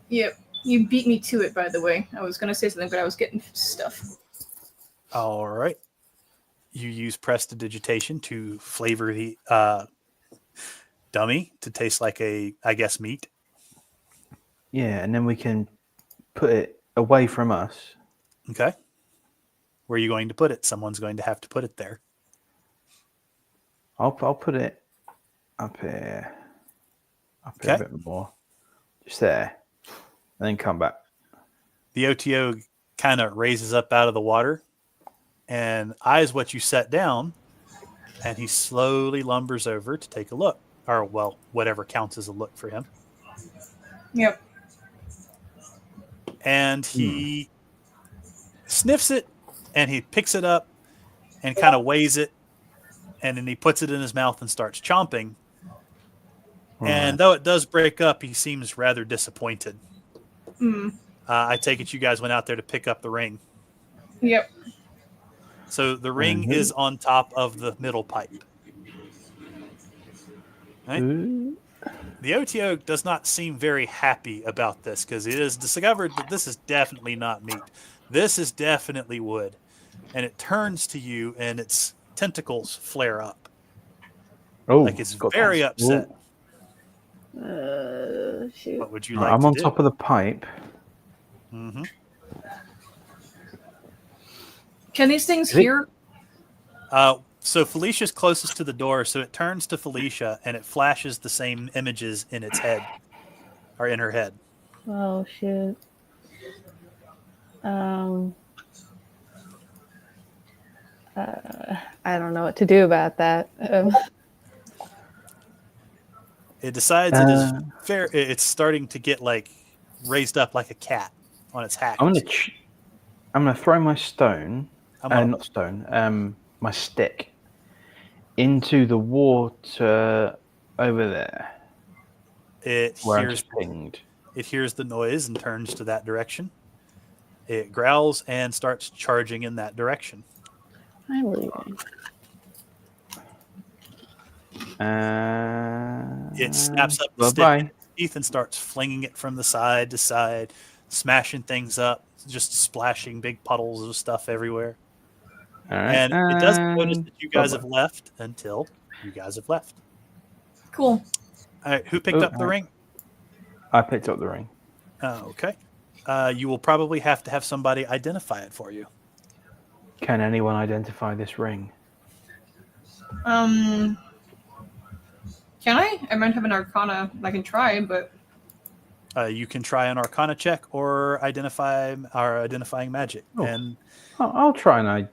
Yep. You beat me to it, by the way. I was going to say something, but I was getting stuff. All right. You use prestidigitation to flavor the dummy to taste like meat. Yeah, and then we can put it away from us. Okay. Where are you going to put it? Someone's going to have to put it there. I'll put it up here. Up here a bit more. Just there. And then come back. The OTO kind of raises up out of the water and eyes what you set down, and he slowly lumbers over to take a look. Or, well, whatever counts as a look for him. Yep. And he sniffs it, and he picks it up and kind of weighs it, and then he puts it in his mouth and starts chomping. And though it does break up, he seems rather disappointed. I take it you guys went out there to pick up the ring. Yep. So the ring is on top of the middle pipe. Right? The OTO does not seem very happy about this because it has discovered that this is definitely not meat. This is definitely wood. And it turns to you and its tentacles flare up. Oh, like it's very upset. Shoot. What would you like I'm to on do? top of the pipe. Mm-hmm. Can these things hear? So Felicia's closest to the door, so it turns to Felicia and it flashes the same images in its head, or in her head. Oh, shoot. I don't know what to do about that. It decides it is fair. It's starting to get like raised up like a cat on its hack. I'm gonna throw my stone, I'm not stone, my stick into the water over there It where I hears just pinged. it hears the noise and turns to that direction. It growls and starts charging in that direction. I'm leaving. It snaps up the stick Bye-bye. in its teeth and starts flinging it from the side to side, smashing things up, just splashing big puddles of stuff everywhere. All right. And it doesn't notice that you guys bye-bye. have left until you guys have left. Cool. All right, who picked up the ring? I picked up the ring. Okay. You will probably have to have somebody identify it for you. Can anyone identify this ring? Can I? I might have an Arcana I can try, but You can try an Arcana check or identifying magic. Oh. And I'll try an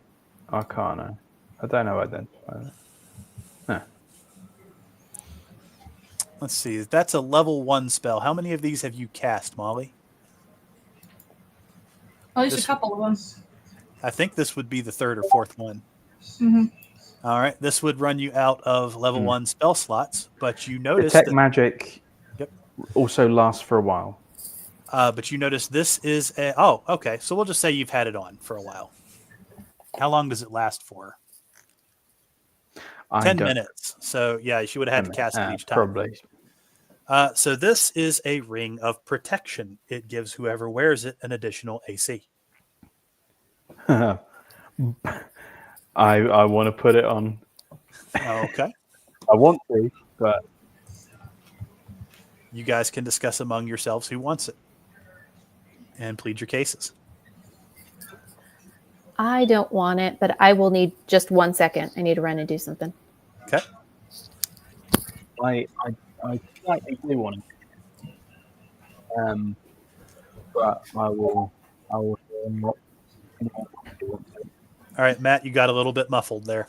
Arcana. I don't know identify that. Huh. let's see, that's a level 1 spell. How many of these have you cast, Molly? at least a couple of them. I think this would be the third or fourth one. Mm-hmm. All right, this would run you out of level 1 spell slots, but you notice Detect that magic also lasts for a while. but you notice this is a... Oh, okay. So we'll just say you've had it on for a while. How long does it last for? 10 minutes. So, yeah, she would have had to cast it each time. Probably. So this is a ring of protection. It gives whoever wears it an additional AC. I want to put it on. Okay. I want to, but... You guys can discuss among yourselves who wants it and plead your cases. I don't want it, but I will need just 1 second. I need to run and do something. Okay. I slightly do want it. But I will not. All right, Matt, you got a little bit muffled there.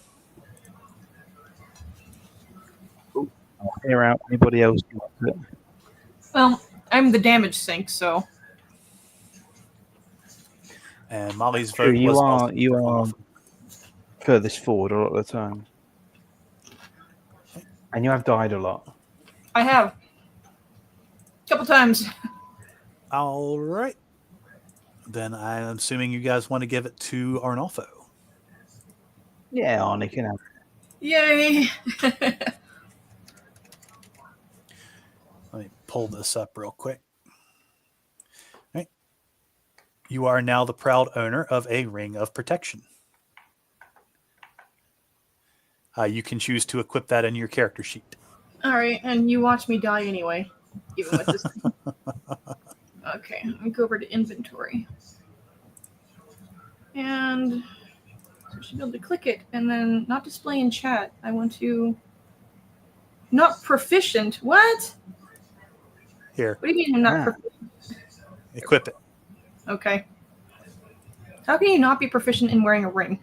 I'll hear out anybody else who wants it. Well, I'm the damage sink, so And Molly's vote Sure, you was are also muffled. furthest forward a lot of the time. And you have died a lot. I have a couple times. All right. Then I'm assuming you guys want to give it to Arnolfo. Yeah, Arnie can have it. Yay! Let me pull this up real quick. All right. You are now the proud owner of a ring of protection. You can choose to equip that in your character sheet. All right, and you watch me die anyway, even with this. Okay, let me go over to inventory, and so I should be able to click it, and then not display in chat. I want to not proficient. What? Here, What do you mean I'm not proficient? equip it. Okay. How can you not be proficient in wearing a ring?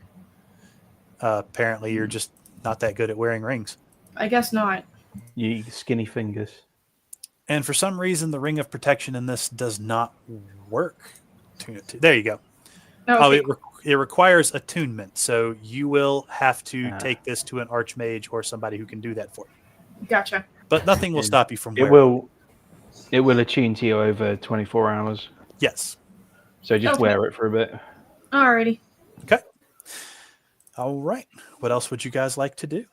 Apparently, you're just not that good at wearing rings. I guess not. You skinny fingers. And for some reason, the ring of protection in this does not work. There you go. Okay. It requires attunement, so you will have to take this to an archmage or somebody who can do that for you. Gotcha. But nothing will stop you from wearing it. It will attune to you over 24 hours. Yes. So just wear it for a bit. Alrighty. Okay. All right. What else would you guys like to do?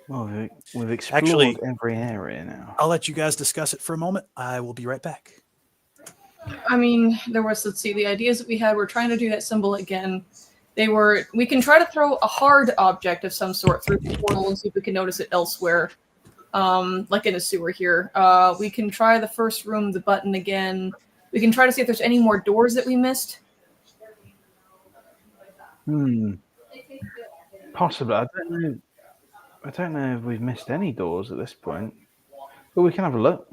Well, we've explored every area now. I'll let you guys discuss it for a moment. I will be right back. I mean, let's see, the ideas that we had, we're trying to do that symbol again. We can try to throw a hard object of some sort through the portal and see if we can notice it elsewhere. Like in a sewer here. We can try the first room, the button again. We can try to see if there's any more doors that we missed. Possibly. I don't know if we've missed any doors at this point. But we can have a look.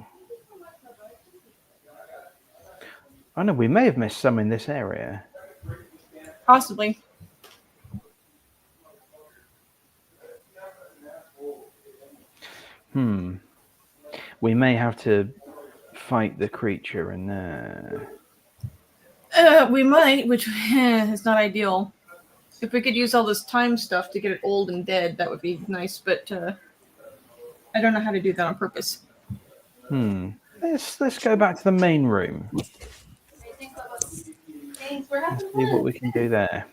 I know we may have missed some in this area. Possibly. We may have to fight the creature in there. We might, which is not ideal. If we could use all this time stuff to get it old and dead, that would be nice, but I don't know how to do that on purpose. Let's go back to the main room. Let's see what we can do there.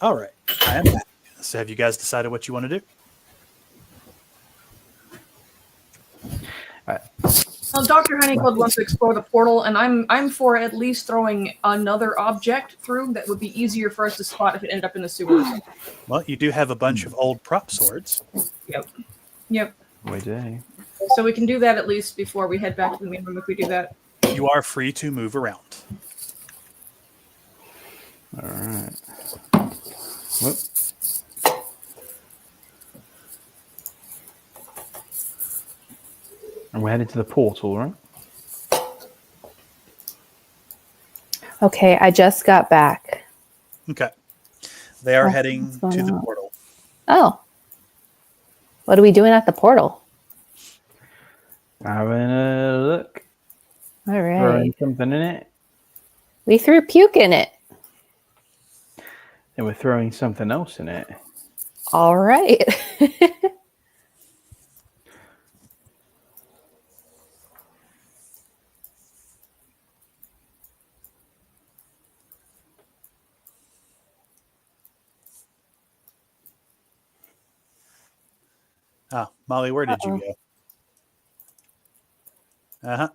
All right. I am back. So have you guys decided what you want to do? Well, Dr. Honeygold wants to explore the portal, and I'm for at least throwing another object through that would be easier for us to spot if it ended up in the sewers. Well, you do have a bunch of old prop swords. Yep. We do. So we can do that at least before we head back to the main room if we do that. You are free to move around. All right. Whoop. And we're headed to the portal, right? Okay, I just got back. Okay. They are Oh, heading what's going to the on? portal. Oh. What are we doing at the portal? Having a look. All Throwing right. something in it. We threw puke in it. And we're throwing something else in it. All right. Ah, Molly, where did you go? Uh-huh.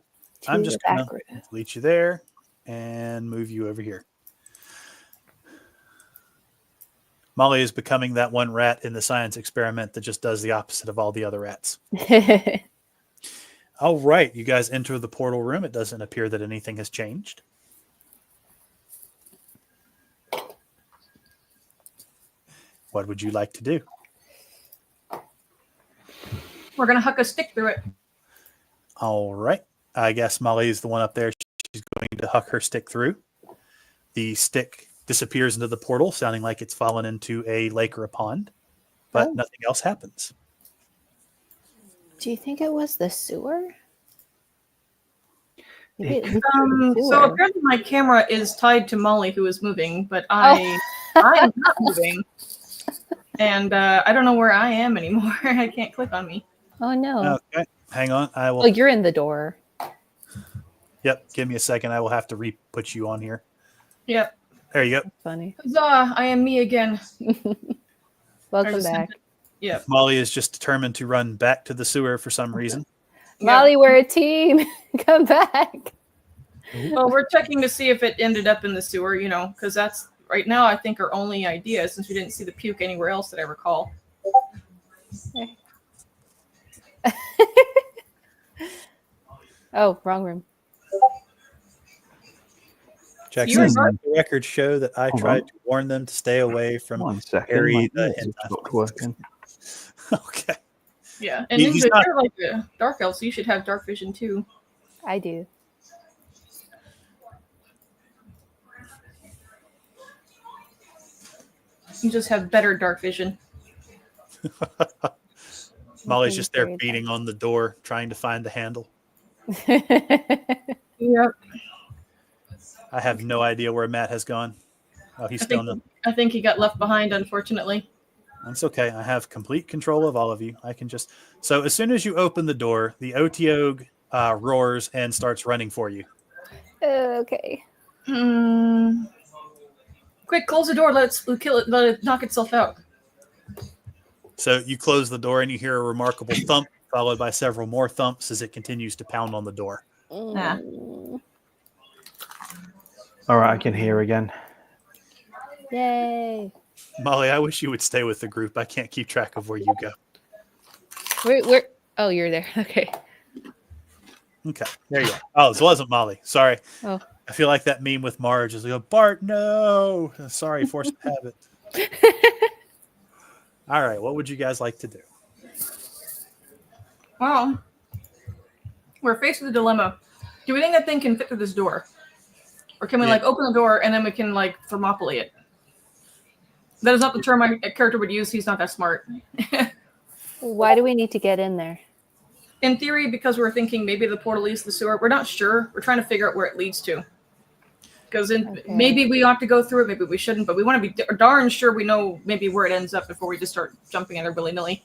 I'm To just the going back to room. delete you there and move you over here. Molly is becoming that one rat in the science experiment that just does the opposite of all the other rats. All right, you guys enter the portal room. It doesn't appear that anything has changed. What would you like to do? We're going to huck a stick through it. All right. I guess Molly is the one up there. She's going to huck her stick through. The stick disappears into the portal, sounding like it's fallen into a lake or a pond, but nothing else happens. Do you think it was the sewer? Maybe it It leaked through the So sewer. apparently my camera is tied to Molly, who is moving, but I am not moving. And I don't know where I am anymore. I can't click on me. Oh no. Okay, hang on. I will. Oh, you're in the door. Yep, give me a second. I will have to re-put you on here. Yep. There you go. That's funny. Huzzah, I am me again. Welcome There's back. Yep. Molly is just determined to run back to the sewer for some reason. Molly, we're a team. Come back. Well, we're checking to see if it ended up in the sewer, because that's right now, I think, our only idea since we didn't see the puke anywhere else that I recall. Oh, wrong room. Jackson, You're the records show that I tried to warn them to stay away from 1 second. Harry My the ears have stopped working. Okay. Yeah, and He's Ninja, not- you're like a dark elf, so you should have dark vision too. I do. You just have better dark vision. Molly's just there Very beating on the door, trying to find the handle. Yep. I have no idea where Matt has gone. Oh, he's still in the... I think he got left behind, unfortunately. That's okay. I have complete control of all of you. I can just... So as soon as you open the door, the Otiog roars and starts running for you. Okay. Quick, close the door. Let's kill it. Let it knock itself out. So you close the door and you hear a remarkable thump, followed by several more thumps as it continues to pound on the door. Ah. All right, I can hear again. Yay. Molly, I wish you would stay with the group. I can't keep track of where you go. Where? Oh, you're there. Okay. Okay, there you are. Oh, this wasn't Molly. Sorry. Oh. I feel like that meme with Marge is like, Bart, no. Sorry, forced habit. All right, what would you guys like to do? Well, we're faced with a dilemma. Do we think that thing can fit through this door? Or can we, open the door and then we can, thermopylae it? That is not the term my character would use. He's not that smart. Why do we need to get in there? in theory, because we're thinking maybe the portal leads to the sewer, we're not sure. We're trying to figure out where it leads to. Because maybe we ought to go through it, maybe we shouldn't, but we want to be darn sure we know maybe where it ends up before we just start jumping in there willy-nilly.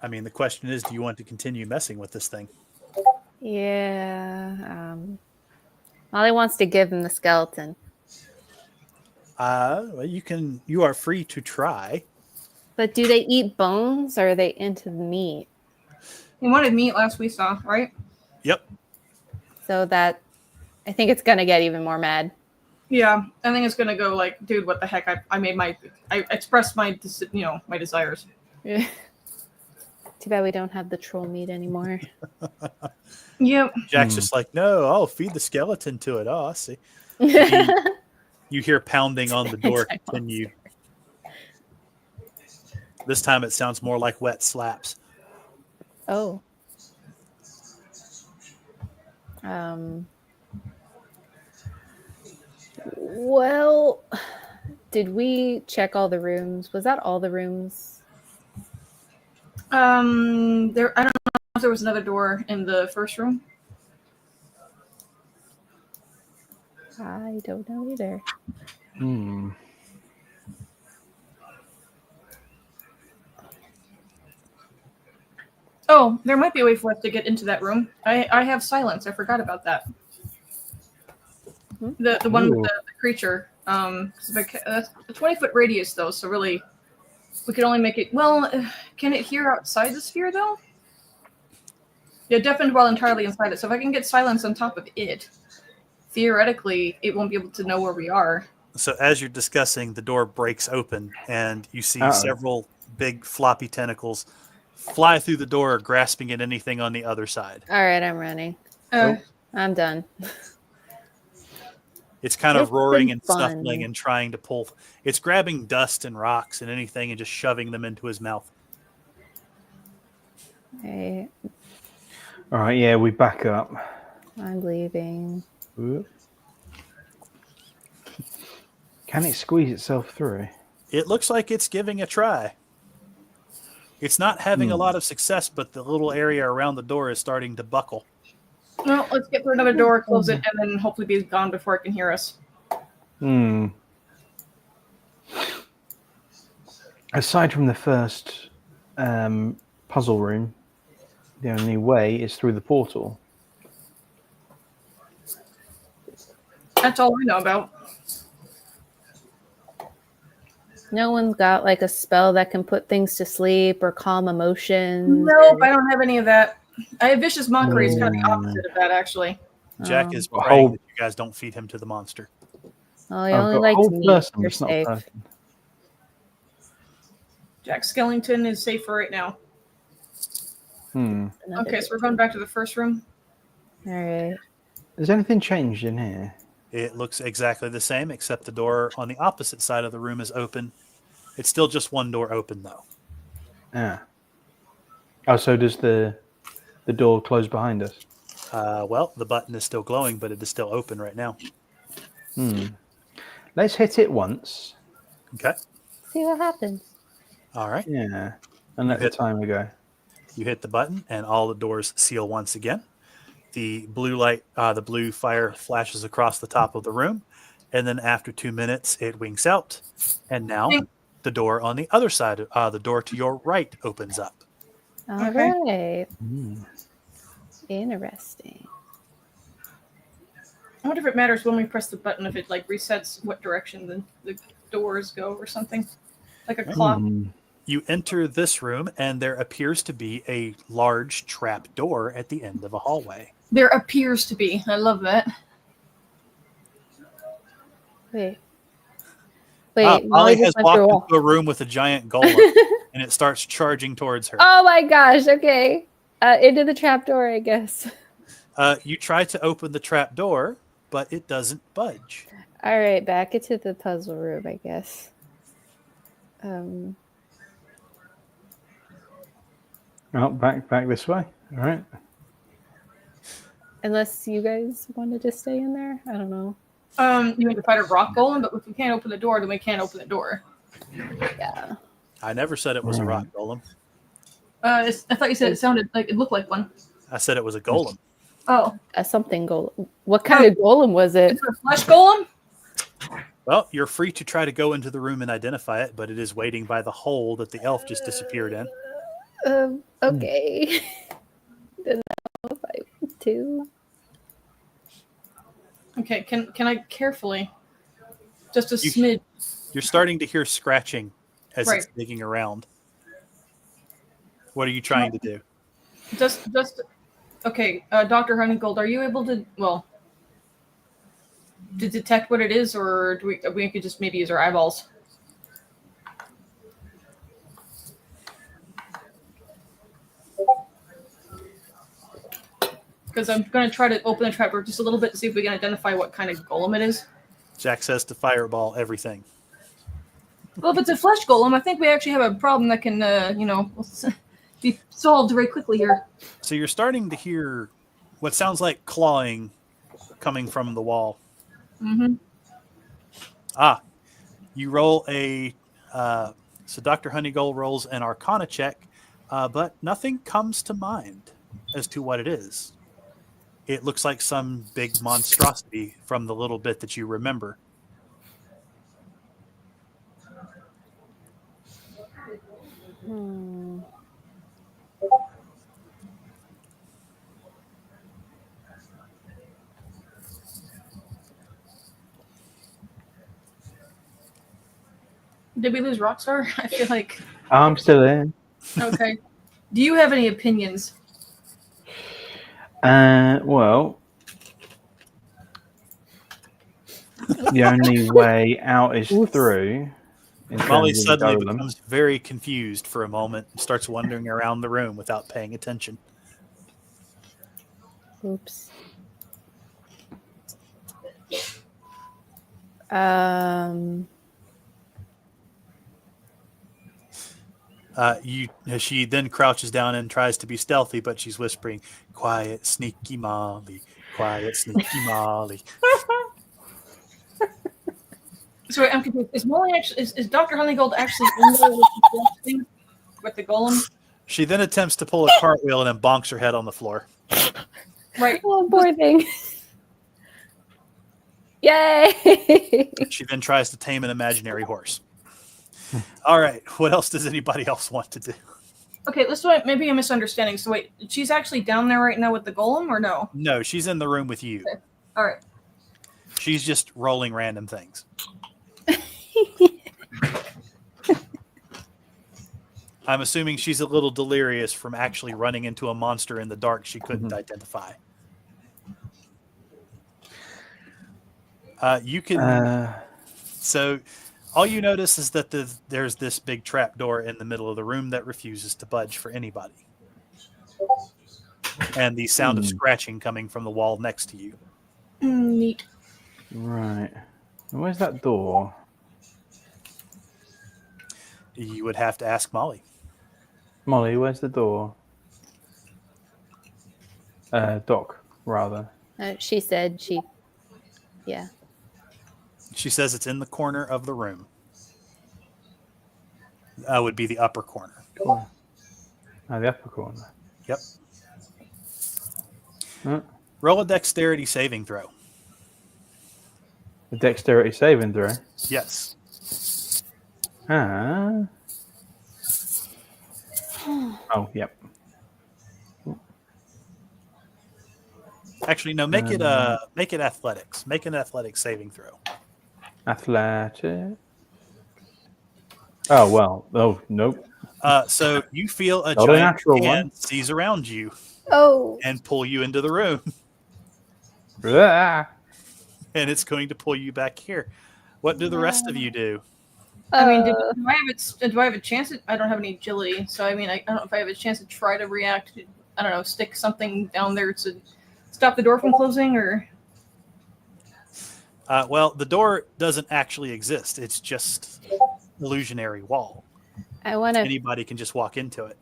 I mean, the question is, do you want to continue messing with this thing? Yeah. Molly wants to give him the skeleton. Well, you are free to try. But do they eat bones or are they into the meat? He wanted meat last we saw, right? Yep. So that I think it's gonna get even more mad. Yeah, I think it's gonna go like, dude, what the heck? I expressed my my desires. Too bad we don't have the troll meat anymore. Yep. Jack's just like, no, I'll feed the skeleton to it. Oh, I see. You hear pounding on the door continue. This time it sounds more like wet slaps. Oh. Well, did we check all the rooms? Was that all the rooms? I don't know if there was another door in the first room. I don't know either. Oh, there might be a way for us to get into that room. I have silence. I forgot about that. The one with the creature. A 20-foot radius though, so really, we could only make it. Well, can it hear outside the sphere though? Yeah, deafened while entirely inside it. So if I can get silence on top of it, theoretically, it won't be able to know where we are. So as you're discussing, the door breaks open, and you see several big floppy tentacles fly through the door, grasping at anything on the other side. All right, I'm running. I'm done. It's kind of roaring and fun. snuffling and trying to pull. It's grabbing dust and rocks and anything and just shoving them into his mouth. Okay, All right, yeah, we back up. I'm leaving. Can it squeeze itself through? It looks like it's giving a try. It's not having a lot of success, but the little area around the door is starting to buckle. Well, let's get through another door, close it, and then hopefully be gone before it can hear us. Aside from the first puzzle room, the only way is through the portal. That's all I know about. No one's got like a spell that can put things to sleep or calm emotions. Nope, I don't have any of that. I have vicious mockery. It's kind of the opposite of that, actually. Jack is praying that you guys don't feed him to the monster. Oh, he only likes meat. You're safe. Jack Skellington is safe for right now. Okay, so we're going back to the first room. All right. Has anything changed in here? It looks exactly the same, except the door on the opposite side of the room is open. It's still just one door open, though. Ah. Oh, so does the door close behind us? Well, the button is still glowing, but it is still open right now. Let's hit it once. Okay. See what happens. All right. Yeah. And let the timer go. You hit the button, and all the doors seal once again. The blue light, the blue fire flashes across the top of the room, and then after 2 minutes, it winks out. And now the door on the other side, the door to your right, opens up. All right. Interesting. I wonder if it matters when we press the button, if it like resets what direction the doors go or something. Like a clock. You enter this room, and there appears to be a large trap door at the end of a hallway. There appears to be. I love that. Wait, Molly has walked into a room with a giant golem, and it starts charging towards her. Oh my gosh, okay. Into the trapdoor, I guess. You try to open the trap door, but it doesn't budge. All right, back into the puzzle room, I guess. Oh, back this way. All right. Unless you guys wanted to stay in there, I don't know. You need to fight a rock golem, but if we can't open the door, then we can't open the door. Yeah. I never said it was a rock golem. I thought you said it sounded like it looked like one. I said it was a golem. Oh, A something golem. What kind of golem was it? it's a flesh golem. Well, you're free to try to go into the room and identify it, but it is waiting by the hole that the elf just disappeared in. Okay. Don't know if I want to. Okay, can I carefully, just a smidge? You're starting to hear scratching as Right. it's digging around. What are you trying to do? Just okay, Dr. Honeygold, are you able to to detect what it is, or do we could just maybe use our eyeballs? Because I'm going to try to open the trapdoor just a little bit to see if we can identify what kind of golem it is. Jack says to fireball everything. Well, if it's a flesh golem, I think we actually have a problem that can, be solved very quickly here. So you're starting to hear what sounds like clawing coming from the wall. Mm-hmm. You roll so Dr. Honeygold rolls an Arcana check, but nothing comes to mind as to what it is. It looks like some big monstrosity from the little bit that you remember. Did we lose Rockstar? I feel like. I'm still in. Okay. Do you have any opinions? Well, the only way out is through. Molly suddenly becomes very confused for a moment and starts wandering around the room without paying attention. Oops. She then crouches down and tries to be stealthy, but she's whispering, "Quiet, sneaky Molly. Quiet, sneaky Molly." Sorry, I'm confused. Is Molly actually is Dr. Honeygold actually in there with the thing with the golem? She then attempts to pull a cartwheel and then bonks her head on the floor. Right. Oh, poor thing. Yay! She then tries to tame an imaginary horse. All right, what else does anybody else want to do? Okay, let's do it. Maybe a misunderstanding. So wait, she's actually down there right now with the golem, or no? No, she's in the room with you. Okay. All right. She's just rolling random things. I'm assuming she's a little delirious from actually running into a monster in the dark she couldn't identify. You can. So all you notice is that there's this big trap door in the middle of the room that refuses to budge for anybody. And the sound of scratching coming from the wall next to you. Neat. Right. Where's that door? You would have to ask Molly. Molly, where's the door? Doc, rather. She said yeah. She says it's in the corner of the room. Would be the upper corner. Cool. The upper corner. Yep. Roll a dexterity saving throw. The dexterity saving throw? Yes. Oh, yep. Actually, no. Make it athletics. Make an athletics saving throw. Athletic. Oh well. Oh nope. So you feel a Not a giant natural hand one. seize around you Oh. and pull you into the room, Ah. and it's going to pull you back here. What do the rest of you do? I mean, do I have a chance? I don't have any agility, so I mean, I don't know if I have a chance to try to react. I don't know, stick something down there to stop the door from closing, or. Well, the door doesn't actually exist. It's just illusionary wall. I want to. Anybody can just walk into it.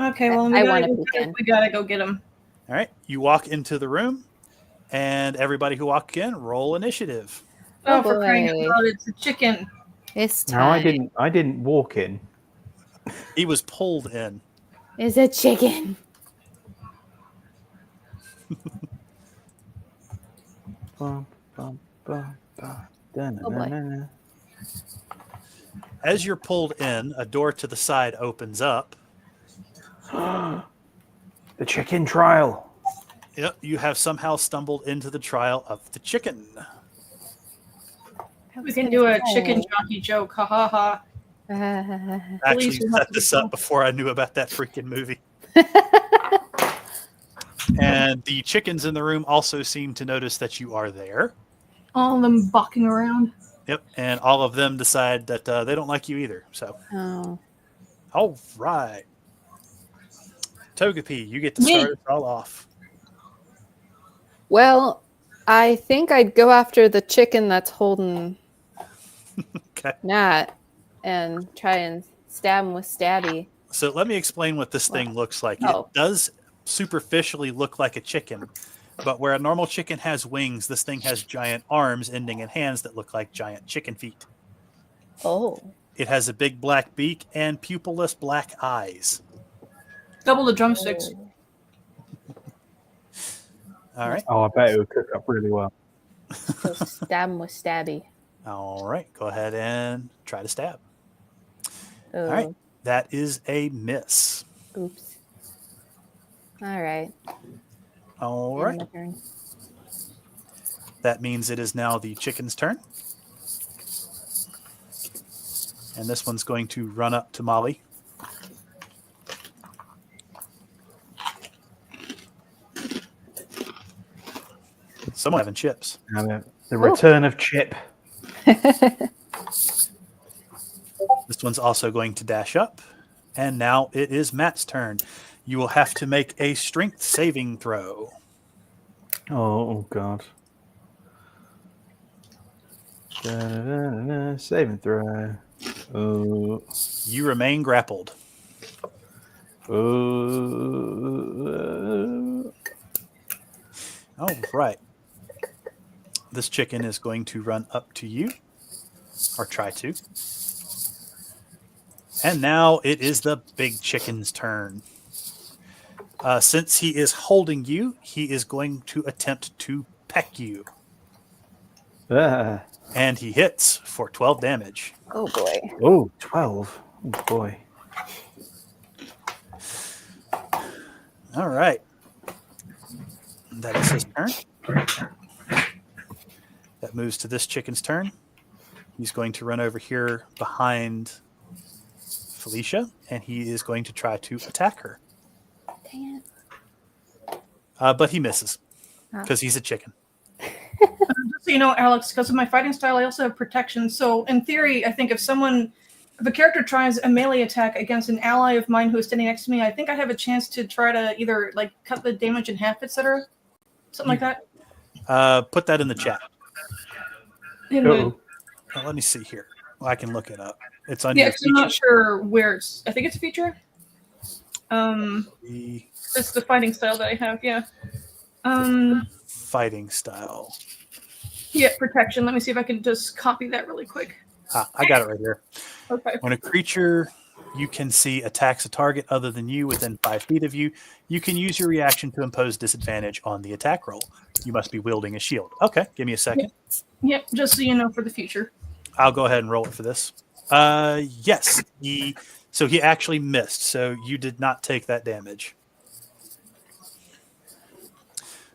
Okay, well, I wanna peek in. we gotta go get him. All right. You walk into the room, and everybody who walked in, roll initiative. Oh, Oh, for crying out boy. loud, it's a chicken. It's No, time. I didn't walk in. He was pulled in. It's a chicken. Bum, bum, bum, bum, Oh boy. da-na-na-na-na. As you're pulled in, a door to the side opens up. The chicken trial. Yep, you have somehow stumbled into the trial of the chicken. We can do a chicken jockey joke. Ha ha ha. Actually, will have set to be this up cool. before I knew about that freaking movie. And the chickens in the room also seem to notice that you are there. All of them bucking around. Yep, and all of them decide that they don't like you either. So, Oh. all right. Togepi, you get to Me. start us all off. Well, I think I'd go after the chicken that's holding Okay. Nat and try and stab him with Stabby. So let me explain what this thing looks like. Oh. It does superficially look like a chicken, but where a normal chicken has wings, this thing has giant arms ending in hands that look like giant chicken feet. Oh. It has a big black beak and pupilless black eyes. Double the drumsticks. All right. Oh, I bet it would cook up really well. So stab him with Stabby. All right. Go ahead and try to stab. Oh. All right. That is a miss. Oops. All right. All End right. my turn. That means it is now the chicken's turn. And this one's going to run up to Molly. Someone having chips. And the return of Chip. This one's also going to dash up. And now it is Matt's turn. You will have to make a strength saving throw. Oh God. Saving throw. Oh. You remain grappled. Oh. All right. This chicken is going to run up to you, or try to. And now it is the big chicken's turn. Since he is holding you, he is going to attempt to peck you. Ah. And he hits for 12 damage. Oh boy. Oh, 12. Oh boy. All right. That is his turn. That moves to this chicken's turn. He's going to run over here behind Felicia, and he is going to try to attack her. Dang it. But he misses because he's a chicken. Just so you know, Alex, because of my fighting style, I also have protection. So in theory, I think if a character tries a melee attack against an ally of mine who is standing next to me, I think I have a chance to try to either like cut the damage in half, etc. Something like that. Put that in the chat. Uh-oh. Let me see here. Well, I can look it up. It's on Yeah, your 'cause I'm not feature. sure where it's. I think it's a feature. The It's the fighting style that I have. Yeah. fighting style. Yeah, protection. Let me see if I can just copy that really quick. I got it right here. Okay. When a creature you can see attacks a target other than you within 5 feet of you, you can use your reaction to impose disadvantage on the attack roll. You must be wielding a shield. Okay, give me a second. Yep, just so you know for the future. I'll go ahead and roll it for this. Yes, he actually missed, so you did not take that damage.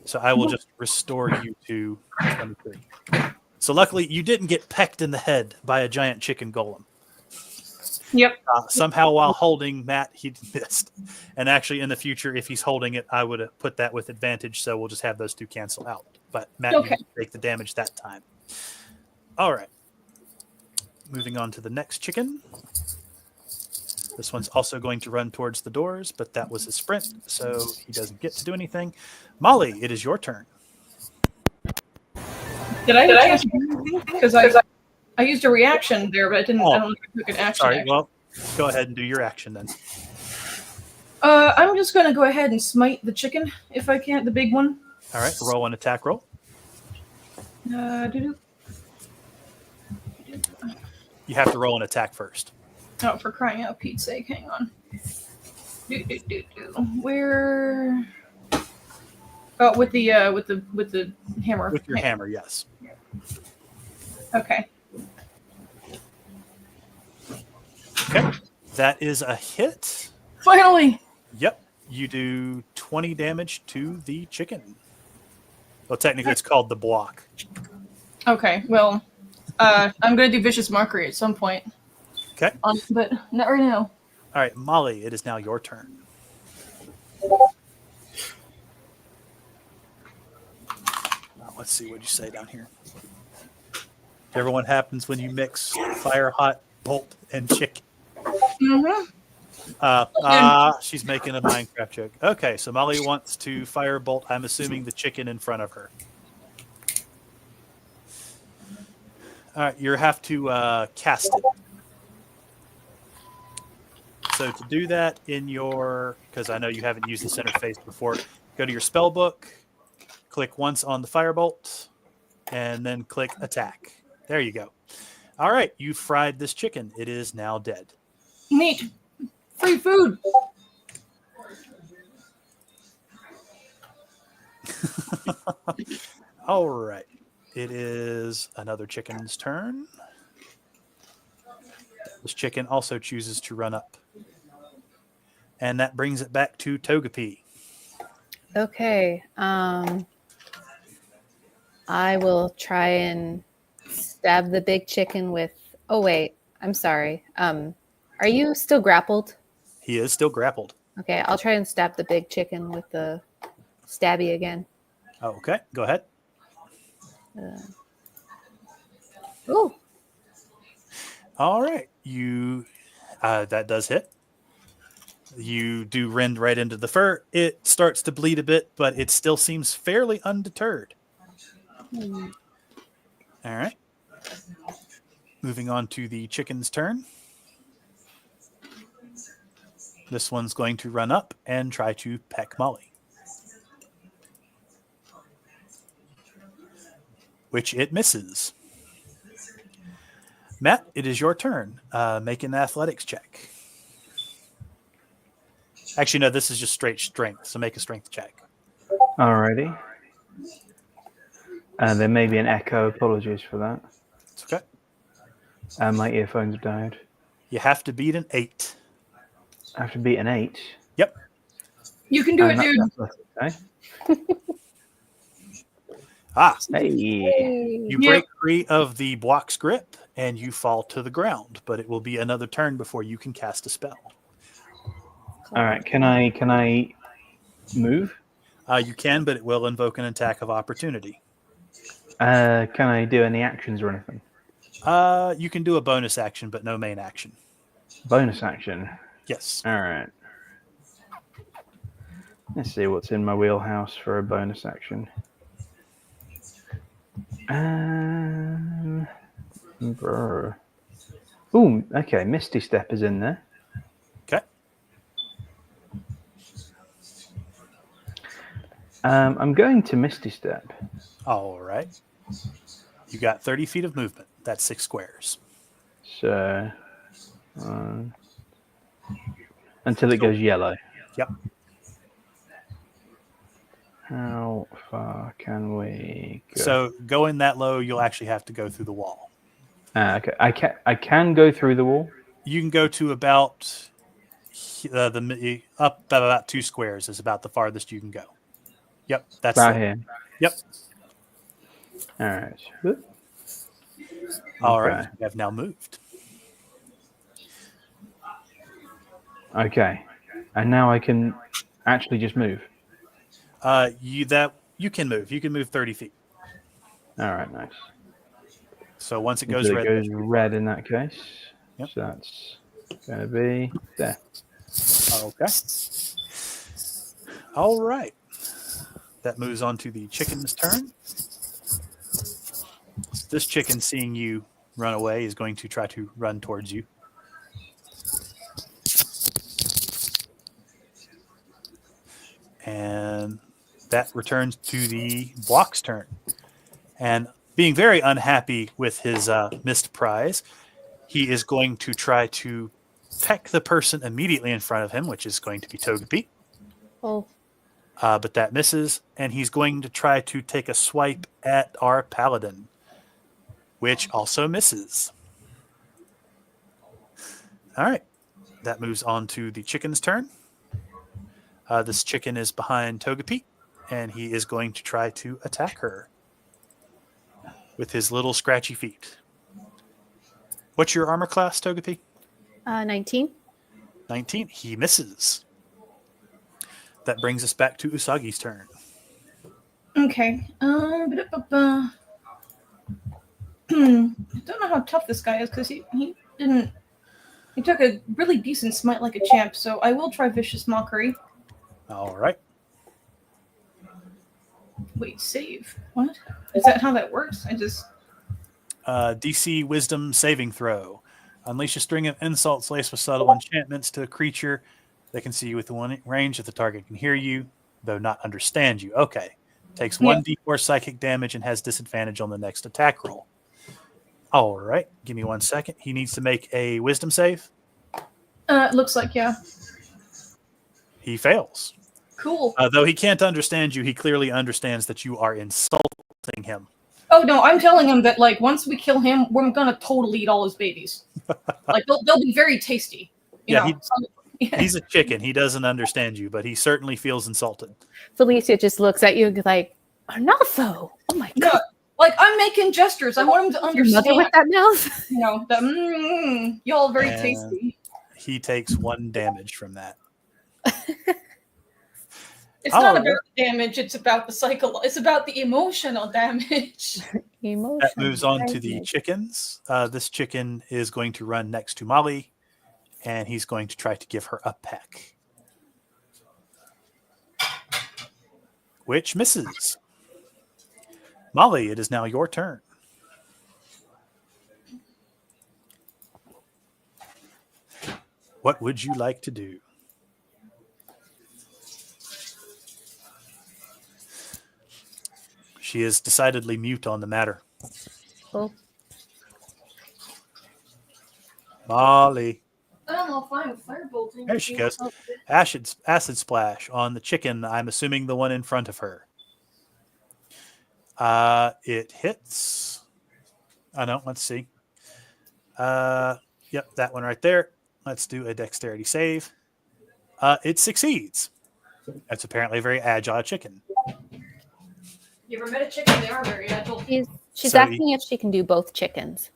So I will just restore you to 23. So luckily, you didn't get pecked in the head by a giant chicken golem. Yep. Somehow, while holding Matt, he missed. And actually, in the future, if he's holding it, I would have put that with advantage, so we'll just have those two cancel out. But Matt, you didn't take the damage that time. All right. Moving on to the next chicken. This one's also going to run towards the doors, but that was a sprint, so he doesn't get to do anything. Molly, it is your turn. Did I have a chance to do anything? Because I used a reaction there, but I didn't. I don't know if I took an action. Sorry, well, go ahead and do your action then. I'm just going to go ahead and smite the chicken if I can, the big one. All right, roll an attack roll. You have to roll an attack first. Oh, for crying out Pete's sake! Hang on. Where? Oh, with the hammer. With your hammer, yes. Okay. Okay. That is a hit. Finally. Yep. You do 20 damage to the chicken. Well, technically, it's called the block. Okay. Well, I'm gonna do vicious mockery at some point. Okay. But not right now. All right, Molly, it is now your turn. Let's see what you say down here. Everyone happens when you mix fire hot bolt and chicken. She's making a Minecraft joke. Okay, so Molly wants to fire bolt. I'm assuming the chicken in front of her. All right, you have to cast it. So to do that in your, because I know you haven't used this interface before, go to your spell book, click once on the firebolt, and then click attack. There you go. All right, you fried this chicken. It is now dead. Neat. Free food. All right. It is another chicken's turn. This chicken also chooses to run up. And that brings it back to Togepi. Okay. I will try and stab the big chicken with... Oh, wait. I'm sorry. Are you still grappled? He is still grappled. Okay, I'll try and stab the big chicken with the stabby again. Okay, go ahead. Ooh. All right. You that does hit. You do rend right into the fur. It starts to bleed a bit, but it still seems fairly undeterred. All right. Moving on to the chicken's turn. This one's going to run up and try to peck Molly. Which it misses. Matt, it is your turn. Make an athletics check. Actually, no, this is just straight strength, so make a strength check. Alrighty. There may be an echo. Apologies for that. It's okay. My earphones have died. You have to beat an 8. I have to beat an 8. Yep. You can do it, dude. Hey. You break free of the block's grip and you fall to the ground, but it will be another turn before you can cast a spell. All right. Can I move? You can, but it will invoke an attack of opportunity. Can I do any actions or anything? You can do a bonus action, but no main action. Bonus action. Yes. All right. Let's see what's in my wheelhouse for a bonus action. Ooh, okay. Misty Step is in there. Okay. I'm going to Misty Step. All right. You got 30 feet of movement. That's 6 squares. So, until it goes yellow. Yep. How far can we go? So going that low, you'll actually have to go through the wall. Okay. I can go through the wall. You can go to about up about 2 squares is about the farthest you can go. Yep, that's about here. Yep. All right. All right. You have now moved. Okay. And now I can actually just move. You can move. You can move 30 feet. All right, nice. So once it goes Until red, it goes red in that case. Yep. So that's going to be there. Okay. All right. That moves on to the chicken's turn. This chicken, seeing you run away, is going to try to run towards you. And that returns to the block's turn. And being very unhappy with his missed prize, He is going to try to peck the person immediately in front of him, which is going to be Togepi. Oh, But that misses, and he's going to try to take a swipe at our paladin, which also misses. All right, that moves on to the chicken's turn. This chicken is behind Togepi, and he is going to try to attack her with his little scratchy feet. What's your armor class, Togepi? 19. 19. He misses. That brings us back to Usagi's turn. Okay. Ba-da-ba-ba. I don't know how tough this guy is because he didn't. He took a really decent smite like a champ, so I will try Vicious Mockery. All right. Wait, save. What? Is that how that works? I just. DC Wisdom saving throw. Unleash a string of insults laced with subtle enchantments to a creature that can see you with one range if the target can hear you, though not understand you. Okay. Takes 1d4 psychic damage and has disadvantage on the next attack roll. All right. Give me 1 second. He needs to make a wisdom save. Looks like, yeah. He fails. Cool. Though he can't understand you, he clearly understands that you are insulting him. Oh no, I'm telling him that like once we kill him, we're gonna totally eat all his babies. Like they'll be very tasty. You know? He's a chicken. He doesn't understand you, but he certainly feels insulted. Felicia just looks at you and like, Arnolfo. Oh my god. No, like I'm making gestures. I want him to understand. Mother with that mouth. You know, that y'all are very tasty. He takes 1 damage from that. It's not about the damage, it's about the cycle. It's about the emotional damage. That moves on to the chickens. This chicken is going to run next to Molly, and he's going to try to give her a peck, which misses. Molly, it is now your turn. What would you like to do? She is decidedly mute on the matter. Oh. Molly. I don't know if I'm firebolting. There she goes. Acid splash on the chicken. I'm assuming the one in front of her. It hits. Oh no, let's see. Yep, that one right there. Let's do a dexterity save. It succeeds. That's apparently a very agile chicken. You ever met a chicken? They are very agile. She's asking if she can do both chickens.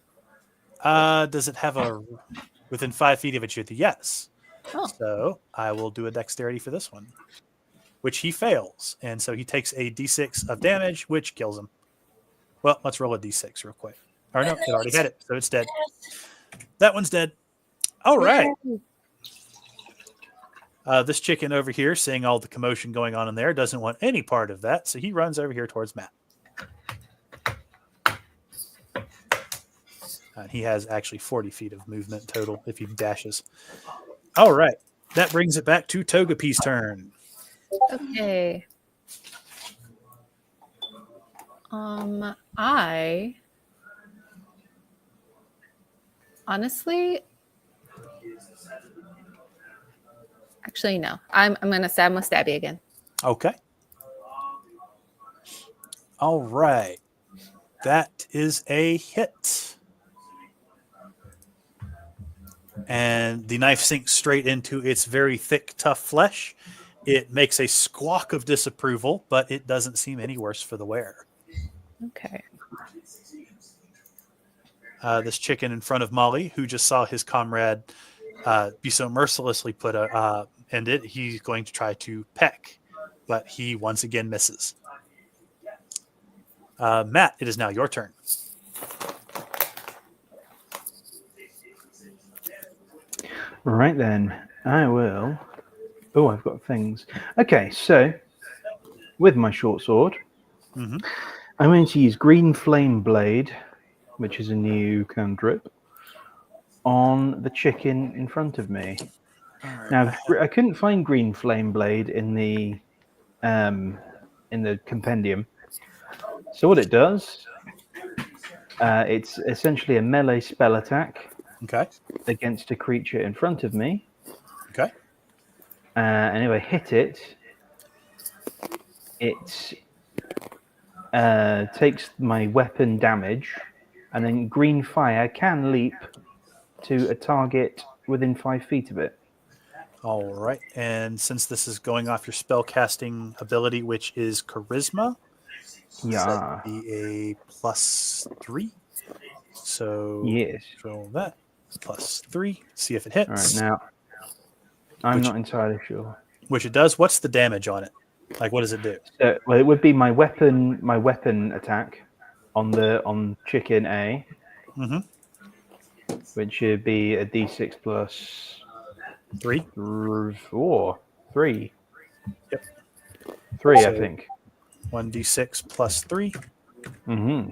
Does it have a within 5 feet of each other? Yes. Oh. So I will do a dexterity for this one, which he fails, and so he takes a d6 of damage, which kills him. Well, let's roll a d6 real quick. Or no, it already had it, so it's dead. That one's dead. All right. This chicken over here, seeing all the commotion going on in there, doesn't want any part of that, so he runs over here towards Matt. He has actually 40 feet of movement total if he dashes. All right. That brings it back to Togepi's turn. Okay. I honestly, actually no. I'm gonna stab Mustabby again. Okay. All right. That is a hit. And the knife sinks straight into its very thick, tough flesh. It makes a squawk of disapproval, but it doesn't seem any worse for the wearer. Okay. This chicken in front of Molly, who just saw his comrade be so mercilessly put ended, he's going to try to peck, but he once again misses. Matt, it is now your turn. Right then, I will. Oh, I've got things. Okay, so with my short sword, I'm going to use Green Flame Blade, which is a new cantrip, on the chicken in front of me. Right. Now, I couldn't find Green Flame Blade in the compendium. So what it does, it's essentially a melee spell attack Okay. against a creature in front of me. Okay. And if I hit it, it takes my weapon damage, and then green fire can leap to a target within 5 feet of it. All right. And since this is going off your spell casting ability, which is charisma, Yeah. that'd be a +3. So Yes. roll that +3. See if it All right. hits. Now, I'm Which- not entirely sure. Which it does. What's the damage on it? Like, what does it do? So, well, it would be my weapon attack on chicken A, Mm-hmm. which should be a D6 plus 3. 3. Yep. 3, I So- think. 1d6 +3, Mm-hmm.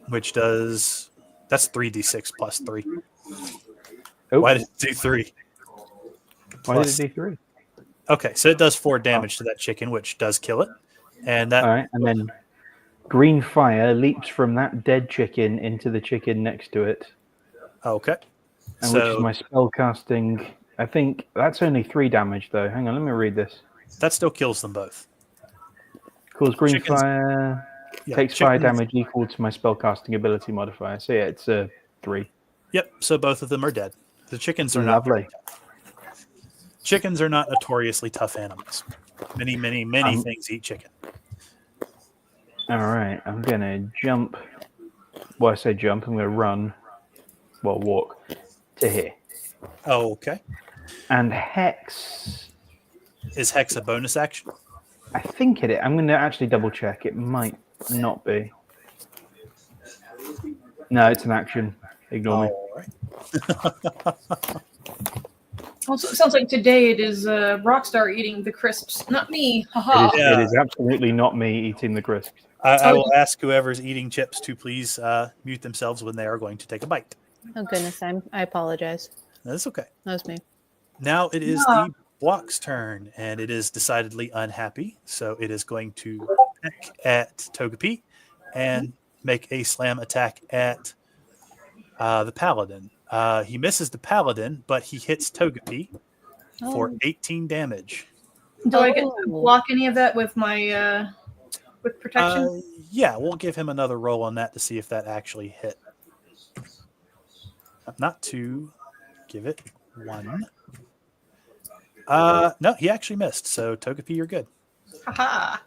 which does. That's 3d6 +3. Oh, Why did it do 3? why Plus- did it do 3? Okay, so it does 4 damage to that chicken, which does kill it. And that All right, and then green fire leaps from that dead chicken into the chicken next to it, okay. and which is So my spell casting. I think that's only 3 damage though. Hang on, let me read this. that still kills them both. Cause green Chickens- fire Yeah, takes fire chickens- damage equal to my spell casting ability modifier. So yeah, it's a 3. Yep. So both of them are dead. The chickens are not Lovely. very tough. Chickens are not notoriously tough animals. Many things eat chicken. All right, I'm gonna jump. Well, I say jump. I'm gonna run. Well, walk to here. Oh, okay. And Hex. Is Hex a bonus action? I think it is. I'm going to actually double check. It might not be. No, it's an action. Ignore me. All right. Also, it sounds like today it is Rockstar eating the crisps, not me. Haha. It Yeah. is absolutely not me eating the crisps. I will ask whoever's eating chips to please mute themselves when they are going to take a bite. Oh goodness, I apologize. That's okay. That was me. Now it is Yeah. the block's turn, and it is decidedly unhappy. So it is going to peck at Togepi and make a slam attack at the paladin. He misses the paladin, but he hits Togepi for 18 damage. Do I get to Oh. block any of that with my with protection? Yeah, we'll give him another roll on that to see if that actually hit. Not to give it 1. No, he actually missed. So Togepi, you're good. Haha.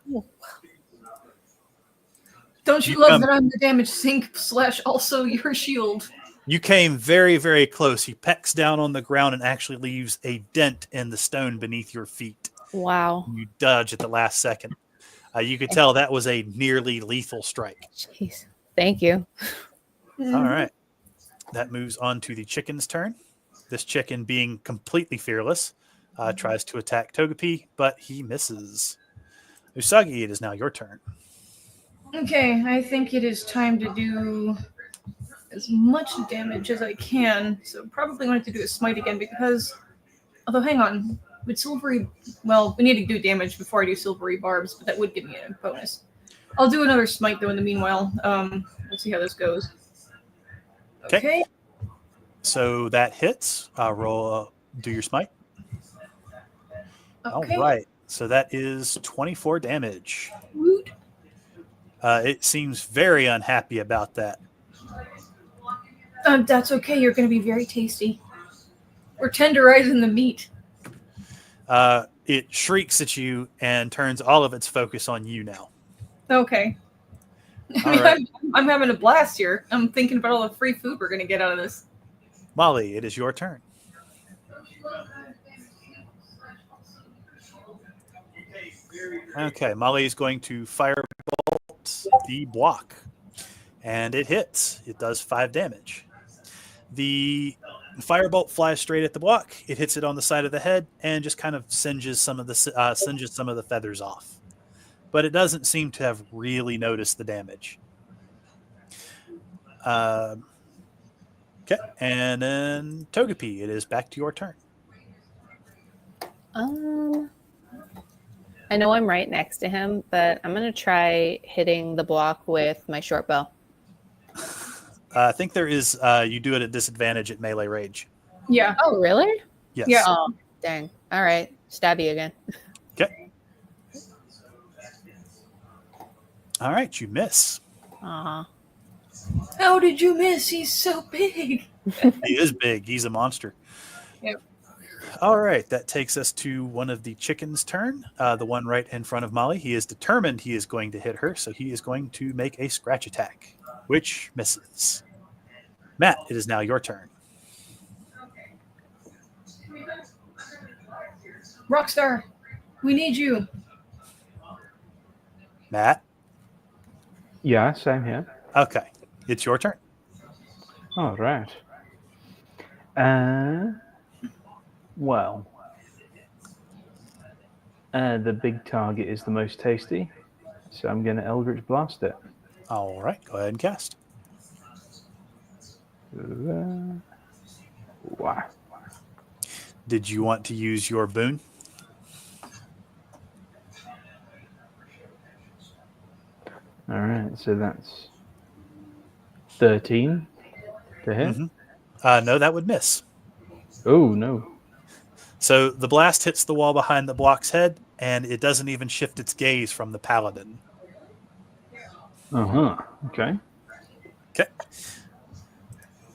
Don't you You love come- that I'm the damage sink / also your shield? You came very, very close. He pecks down on the ground and actually leaves a dent in the stone beneath your feet. Wow. You dodge at the last second. You could tell that was a nearly lethal strike. Jeez. Thank you. All right. That moves on to the chicken's turn. This chicken, being completely fearless, tries to attack Togepi, but he misses. Usagi, it is now your turn. Okay, I think it is time to do as much damage as I can. So probably going to do a smite again because, although hang on, with silvery, well, we need to do damage before I do silvery barbs, but that would give me a bonus. I'll do another smite though in the meanwhile. Let's see how this goes. Okay. So that hits. Roll. Do your smite. Okay. All right. So that is 24 damage. Woot. It seems very unhappy about that. That's okay. You're going to be very tasty. We're tenderizing the meat. It shrieks at you and turns all of its focus on you now. Okay. All right. I'm having a blast here. I'm thinking about all the free food we're going to get out of this. Molly, it is your turn. Okay, Molly is going to firebolt the block, and it hits. It does 5 damage. The firebolt flies straight at the block. It hits it on the side of the head and just kind of singes some of the feathers off. But it doesn't seem to have really noticed the damage. Okay, and then Togepi, it is back to your turn. I know I'm right next to him, but I'm gonna try hitting the block with my short bow. I think there is. You do it at disadvantage at melee rage. Yeah. Oh, really? Yes. Yeah. Oh, dang. All right. Stabby again. Okay. All right, you miss. Aw. How did you miss? He's so big. He is big. He's a monster. Yep. All right, that takes us to one of the chickens' turn. The one right in front of Molly. He is determined he is going to hit her, so he is going to make a scratch attack, which misses. Matt, it is now your turn. Rockstar, we need you. Matt? Yeah, same here. Okay, it's your turn. All right. Well, the big target is the most tasty, so I'm going to Eldritch Blast it. All right, go ahead and cast. Wow. Did you want to use your boon? All right, so that's 13 to hit. No, that would miss. Oh, no. So the blast hits the wall behind the block's head, and it doesn't even shift its gaze from the paladin. Uh-huh. Okay. Okay.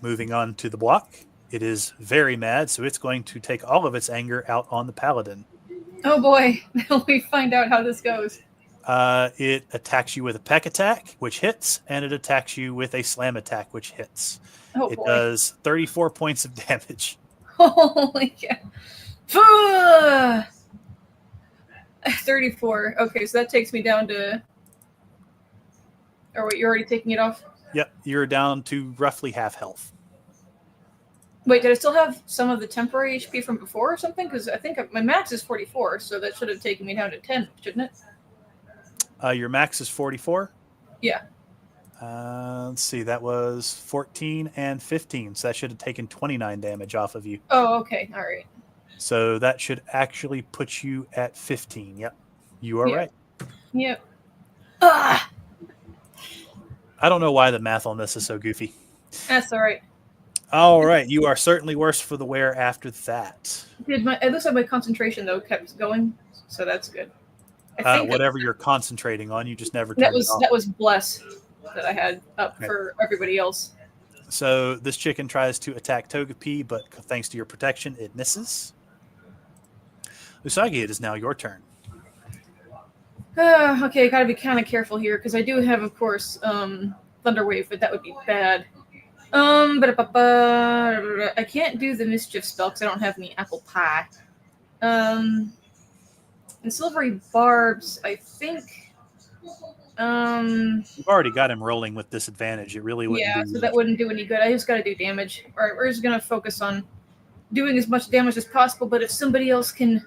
Moving on to the block. It is very mad, so it's going to take all of its anger out on the paladin. Oh boy, we find out how this goes. It attacks you with a peck attack, which hits, and it attacks you with a slam attack, which hits. Oh It boy. does 34 points of damage. Holy cow. 34. Okay, so that takes me down to... Or wait, you're already taking it off? Yep, you're down to roughly half health. Wait, did I still have some of the temporary HP from before or something? Because I think my max is 44, so that should have taken me down to 10, shouldn't it? Your max is 44? Yeah. Let's see, that was 14 and 15, so that should have taken 29 damage off of you. Oh, okay, all right. So that should actually put you at 15. Yep, you are right. Yep. Ah! I don't know why the math on this is so goofy. That's all right. All right, you are certainly worse for the wear after that. It looks like my concentration, though, kept going, so that's good. I think Whatever you're concentrating on, you just never turned it off. that was bless that I had up for everybody else. So this chicken tries to attack Togepi, but thanks to your protection, it misses. Usagi, it is now your turn. Okay, I gotta be kind of careful here because I do have, of course, Thunder Wave, but that would be bad. I can't do the mischief spell because I don't have any apple pie. And silvery barbs, I think. You've already got him rolling with disadvantage. It really wouldn't. Yeah, do so that wouldn't do any good. I just got to do damage. All right, we're just gonna focus on doing as much damage as possible. But if somebody else can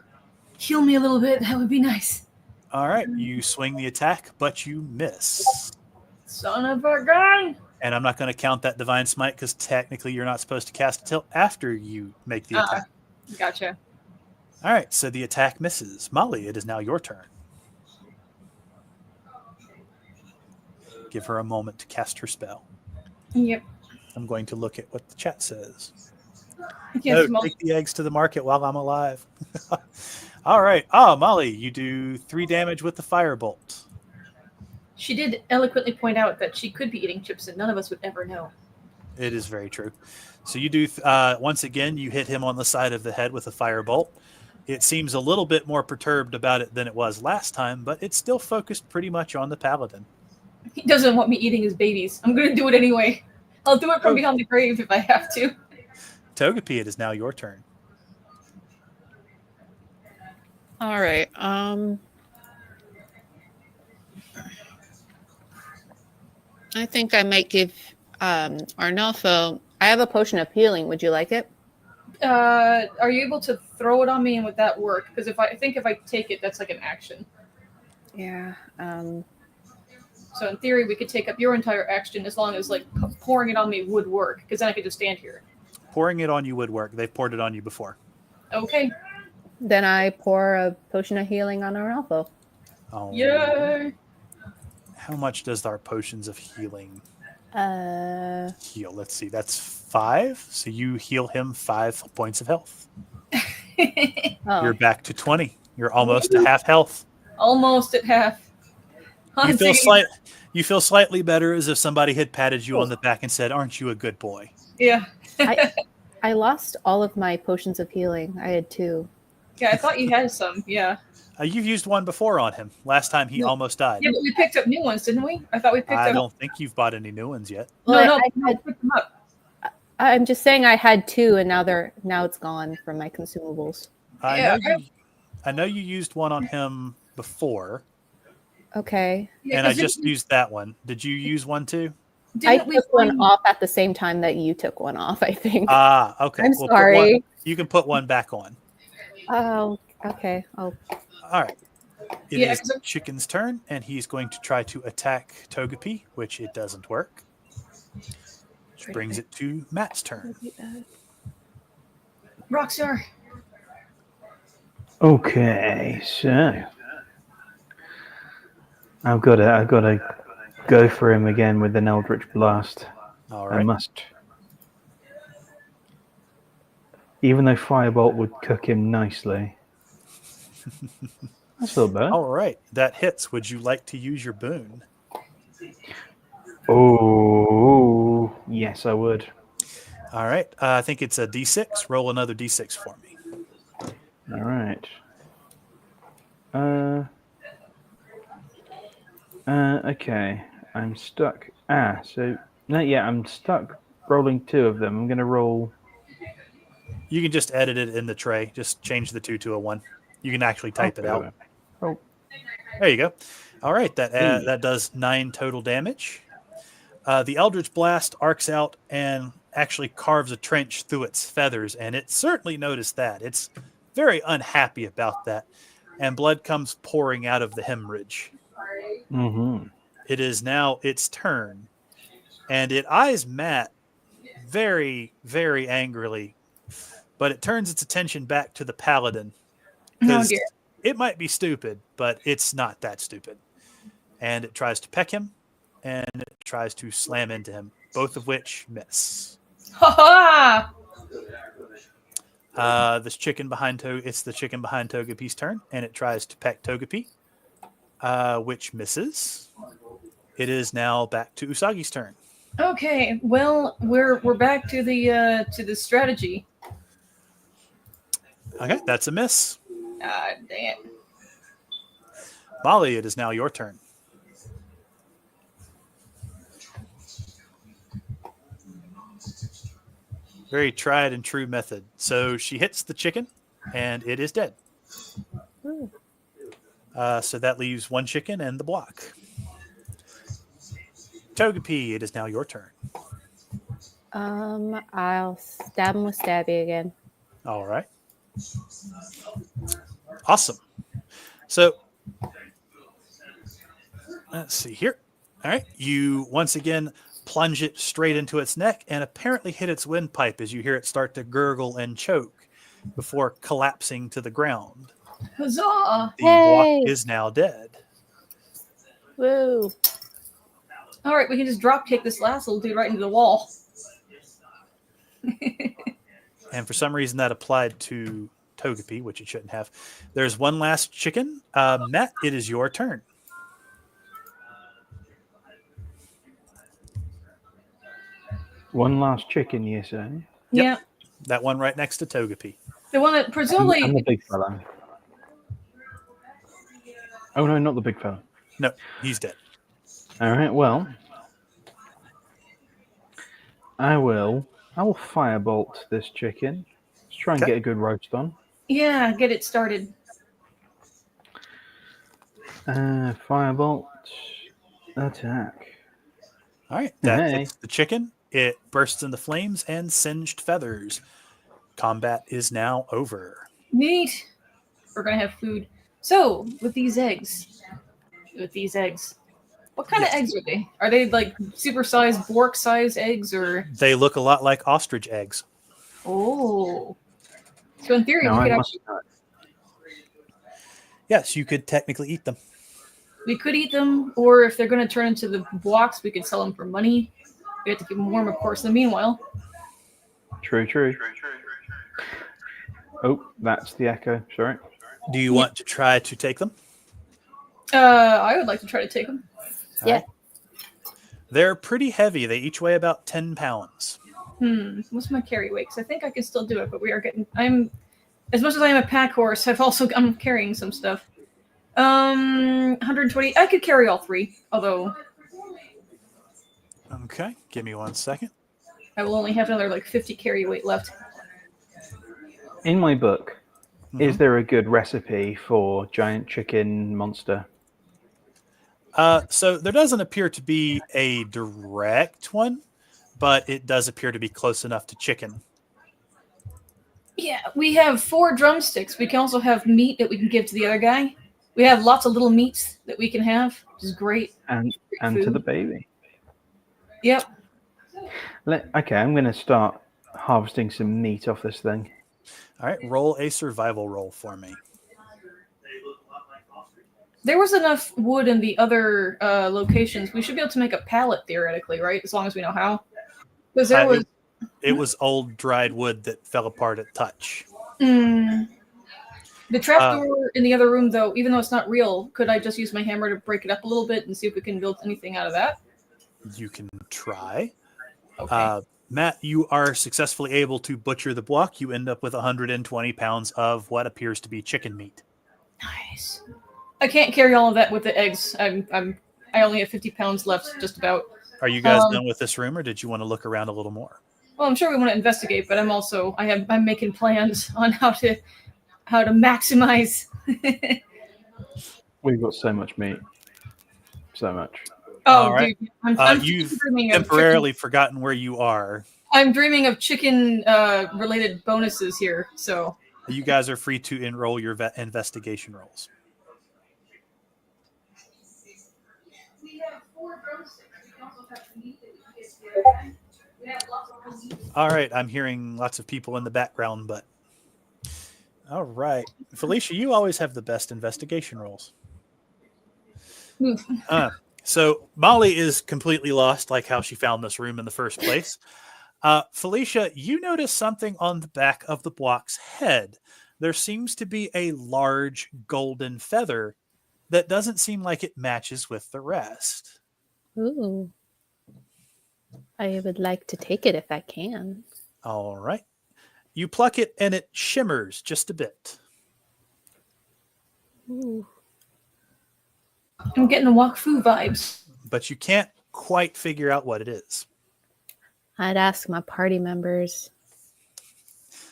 heal me a little bit, that would be nice. All right, you swing the attack, but you miss. Son of a gun! And I'm not going to count that divine smite because technically you're not supposed to cast it till after you make the attack. Gotcha. All right, so the attack misses. Molly, it is now your turn. Give her a moment to cast her spell. Yep. I'm going to look at what the chat says. Yes, Take the eggs to the market while I'm alive. All right. Oh, Molly, you do 3 damage with the firebolt. She did eloquently point out that she could be eating chips and none of us would ever know. It is very true. So you do, once again, you hit him on the side of the head with a firebolt. It seems a little bit more perturbed about it than it was last time, but it's still focused pretty much on the paladin. He doesn't want me eating his babies. I'm going to do it anyway. I'll do it from behind the grave if I have to. Togepi, it is now your turn. All right. I think I might give Arnolfo. I have a potion of healing. Would you like it? Are you able to throw it on me and would that work? Because if I take it, that's like an action. Yeah. So in theory, we could take up your entire action as long as like pouring it on me would work. Because then I could just stand here. Pouring it on you would work. They've poured it on you before. Okay. Then I pour a potion of healing on Arnolfo. Oh, Yay! how much does our potions of healing Heal. Let's see. That's 5. So you heal him 5 points of health. You're Oh, back to 20. You're almost to half health. Almost at half. You feel Haunting. You feel slightly better, as if somebody had patted you on the back and said, "Aren't you a good boy?" Yeah. I lost all of my potions of healing. I had 2. Yeah, I thought you had some. Yeah. You've used one before on him. Last time he almost died. Yeah, but we picked up new ones, didn't we? I thought we picked I up. don't think you've bought any new ones yet. No, Well, we picked them up. I'm just saying I had 2, and now it's gone from my consumables. Yeah, I know you used one on him before, Okay. Yeah, and I 'cause just used that one. Did you use one too? I didn't we took one find- off at the same time that you took one off, I think. Okay. I'm Well, sorry. You can put one back on. Oh, okay. All right. It Yeah, is Chicken's turn, and he's going to try to attack Togepi, which it doesn't work. Which brings it to Matt's turn. Rockstar. Okay, so I've got to go for him again with an Eldritch Blast. All right. I must. Even though Firebolt would cook him nicely. That's a little better. All right. That hits. Would you like to use your boon? Oh, yes, I would. All right. I think it's a D6. Roll another D6 for me. All right. Okay. I'm stuck. I'm stuck rolling 2 of them. I'm going to roll. You can just edit it in the tray. Just change the 2 to a 1. You can actually type it out. Oh. There you go. All right. That does 9 total damage. The Eldritch Blast arcs out and actually carves a trench through its feathers, and it certainly noticed that. It's very unhappy about that, and blood comes pouring out of the hemorrhage. Mm-hmm. It is now its turn, and it eyes Matt very, very angrily, but it turns its attention back to the paladin. Oh dear. It might be stupid, but it's not that stupid. And it tries to peck him, and it tries to slam into him, both of which miss. Ha ha! It's the chicken behind Togepi's turn, and it tries to peck Togepi, which misses. It is now back to Usagi's turn. Okay, well, we're back to the strategy. Okay, that's a miss. Ah, dang it. Molly, it is now your turn. Very tried and true method. So she hits the chicken, and it is dead. So that leaves 1 chicken and the block. Togepi, it is now your turn. I'll stab him with Stabby again. All right. Awesome. So let's see here. All right. You once again plunge it straight into its neck and apparently hit its windpipe as you hear it start to gurgle and choke before collapsing to the ground. Huzzah! The block is now dead. Woo! All right, we can just drop kick this last little dude right into the wall. And for some reason that applied to Togepi, which it shouldn't have. There's one last chicken. Matt, it is your turn. One last chicken, you say? Yep. Yeah, That one right next to Togepi. the one that presumably. And the big fella. Oh no, not the big fella. No, he's dead. All right. Well, I will firebolt this chicken. Let's try and Okay. get a good roast on. Yeah, get it started. Firebolt attack. All right. That Hey. hits the chicken. It bursts into flames and singed feathers. Combat is now over. Neat. We're gonna have food. So with these eggs, what kind of eggs are they? Are they like supersized Bork-sized eggs, or? They look a lot like ostrich eggs. Oh. So in theory, No, we I could must actually not. Yes, you could technically eat them. eat them, or if they're going to turn into the blocks, we could sell them for money. We have to keep them warm, of course, in the meanwhile. True. Oh, that's the echo. Sorry. Do you want to try to take them? I would like to try to take them. Yeah. Right. They're pretty heavy. They each weigh about 10 pounds. What's my carry weight? Because I think I can still do it, but we are getting. As much as I am a pack horse, I'm carrying some stuff. 120. I could carry all 3, although. Okay, give me 1 second. I will only have another 50 carry weight left. In my book, is there a good recipe for giant chicken monster? So there doesn't appear to be a direct one, but it does appear to be close enough to chicken. Yeah, we have 4 drumsticks. We can also have meat that we can give to the other guy. We have lots of little meats that we can have, which is great. And to the baby. Yep. Okay, I'm going to start harvesting some meat off this thing. All right, roll a survival roll for me. There was enough wood in the other locations. We should be able to make a pallet, theoretically, right? As long as we know how. Because there was... It was old dried wood that fell apart at touch. The trapdoor in the other room, though, even though it's not real, could I just use my hammer to break it up a little bit and see if we can build anything out of that? You can try. Okay. Matt, you are successfully able to butcher the block. You end up with 120 pounds of what appears to be chicken meat. Nice. I can't carry all of that with the eggs. I only have 50 pounds left, just about. Are you guys done with this room, or did you want to look around a little more? Well, I'm sure we want to investigate, but I'm making plans on how to maximize. We've got so much meat. So much. All right. Dude, I'm you've dreaming temporarily forgotten where you are. I'm dreaming of chicken related bonuses here, so. You guys are free to enroll your investigation rolls. We have 4 drumsticks. We can also have meat that we can get to the other guy. We have lots of meat. All right, I'm hearing lots of people in the background, but all right. Felicia, you always have the best investigation rolls. So Molly is completely lost, like how she found this room in the first place. Felicia, you notice something on the back of the block's head. There seems to be a large golden feather that doesn't seem like it matches with the rest. Ooh. I would like to take it if I can. All right. You pluck it and it shimmers just a bit. Ooh. I'm getting the Wakfu vibes. But you can't quite figure out what it is. I'd ask my party members.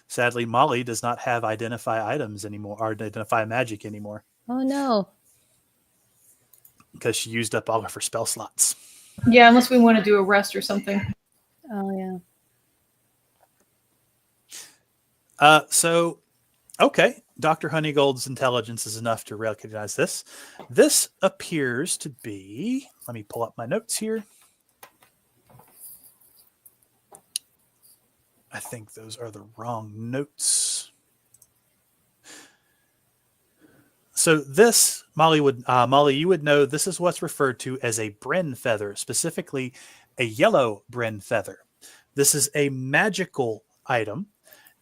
Sadly, Molly does not have identify items anymore, or identify magic anymore. Oh no. Because she used up all of her spell slots. Yeah, unless we want to do a rest or something. Oh yeah. Okay. Dr. Honeygold's intelligence is enough to recognize this. This appears to be, let me pull up my notes here. I think those are the wrong notes. So this, Molly, you would know this is what's referred to as a Bren feather, specifically a yellow Bren feather. This is a magical item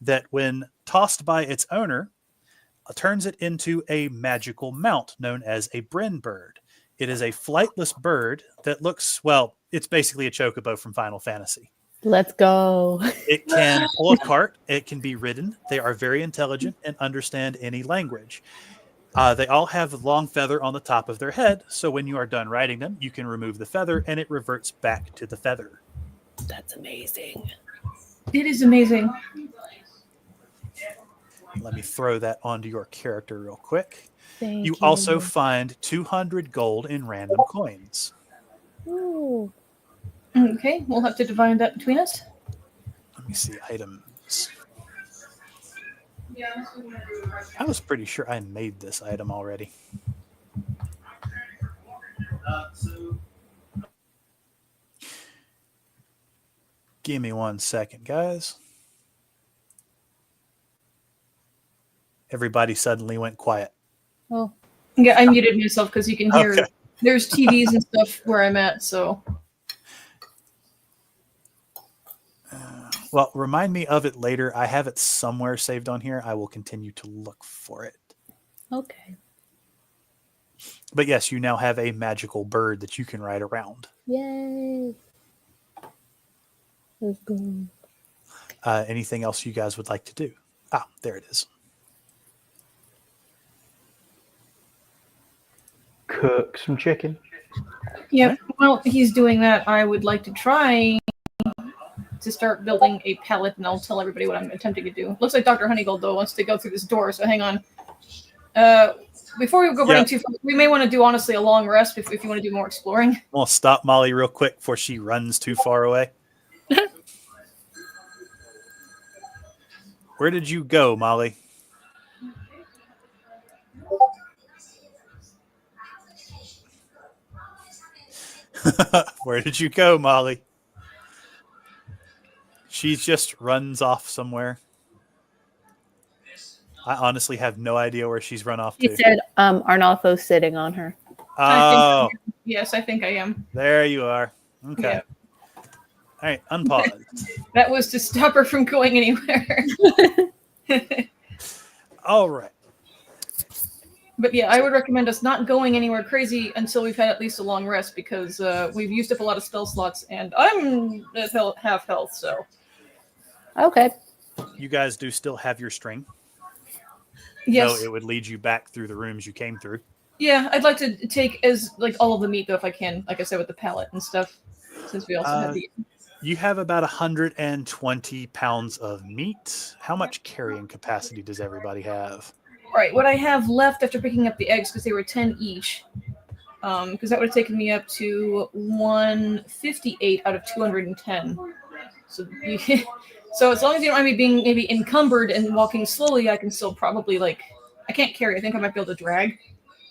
that when tossed by its owner, turns it into a magical mount known as a Bren bird. It is a flightless bird that looks, well, it's basically a chocobo from Final Fantasy. Let's go. It can pull a cart. It can be ridden. They are very intelligent and understand any language. They all have a long feather on the top of their head, so when you are done riding them, you can remove the feather and it reverts back to the feather. That's amazing. It is amazing. Let me throw that onto your character real quick. Thank You also find 200 gold in random coins. Ooh. Okay, we'll have to divide that between us. Let me see items. I was pretty sure I made this item already. Give me 1 second, guys. Everybody suddenly went quiet. Oh. Yeah, I muted myself because you can hear Okay. there's TVs and stuff where I'm at, so. Well, remind me of it later. I have it somewhere saved on here. I will continue to look for it. Okay. But yes, you now have a magical bird that you can ride around. Yay. Let's go. Anything else you guys would like to do? Ah, there it is. Cook some chicken. Yep. Right. Well, he's doing that. I would like to try to start building a pallet, and I'll tell everybody what I'm attempting to do. Looks like Dr. Honeygold, though, wants to go through this door, so hang on. Before we go running too far, we may want to do, honestly, a long rest if you want to do more exploring. I'll stop Molly real quick before she runs too far away. Where did you go, Molly? Where did you go, Molly? She just runs off somewhere. I honestly have no idea where she's run off She to. said Arnolfo's sitting on her. Oh, Yes, I think I am. there you are. Okay. Yeah. All right, unpause. That was to stop her from going anywhere. All right. But yeah, I would recommend us not going anywhere crazy until we've had at least a long rest, because we've used up a lot of spell slots, and I'm at half health, so. Okay. You guys do still have your string. Yes. No, it would lead you back through the rooms you came through. Yeah, I'd like to take all of the meat, though, if I can, like I said, with the pallet and stuff, since we also have the... You have about 120 pounds of meat. How much carrying capacity does everybody have? Right, what I have left after picking up the eggs, because they were 10 each, because that would have taken me up to 158 out of 210. So, so as long as you don't mind me being maybe encumbered and walking slowly, I can still probably, I can't carry. I think I might be able to drag.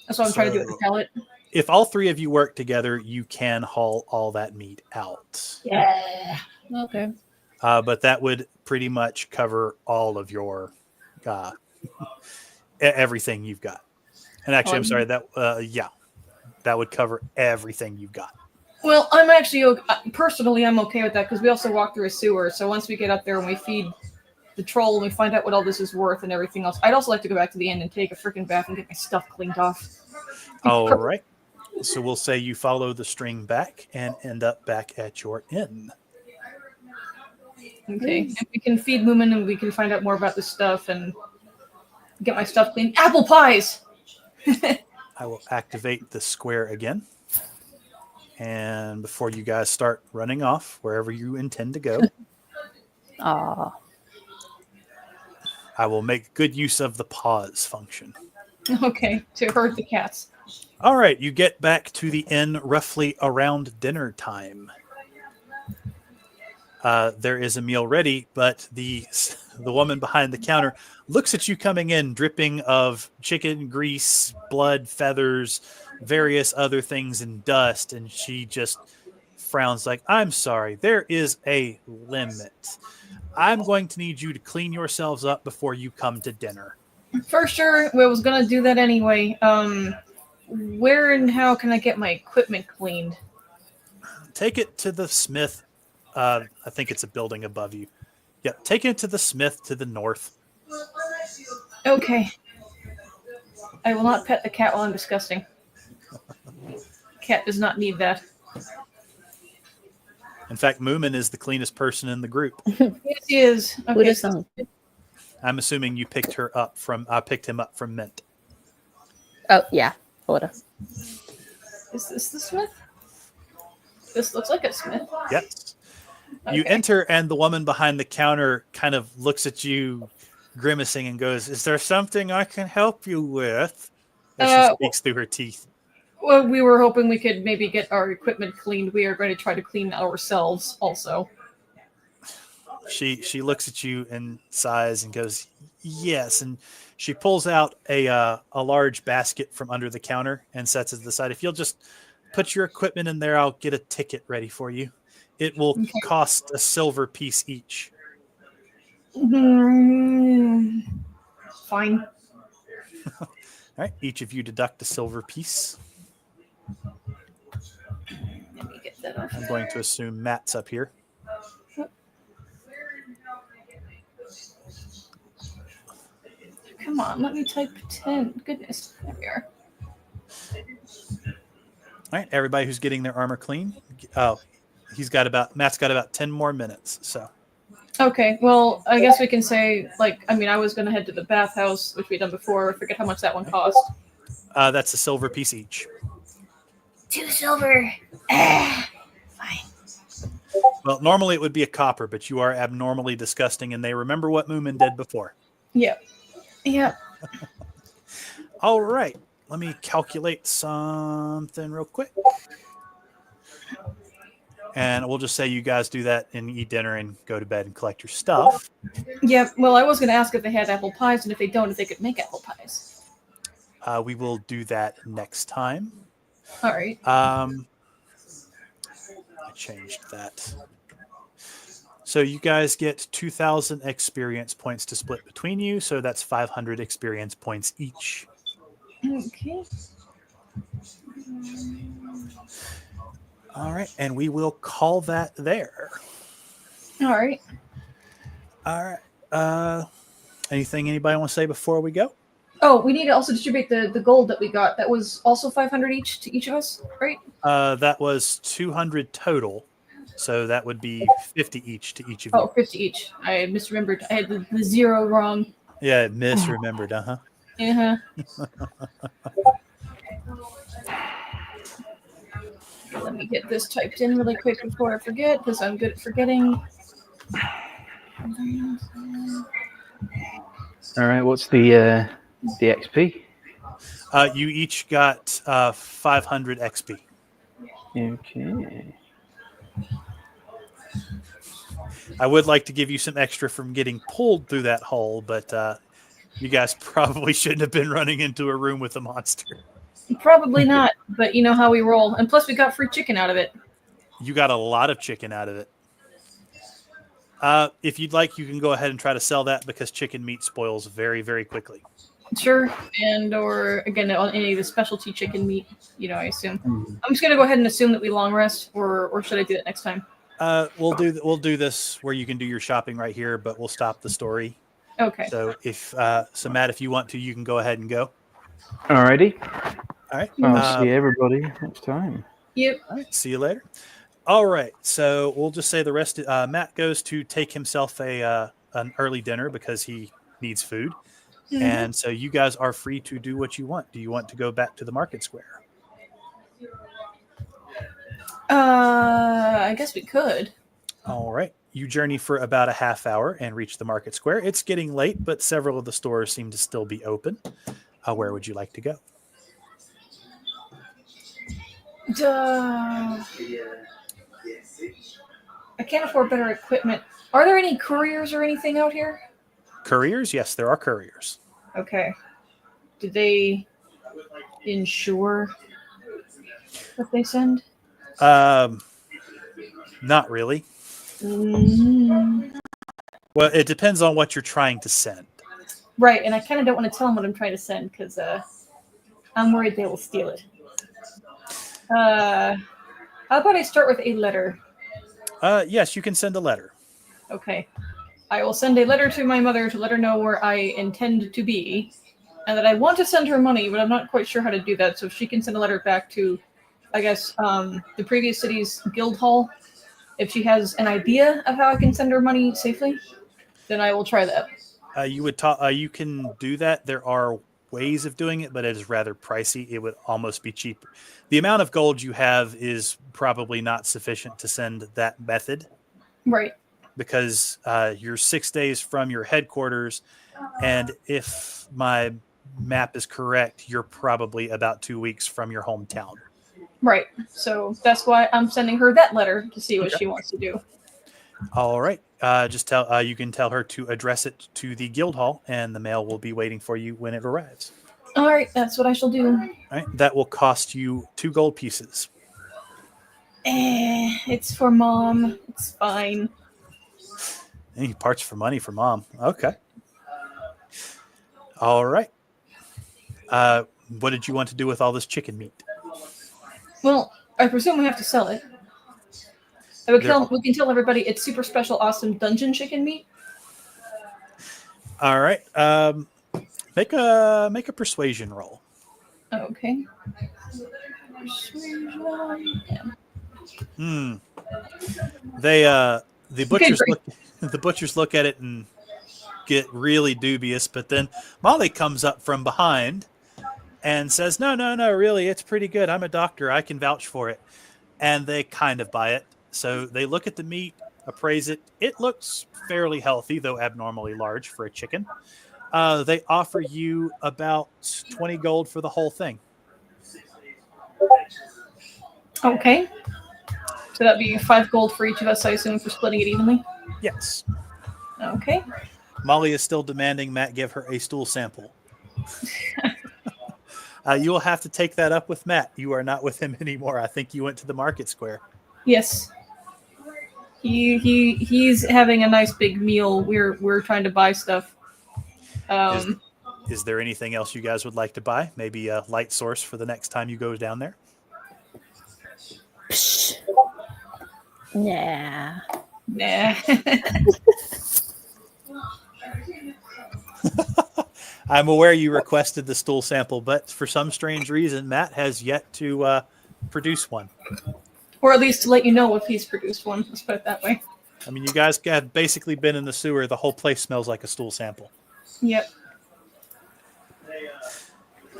That's what I'm trying to do with the pallet. If all three of you work together, you can haul all that meat out. Yeah. Okay. But that would pretty much cover all of your everything you've got. And actually, I'm sorry, that would cover everything you've got. Well, I'm actually personally I'm okay with that, because we also walk through a sewer. So once we get up there and we feed the troll and we find out what all this is worth and everything else, I'd also like to go back to the inn and take a freaking bath and get my stuff cleaned off. All right. So we'll say you follow the string back and end up back at your inn. Okay. And we can feed Moomin and we can find out more about this stuff and get my stuff cleaned. Apple pies! I will activate the square again. And before you guys start running off, wherever you intend to go, Aw. I will make good use of the pause function. Okay, to herd the cats. All right, you get back to the inn roughly around dinner time. There is a meal ready, but the woman behind the counter looks at you coming in, dripping of chicken grease, blood, feathers, various other things, and dust, and she just frowns like, "I'm sorry, there is a limit. I'm going to need you to clean yourselves up before you come to dinner." For sure, I was gonna do that anyway. Where and how can I get my equipment cleaned? Take it to the smith. I think it's a building above you. Yep, take it to the smith to the north. Okay. I will not pet the cat while I'm disgusting. Cat does not need that. In fact, Moomin is the cleanest person in the group. Yes, he is. With Okay, a song. I'm assuming you picked him up from Mint. Oh, yeah. Woulda. is this the smith? This looks like a smith. Yes. You Okay. enter, and the woman behind the counter kind of looks at you, grimacing, and goes, "Is there something I can help you with?" As she speaks through her teeth. Well, we were hoping we could maybe get our equipment cleaned. We are going to try to clean ourselves also. She looks at you and sighs and goes, "Yes." And she pulls out a large basket from under the counter and sets it to the side. "If you'll just put your equipment in there, I'll get a ticket ready for you. It will cost a silver piece each." Fine. All right, each of you deduct a silver piece. Let me get that off. I'm going to assume Matt's up here. Come on, let me type 10. Goodness, there we are. All right, everybody who's getting their armor clean. Oh, Matt's got about 10 more minutes. So Okay, well, I guess we can say, I was going to head to the bathhouse, which we've done before. I forget how much that one cost. that's a silver piece each. 2 silver. Fine. Well, normally it would be a copper, but you are abnormally disgusting, and they remember what Moomin did before. Yep. Yep. All right, let me calculate something real quick. And we'll just say you guys do that and eat dinner and go to bed and collect your stuff. Yep. Well, I was going to ask if they had apple pies, and if they don't, if they could make apple pies. We will do that next time. All right. I changed that. So you guys get 2,000 experience points to split between you. So that's 500 experience points each. Okay. All right. And we will call that there. All right. All right. Anything anybody want to say before we go? Oh, we need to also distribute the gold that we got. That was also 500 each to each of us, right? That was 200 total. So that would be 50 each to each of you. Oh, 50 each. I misremembered. I had the 0 wrong. Yeah, misremembered, uh-huh. Uh-huh. Let me get this typed in really quick before I forget, because I'm good at forgetting. All right, what's the XP? You each got 500 XP. Okay. I would like to give you some extra from getting pulled through that hole, but you guys probably shouldn't have been running into a room with a monster. Probably not, but you know how we roll. And plus, we got free chicken out of it. You got a lot of chicken out of it. If you'd like, you can go ahead and try to sell that because chicken meat spoils very, very quickly. Sure, or again, on any of the specialty chicken meat, I assume. I'm just gonna go ahead and assume that we long rest, or should I do that next time? We'll do this where you can do your shopping right here, but we'll stop the story. Okay. So Matt, if you want to, you can go ahead and go. Alrighty. All right. I'll see everybody next time. Yep. All right. See you later. All right. So we'll just say the rest. Matt goes to take himself an early dinner because he needs food. Mm-hmm. And so you guys are free to do what you want. Do you want to go back to the market square? I guess we could. All right. You journey for about a half hour and reach the market square. It's getting late, but several of the stores seem to still be open. Where would you like to go? I can't afford better equipment. Are there any couriers or anything out here? Couriers? Yes, there are couriers. Okay. Do they insure what they send? Not really. Mm-hmm. Well, it depends on what you're trying to send. Right, and I kind of don't want to tell them what I'm trying to send because I'm worried they will steal it. How about I start with a letter? Yes, you can send a letter. Okay. I will send a letter to my mother to let her know where I intend to be and that I want to send her money, but I'm not quite sure how to do that. So if she can send a letter back to, I guess, the previous city's guild hall, if she has an idea of how I can send her money safely, then I will try that. You can do that. There are ways of doing it, but it is rather pricey. It would almost be cheaper. The amount of gold you have is probably not sufficient to send that method. Right. Because you're 6 days from your headquarters, and if my map is correct, you're probably about 2 weeks from your hometown. Right. So that's why I'm sending her that letter to see what she wants to do. All right. Just you can tell her to address it to the guild hall, and the mail will be waiting for you when it arrives. All right. That's what I shall do. All right. That will cost you 2 gold pieces. It's for Mom. It's fine. Any parts for money for Mom. Okay. All right. What did you want to do with all this chicken meat? Well, I presume we have to sell it. We can tell everybody it's super special, awesome dungeon chicken meat. All right. Make a persuasion roll. Okay. Persuasion. The butchers great. look at it and get really dubious, but then Molly comes up from behind and says, no, really, it's pretty good. I'm a doctor. I can vouch for it. And they kind of buy it. So they look at the meat, appraise it. It looks fairly healthy, though abnormally large for a chicken. They offer you about 20 gold for the whole thing. Okay. So that'd be 5 gold for each of us, I assume, for splitting it evenly? Yes. Okay. Molly is still demanding Matt give her a stool sample. You will have to take that up with Matt. You are not with him anymore. I think you went to the market square. Yes. He's having a nice big meal. We're trying to buy stuff. Is there anything else you guys would like to buy? Maybe a light source for the next time you go down there? Nah. I'm aware you requested the stool sample, but for some strange reason, Matt has yet to produce one. Or at least to let you know if he's produced one. Let's put it that way. I mean, you guys have basically been in the sewer. The whole place smells like a stool sample. Yep.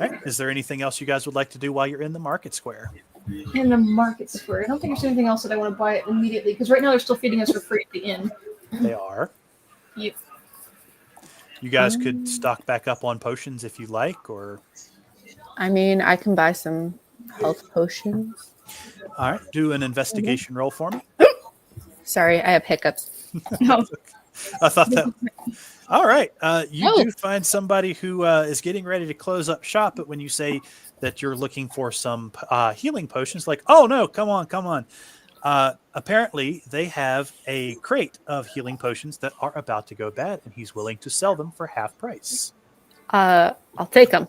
All right. Is there anything else you guys would like to do while you're in the market square? In the market square. I don't think there's anything else that I want to buy immediately, because right now they're still feeding us for free at the inn. They are. Yep. You guys could stock back up on potions if you like, or... I mean, I can buy some health potions. All right. Do an investigation roll for me. Sorry, I have hiccups. No. I thought that... All right. You do find somebody who is getting ready to close up shop, but when you say that you're looking for some healing potions, like, oh, no, come on. Apparently, they have a crate of healing potions that are about to go bad, and he's willing to sell them for half price. I'll take them.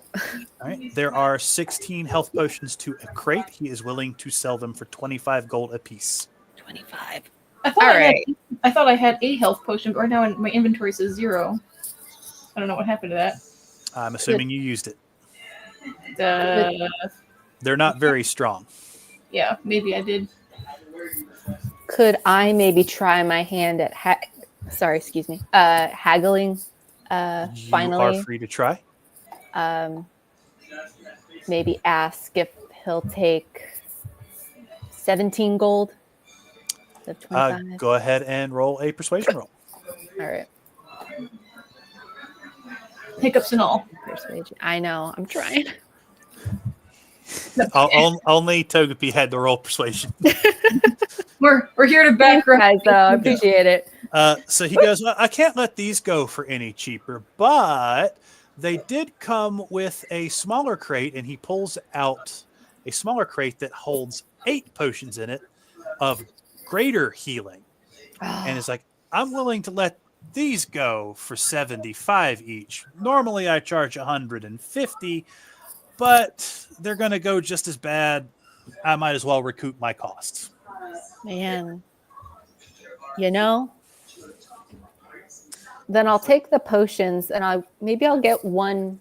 All right. There are 16 health potions to a crate. He is willing to sell them for 25 gold apiece. 25. I thought I had a health potion, but right now my inventory says 0. I don't know what happened to that. I'm assuming you used it. They're not very strong. Yeah, maybe I did. Could I maybe try my hand at haggling? Finally, you are free to try. Maybe ask if he'll take 17 gold. Go ahead and roll a persuasion roll. All right. Hiccups and all. Persuasion. I know. I'm trying. Only Togepi had to roll persuasion. We're here to back guys, though. I appreciate it. So he goes, well, I can't let these go for any cheaper, but they did come with a smaller crate, and he pulls out a smaller crate that holds 8 potions in it of greater healing. And it's like, I'm willing to let these go for 75 each. Normally I charge 150, but they're going to go just as bad. I might as well recoup my costs. Man, then I'll take the potions, and I'll get one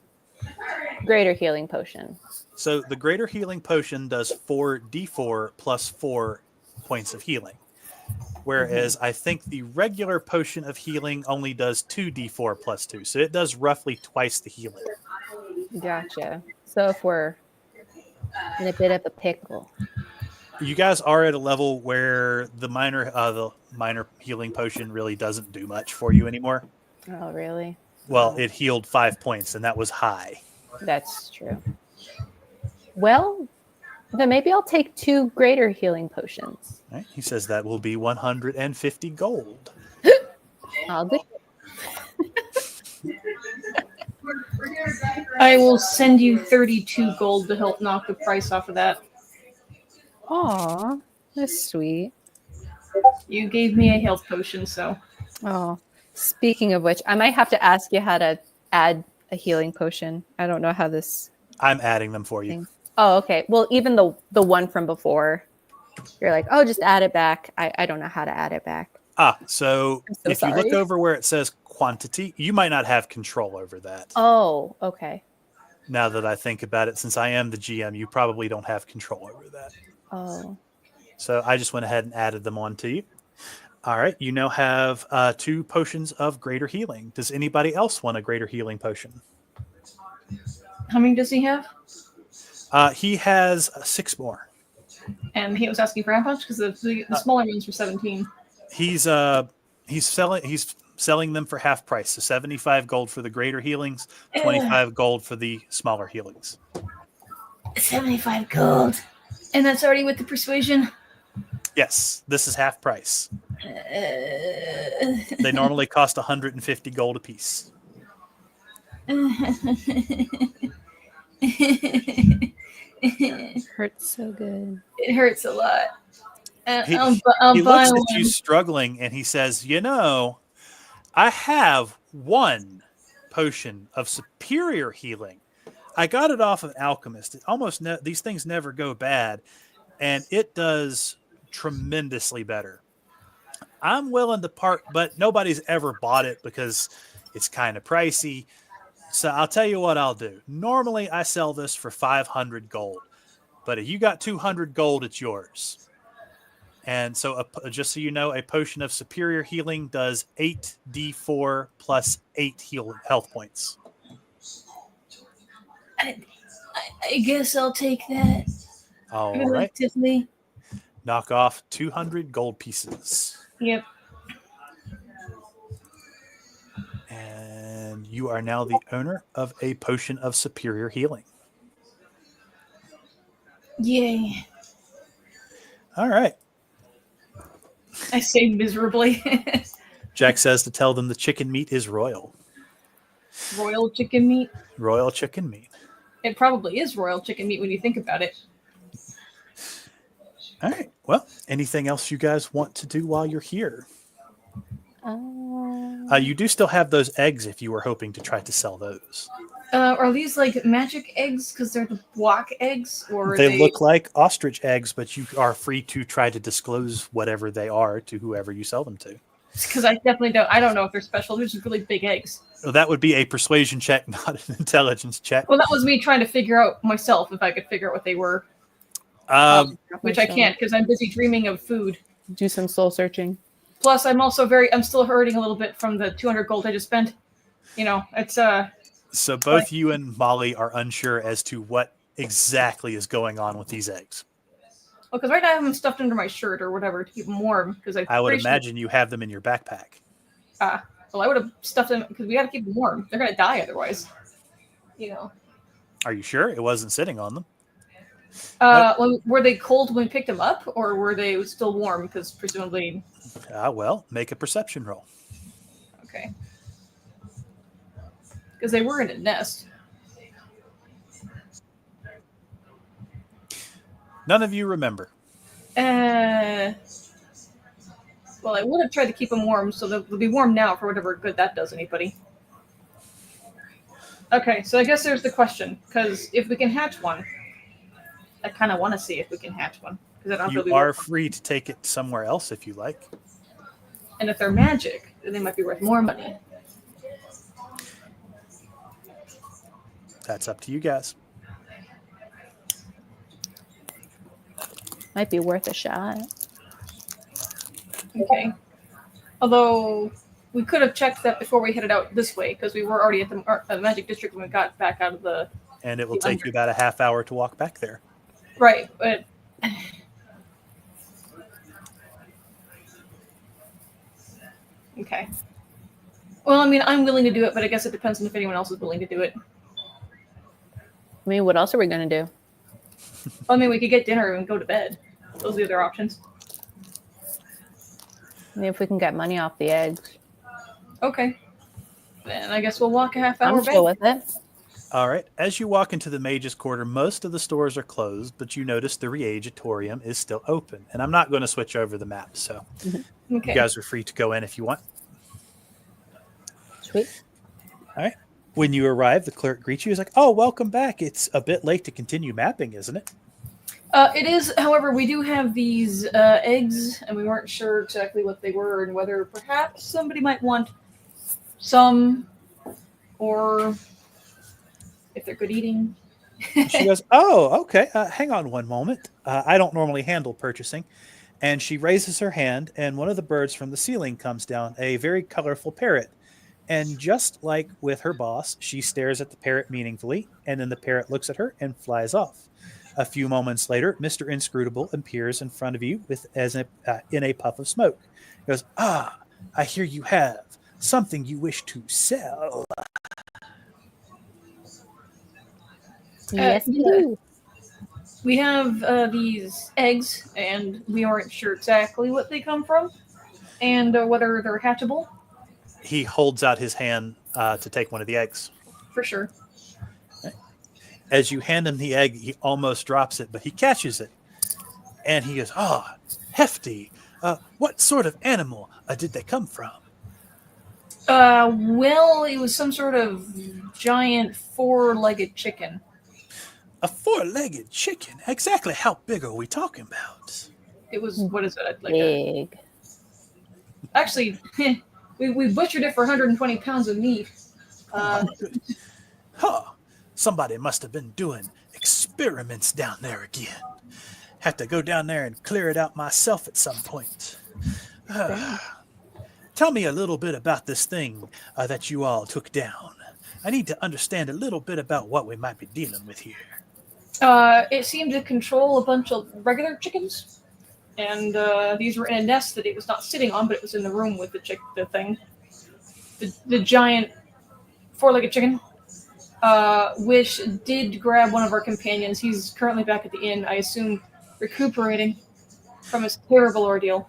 greater healing potion. So the greater healing potion does 4d4 plus 4 points of healing. Whereas I think the regular potion of healing only does 2d4 plus 2. So it does roughly twice the healing. Gotcha. So if we're in a bit of a pickle. You guys are at a level where the minor healing potion really doesn't do much for you anymore. Oh, really? Well, it healed 5 points, and that was high. That's true. Well, then maybe I'll take 2 greater healing potions. Right? He says that will be 150 gold. I'll do I will send you 32 gold to help knock the price off of that. Aw, that's sweet. You gave me a health potion, so. Oh, speaking of which, I might have to ask you how to add a healing potion. I don't know how this... I'm adding them for you. Oh, okay. Well, even the one from before, you're like, oh, just add it back. I don't know how to add it back. So I'm so if you look sorry. over where it says quantity, you might not have control over that. Oh, okay. Now that I think about it, since I am the GM, you probably don't have control over that. Oh. So I just went ahead and added them on to you. All right. You now have 2 potions of greater healing. Does anybody else want a greater healing potion? How many does he have? He has 6 more. And he was asking for how much? Because the smaller ones were 17. He's selling them for half price. So 75 gold for the greater healings, 25 gold for the smaller healings. 75 gold. And that's already with the persuasion? Yes, this is half price. They normally cost 150 gold apiece. It hurts so good. It hurts a lot. He I'll buy looks one. at you struggling and he says, I have 1 potion of superior healing. I got it off of an alchemist. These things never go bad, and it does tremendously better. I'm willing to part, but nobody's ever bought it because it's kind of pricey. So I'll tell you what I'll do. Normally, I sell this for 500 gold, but if you got 200 gold, it's yours. And so, just so you know, a potion of superior healing does 8d4 plus 8 health points. I guess I'll take that. All right. Tiffany. Knock off 200 gold pieces. Yep. And you are now the owner of a potion of superior healing. Yay. All right. I say miserably. Jack says to tell them the chicken meat is royal. Royal chicken meat? Royal chicken meat. It probably is royal chicken meat when you think about it. All right. Well, anything else you guys want to do while you're here? You do still have those eggs if you were hoping to try to sell those. Are these like magic eggs because they're the block eggs? Or They look like ostrich eggs, but you are free to try to disclose whatever they are to whoever you sell them to. Because I definitely don't. I don't know if they're special. They're just really big eggs. Well, that would be a persuasion check, not an intelligence check. Well, that was me trying to figure out myself if I could figure out what they were. Which I can't because I'm busy dreaming of food. Do some soul searching. Plus, I'm still hurting a little bit from the 200 gold I just spent. It's So both you and Molly are unsure as to what exactly is going on with these eggs. Well, because right now I have them stuffed under my shirt or whatever to keep them warm. Because I would imagine you have them in your backpack. Well, I would have stuffed them because we got to keep them warm. They're gonna die otherwise. Are you sure it wasn't sitting on them? Were they cold when we picked them up, or were they still warm? Because presumably. Well, make a perception roll. Okay. Because they were in a nest. None of you remember. Well, I would have tried to keep them warm, so they'll be warm now for whatever good that does anybody. Okay, so I guess there's the question, because if we can hatch one, I kind of want to see if we can hatch one. You are free to take it somewhere else if you like. And if they're magic, then they might be worth more money. That's up to you guys. Might be worth a shot. Okay. Although we could have checked that before we headed out this way, because we were already at the Magic District when we got back out of the. And it will take you about a half hour to walk back there. Right, but. Okay. Well, I mean, I'm willing to do it, but I guess it depends on if anyone else is willing to do it. I mean, what else are we going to do? Well, I mean, we could get dinner and go to bed. Those are the other options. I mean, if we can get money off the eggs. Okay. Then I guess we'll walk a half hour I'm back. still with it. All right. As you walk into the Mage's Quarter, most of the stores are closed, but you notice the Reagitorium is still open. And I'm not going to switch over the map, so Okay. you guys are free to go in if you want. Sweet. All right. When you arrive, the clerk greets you. He's like, "Oh, welcome back. It's a bit late to continue mapping, isn't it?" It is, however, we do have these eggs, and we weren't sure exactly what they were and whether perhaps somebody might want some, or if they're good eating. She goes, "Oh, okay. Hang on one moment. I don't normally handle purchasing." And she raises her hand, and one of the birds from the ceiling comes down, a very colorful parrot. And just like with her boss, she stares at the parrot meaningfully, and then the parrot looks at her and flies off. A few moments later, Mr. Inscrutable appears in front of you in a puff of smoke. He goes, "Ah, I hear you have something you wish to sell." Yes, we Yeah. do. We have these eggs, and we aren't sure exactly what they come from, and whether they're hatchable, He holds out his hand to take one of the eggs. for sure. As you hand him the egg, he almost drops it, but he catches it. And he goes, "Ah, hefty. What sort of animal did they come from?" Well, it was some sort of giant four-legged chicken. "A four-legged chicken. Exactly how big are we talking about?" It was, what is it, like Big. actually, we butchered it for 120 pounds of meat. Oh my goodness. Huh. Somebody must have been doing experiments down there again. Have to go down there and clear it out myself at some point. Tell me a little bit about this thing that you all took down. I need to understand a little bit about what we might be dealing with here. It seemed to control a bunch of regular chickens, and these were in a nest that it was not sitting on, but it was in the room with the thing. The giant four-legged chicken, which did grab one of our companions. He's currently back at the inn, I assume, recuperating from his terrible ordeal.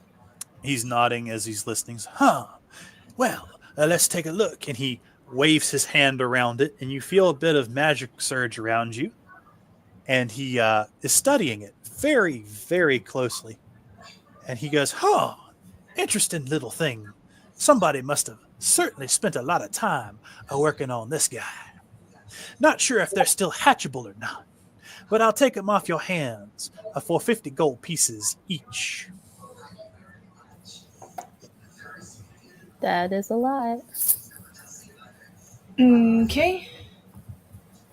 He's nodding as he's listening. Huh. Well, let's take a look. And he waves his hand around it, and you feel a bit of magic surge around you. And he is studying it very, very closely. And he goes, "Huh, interesting little thing. Somebody must have certainly spent a lot of time working on this guy. Not sure if they're still hatchable or not, but I'll take them off your hands for 50 gold pieces each." That is a lot. Okay.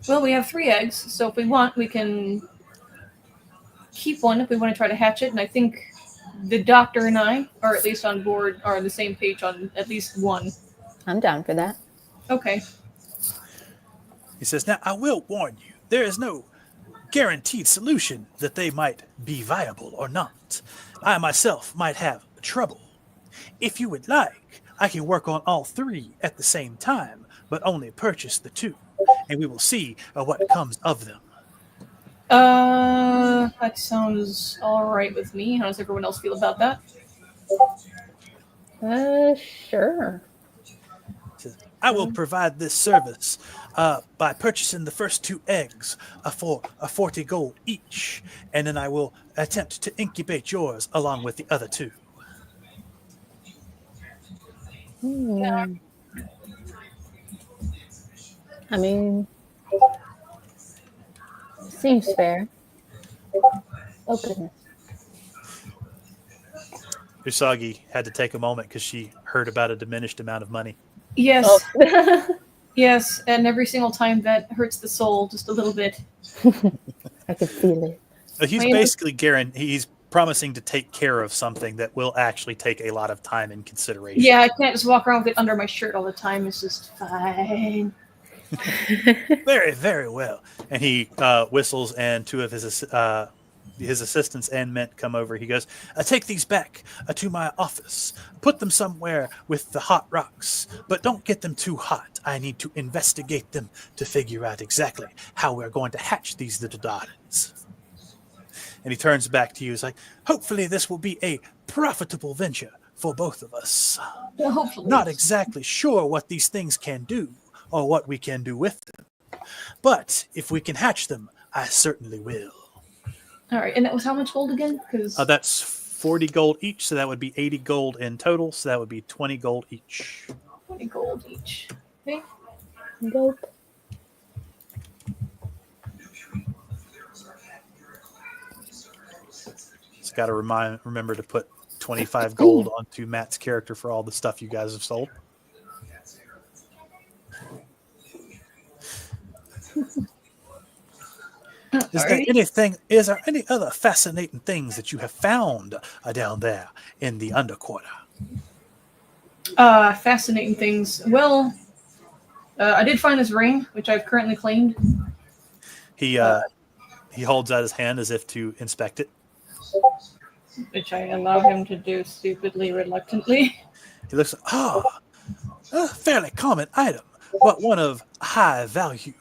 Well, we have 3 eggs, so if we want, we can keep one if we want to try to hatch it. And I think the doctor and I are at least on board, are on the same page on at least one. I'm down for that. Okay. He says, "Now, I will warn you, there is no guaranteed solution that they might be viable or not. I myself might have trouble. If you would like, I can work on all 3 at the same time, but only purchase the 2, and we will see what comes of them." That sounds all right with me. How does everyone else feel about that? Sure. He says, "I will provide this service by purchasing the first 2 eggs for 40 gold each, and then I will attempt to incubate yours along with the other 2. I mean, seems fair. Oh, goodness. Usagi had to take a moment because she heard about a diminished amount of money. Yes. Oh. Yes, and every single time that hurts the soul just a little bit. I can feel it. He's basically he's promising to take care of something that will actually take a lot of time and consideration. Yeah, I can't just walk around with it under my shirt all the time. It's just fine. Very, very well. And he whistles, and 2 of his assistants and Mint come over. He goes, "Take these back to my office. Put them somewhere with the hot rocks, but don't get them too hot. I need to investigate them to figure out exactly how we're going to hatch these little darlings." And he turns back to you. He's like, "Hopefully this will be a profitable venture for both of us. Well, hopefully. Not exactly sure what these things can do or what we can do with them. But if we can hatch them, I certainly will." All right, and that was how much gold again? Because That's 40 gold each, so that would be 80 gold in total, so that would be 20 gold each. 20 gold each. Okay. Nope. Just got to remember to put 25 gold onto Matt's character for all the stuff you guys have sold. Is there any other fascinating things that you have found down there in the underquarter? Fascinating things. Well, I did find this ring, which I've currently claimed. He holds out his hand as if to inspect it. Which I allow him to do stupidly, reluctantly. He looks, a fairly common item, but one of high value.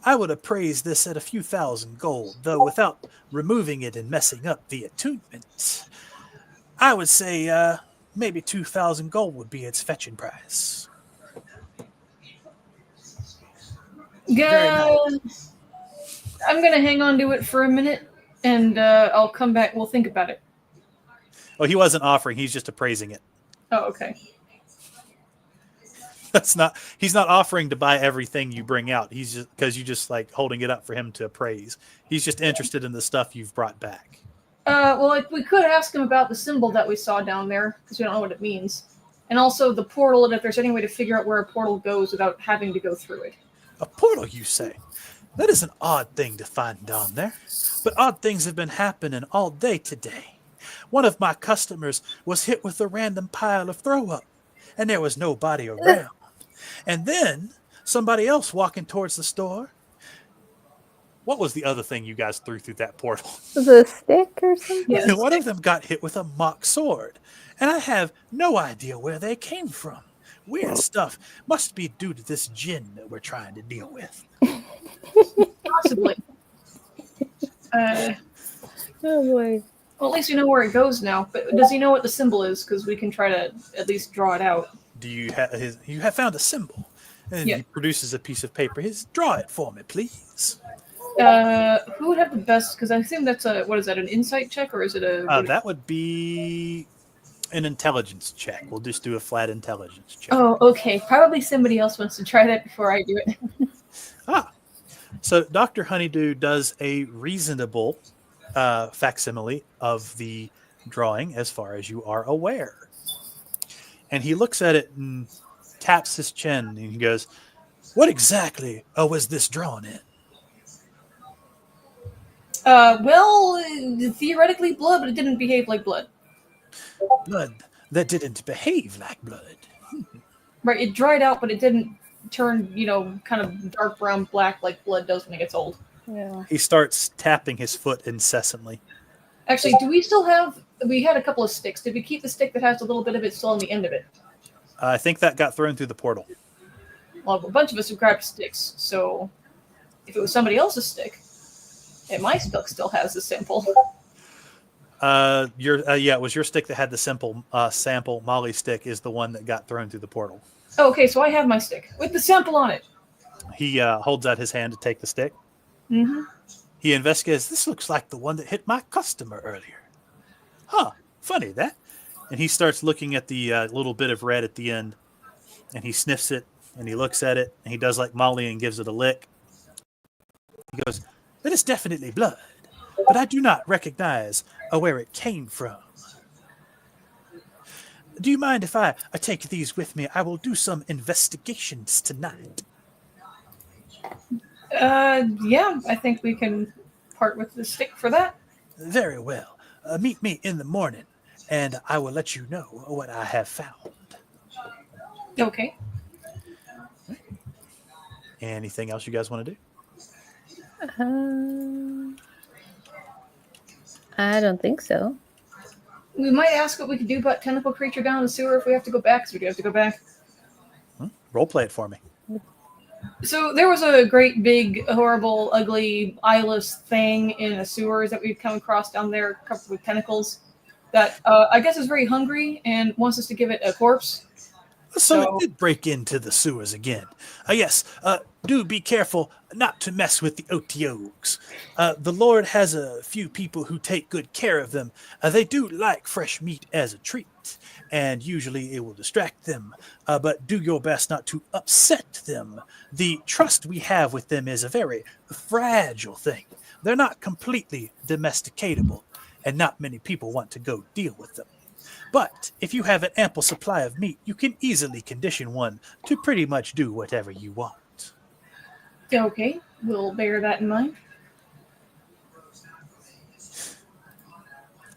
I would appraise this at a few thousand gold, though without removing it and messing up the attunement. I would say maybe 2,000 gold would be its fetching price. Yeah, nice. I'm going to hang on to it for a minute, and I'll come back. We'll think about it. Oh, he wasn't offering. He's just appraising it. Oh, okay. He's not offering to buy everything you bring out. He's just because you just like holding it up for him to appraise. He's just interested in the stuff you've brought back. Well, we could ask him about the symbol that we saw down there because we don't know what it means, and also the portal, and if there's any way to figure out where a portal goes without having to go through it. A portal, you say? That is an odd thing to find down there. But odd things have been happening all day today. One of my customers was hit with a random pile of throw-up, and there was nobody around. And then somebody else walking towards the store. What was the other thing you guys threw through that portal? The stick or something? Yeah, One of them got hit with a mock sword, and I have no idea where they came from. Weird stuff. Must be due to this djinn that we're trying to deal with. Possibly. Oh boy. Well, at least we know where it goes now. But does he know what the symbol is? Because we can try to at least draw it out. Do you have found a symbol? And Yeah. he produces a piece of paper. Draw it for me, please. Who would have the best? Because I assume that's an insight check, or is it a? That would be an intelligence check. We'll just do a flat intelligence check. Oh, okay. Probably somebody else wants to try that before I do it. So Dr. Honeydew does a reasonable facsimile of the drawing as far as you are aware. And he looks at it and taps his chin and he goes, "What exactly was this drawn in?" Well, theoretically blood, but it didn't behave like blood. Blood that didn't behave like blood. Right, it dried out, but it didn't turn, kind of dark brown black like blood does when it gets old. Yeah. He starts tapping his foot incessantly. Actually, do we still have... We had a couple of sticks. Did we keep the stick that has a little bit of it still on the end of it? I think that got thrown through the portal. Well, a bunch of us have grabbed sticks, so if it was somebody else's stick, and my stick still has the sample. It was your stick that had the sample. Molly's stick is the one that got thrown through the portal. Oh, okay, so I have my stick with the sample on it. He holds out his hand to take the stick. Mm-hmm. He investigates. This looks like the one that hit my customer earlier. Huh, funny that. And he starts looking at the little bit of red at the end, and he sniffs it, and he looks at it, and he does like Molly and gives it a lick. He goes, "That is definitely blood, but I do not recognize where it came from. Do you mind if I take these with me? I will do some investigations tonight." Yeah, I think we can part with the stick for that. Very well. Meet me in the morning, and I will let you know what I have found. Okay. Anything else you guys want to do? I don't think so. We might ask what we could do about tentacle creature down in the sewer if we have to go back, because we do have to go back. Role play it for me. So there was a great, big, horrible, ugly, eyeless thing in the sewers that we've come across down there, covered with tentacles, that I guess is very hungry and wants us to give it a corpse. So it did break into the sewers again. Yes, do be careful not to mess with the OTOs. The Lord has a few people who take good care of them. They do like fresh meat as a treat, and usually it will distract them. But do your best not to upset them. The trust we have with them is a very fragile thing. They're not completely domesticatable, and not many people want to go deal with them. But if you have an ample supply of meat, you can easily condition one to pretty much do whatever you want. Okay, we'll bear that in mind.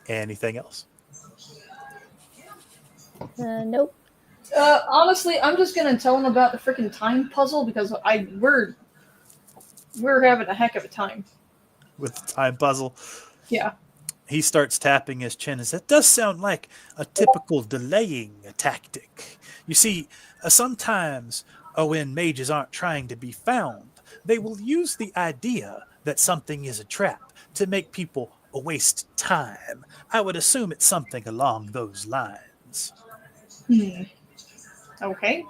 Anything else? Nope. Honestly, I'm just gonna tell him about the freaking time puzzle because we're having a heck of a time. With the time puzzle, Yeah. he starts tapping his chin and says, "That does sound like a typical delaying tactic. You see, sometimes when mages aren't trying to be found, they will use the idea that something is a trap to make people waste time. I would assume it's something along those lines." Okay.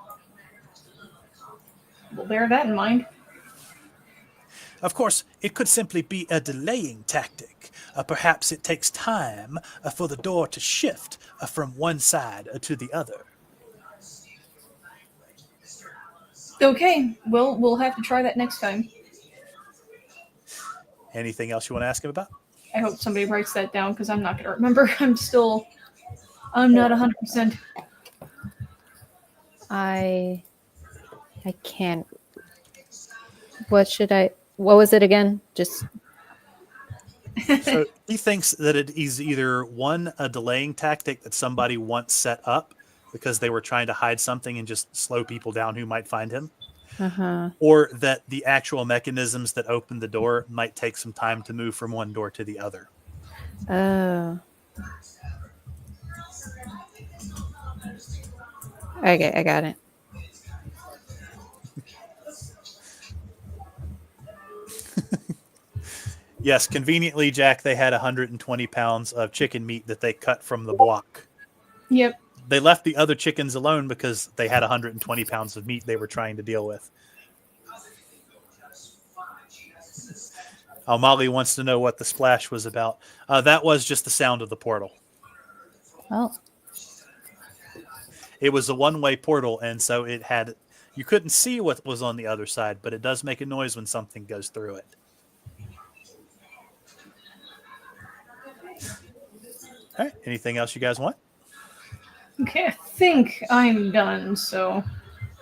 We'll bear that in mind. Of course, it could simply be a delaying tactic. Perhaps it takes time for the door to shift from one side to the other. Okay, well, we'll have to try that next time. Anything else you want to ask him about? I hope somebody writes that down because I'm not going to remember. I'm not 100%. I can't. What was it again? Just So he thinks that it is either one, a delaying tactic that somebody once set up because they were trying to hide something and just slow people down who might find him, or that the actual mechanisms that open the door might take some time to move from one door to the other. Oh. Okay, I got it. Yes, conveniently, Jack, they had 120 pounds of chicken meat that they cut from the block. Yep. They left the other chickens alone because they had 120 pounds of meat they were trying to deal with. Molly wants to know what the splash was about. That was just the sound of the portal. Oh. It was a one-way portal, and so you couldn't see what was on the other side, but it does make a noise when something goes through it. All right. Anything else you guys want? Okay, I think I'm done, so.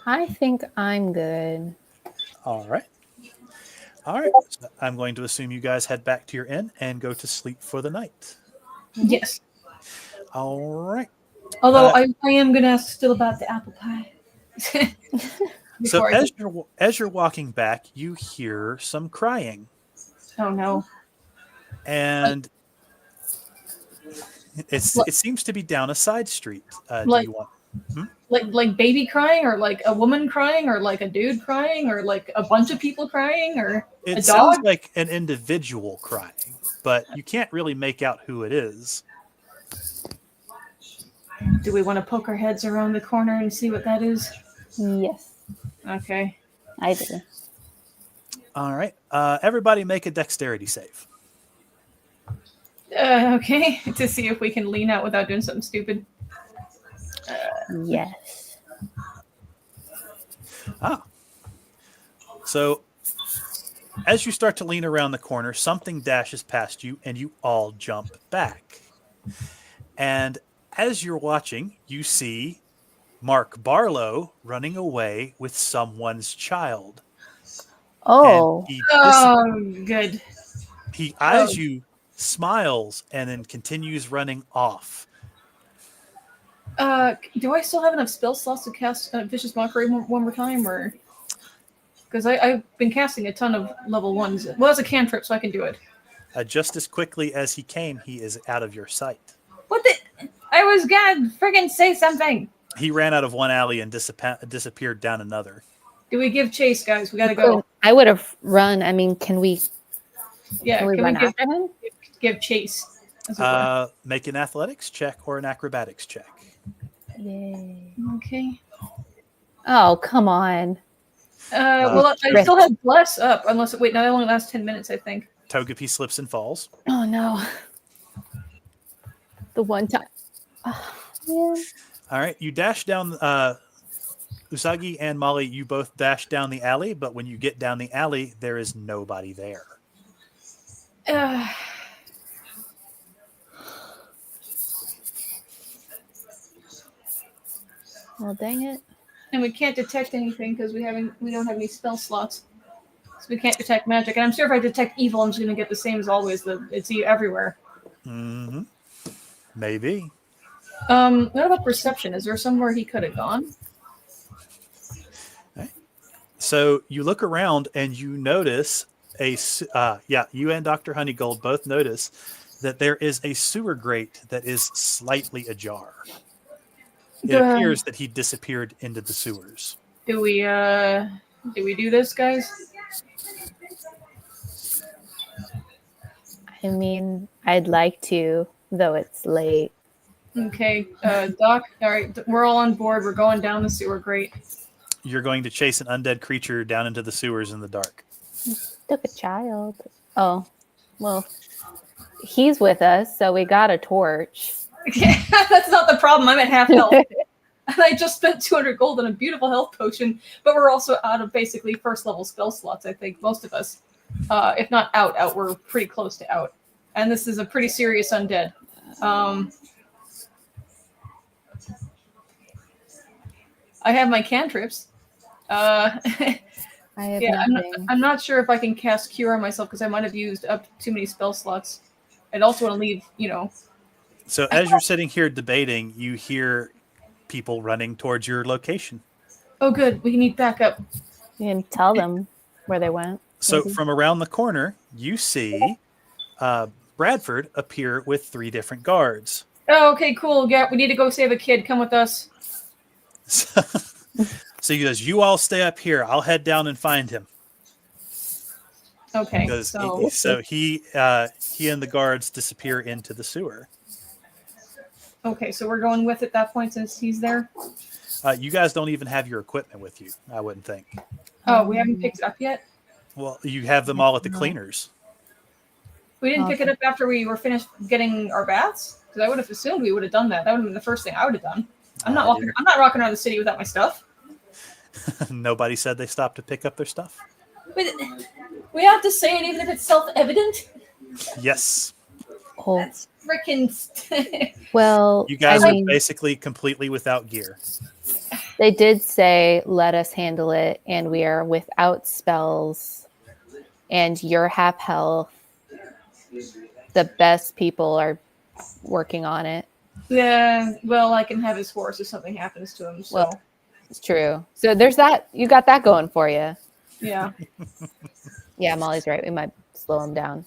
I think I'm good. All right. All right. So I'm going to assume you guys head back to your inn and go to sleep for the night. Yes. All right. Although I am going to ask still about the apple pie. So as you're walking back, you hear some crying. Oh, no. And it seems to be down a side street. Do you want... Like baby crying, or like a woman crying, or like a dude crying, or like a bunch of people crying, or a dog? It sounds like an individual crying, but you can't really make out who it is. Do we want to poke our heads around the corner and see what that is? Yes. Okay. I do. All right. Everybody make a dexterity save. Okay. To see if we can lean out without doing something stupid. Yes. So as you start to lean around the corner, something dashes past you and you all jump back. And as you're watching, you see Mark Barlow running away with someone's child. Oh. Good. He eyes you, smiles, and then continues running off. Do I still have enough spell slots to cast Vicious Mockery one more time, or? Because I've been casting a ton of level 1s. Well, it's a cantrip, so I can do it. Just as quickly as he came, he is out of your sight. What the? I was gonna friggin' say something. He ran out of one alley and disappeared down another. Do we give chase, guys? We gotta go. I would have run. I mean, can we? Yeah, can we run after him? Give chase. Make an athletics check or an acrobatics check. Yay. Okay. Oh, come on. Well, I still have bless up, unless wait, no, that only lasts 10 minutes, I think. Togepi slips and falls. Oh no. The one time. Oh, man. All right, you dash down. Usagi and Molly, you both dash down the alley, but when you get down the alley, there is nobody there. Well, dang it. And we can't detect anything because we don't have any spell slots. So we can't detect magic. And I'm sure if I detect evil, I'm just going to get the same as always. It's everywhere. Mm-hmm. Maybe. What about perception? Is there somewhere he could have gone? Right. So you look around and you notice you and Dr. Honeygold both notice that there is a sewer grate that is slightly ajar. It appears that he disappeared into the sewers. Do we do this, guys? I mean, I'd like to, though it's late. Okay, Doc. All right, we're all on board. We're going down the sewer grate. You're going to chase an undead creature down into the sewers in the dark. Took a child. Oh, well, he's with us, so we got a torch. That's not the problem. I'm at half health. And I just spent 200 gold on a beautiful health potion, but we're also out of basically first level spell slots, I think, most of us. If not out, we're pretty close to out. And this is a pretty serious undead. I have my cantrips. I have nothing. I'm not sure if I can cast Cure on myself because I might have used up too many spell slots. I'd also want to leave, So as you're sitting here debating, you hear people running towards your location. Oh, good. We need backup. You can tell them where they went. So maybe. from around the corner, you see Bradford appear with 3 different guards. Oh, okay, cool. Yeah, we need to go save a kid. Come with us. So he goes, you all stay up here. I'll head down and find him. Okay. So he and the guards disappear into the sewer. Okay, so we're going with at that point since he's there? You guys don't even have your equipment with you, I wouldn't think. Oh, we haven't picked it up yet? Well, you have them all at the cleaners. We didn't pick it up after we were finished getting our baths? Because I would have assumed we would have done that. That would have been the first thing I would have done. I'm not rocking around the city without my stuff. Nobody said they stopped to pick up their stuff. But we have to say it even if it's self-evident? Yes. Oh. That's freaking... Well, you guys are basically completely without gear. They did say, let us handle it, and we are without spells, and you're half health. The best people are working on it. Yeah, well, I can have his horse if something happens to him, so... Well, it's true. So there's that. You got that going for you. Yeah. Yeah, Molly's right. We might slow him down.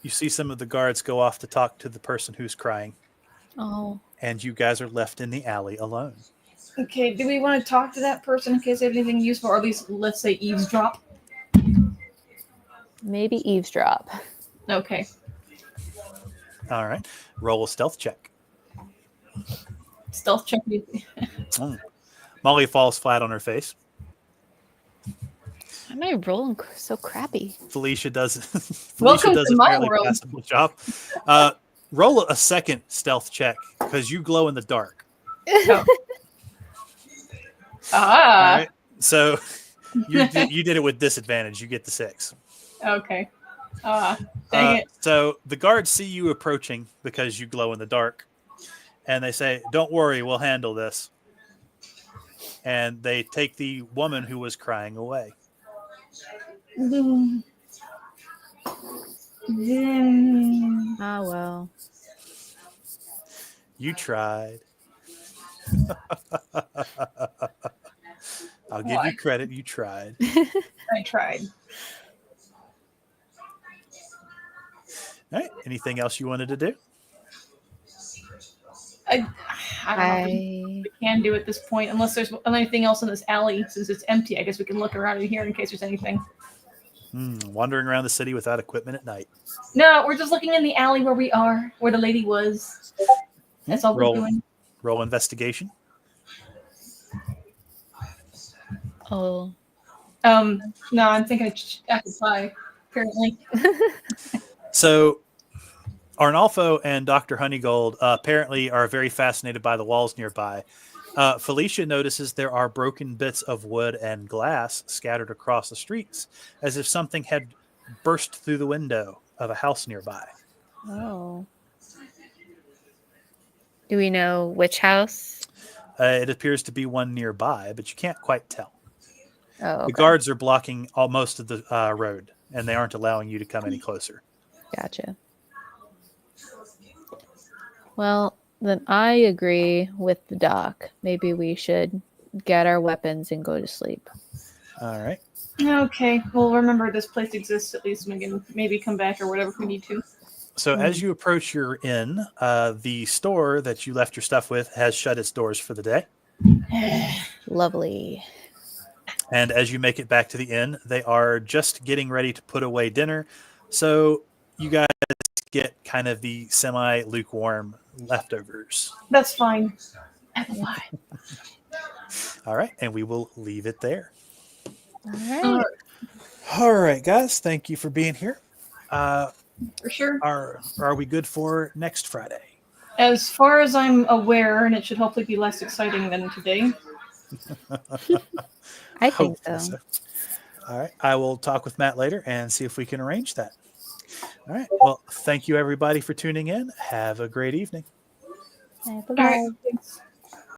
You see some of the guards go off to talk to the person who's crying. Oh. And you guys are left in the alley alone. Okay, do we want to talk to that person in case they have anything useful, or at least, let's say, eavesdrop? Maybe eavesdrop. Okay. All right. Roll a stealth check. Stealth check. Molly falls flat on her face. Why am I rolling so crappy? Felicia does Welcome a to my fairly world. passable job. Roll a second stealth check because you glow in the dark. Oh. All right. So you did it with disadvantage. You get the 6. Okay. Dang it. So the guards see you approaching because you glow in the dark, and they say, "Don't worry, we'll handle this." And they take the woman who was crying away. Oh, well. You tried. I'll give you credit. You tried. I tried. All right. Anything else you wanted to do? I don't know if we can do at this point, unless there's anything else in this alley. Since it's empty, I guess we can look around in here in case there's anything. Wandering around the city without equipment at night. No, we're just looking in the alley where we are, where the lady was. That's all we're doing. Roll investigation. Oh. No, I'm thinking apple pie, apparently. So Arnolfo and Dr. Honeygold apparently are very fascinated by the walls nearby. Felicia notices there are broken bits of wood and glass scattered across the streets, as if something had burst through the window of a house nearby. Oh. Do we know which house? It appears to be one nearby, but you can't quite tell. Oh, okay. The guards are blocking most of the road, and they aren't allowing you to come any closer. Gotcha. Well, then I agree with the doc. Maybe we should get our weapons and go to sleep. All right. Okay. Well, remember this place exists at least, and we can maybe come back or whatever if we need to. So as you approach your inn, the store that you left your stuff with has shut its doors for the day. Lovely. And as you make it back to the inn, they are just getting ready to put away dinner. So you guys get kind of the semi-lukewarm leftovers. That's fine. Apple pie. All right. And we will leave it there. All right. All right, guys. Thank you for being here. For sure. Are we good for next Friday? As far as I'm aware, and it should hopefully be less exciting than today. I think Hopefully so. All right. I will talk with Matt later and see if we can arrange that. All right. Well, thank you everybody for tuning in. Have a great evening. Bye All right. bye. Thanks.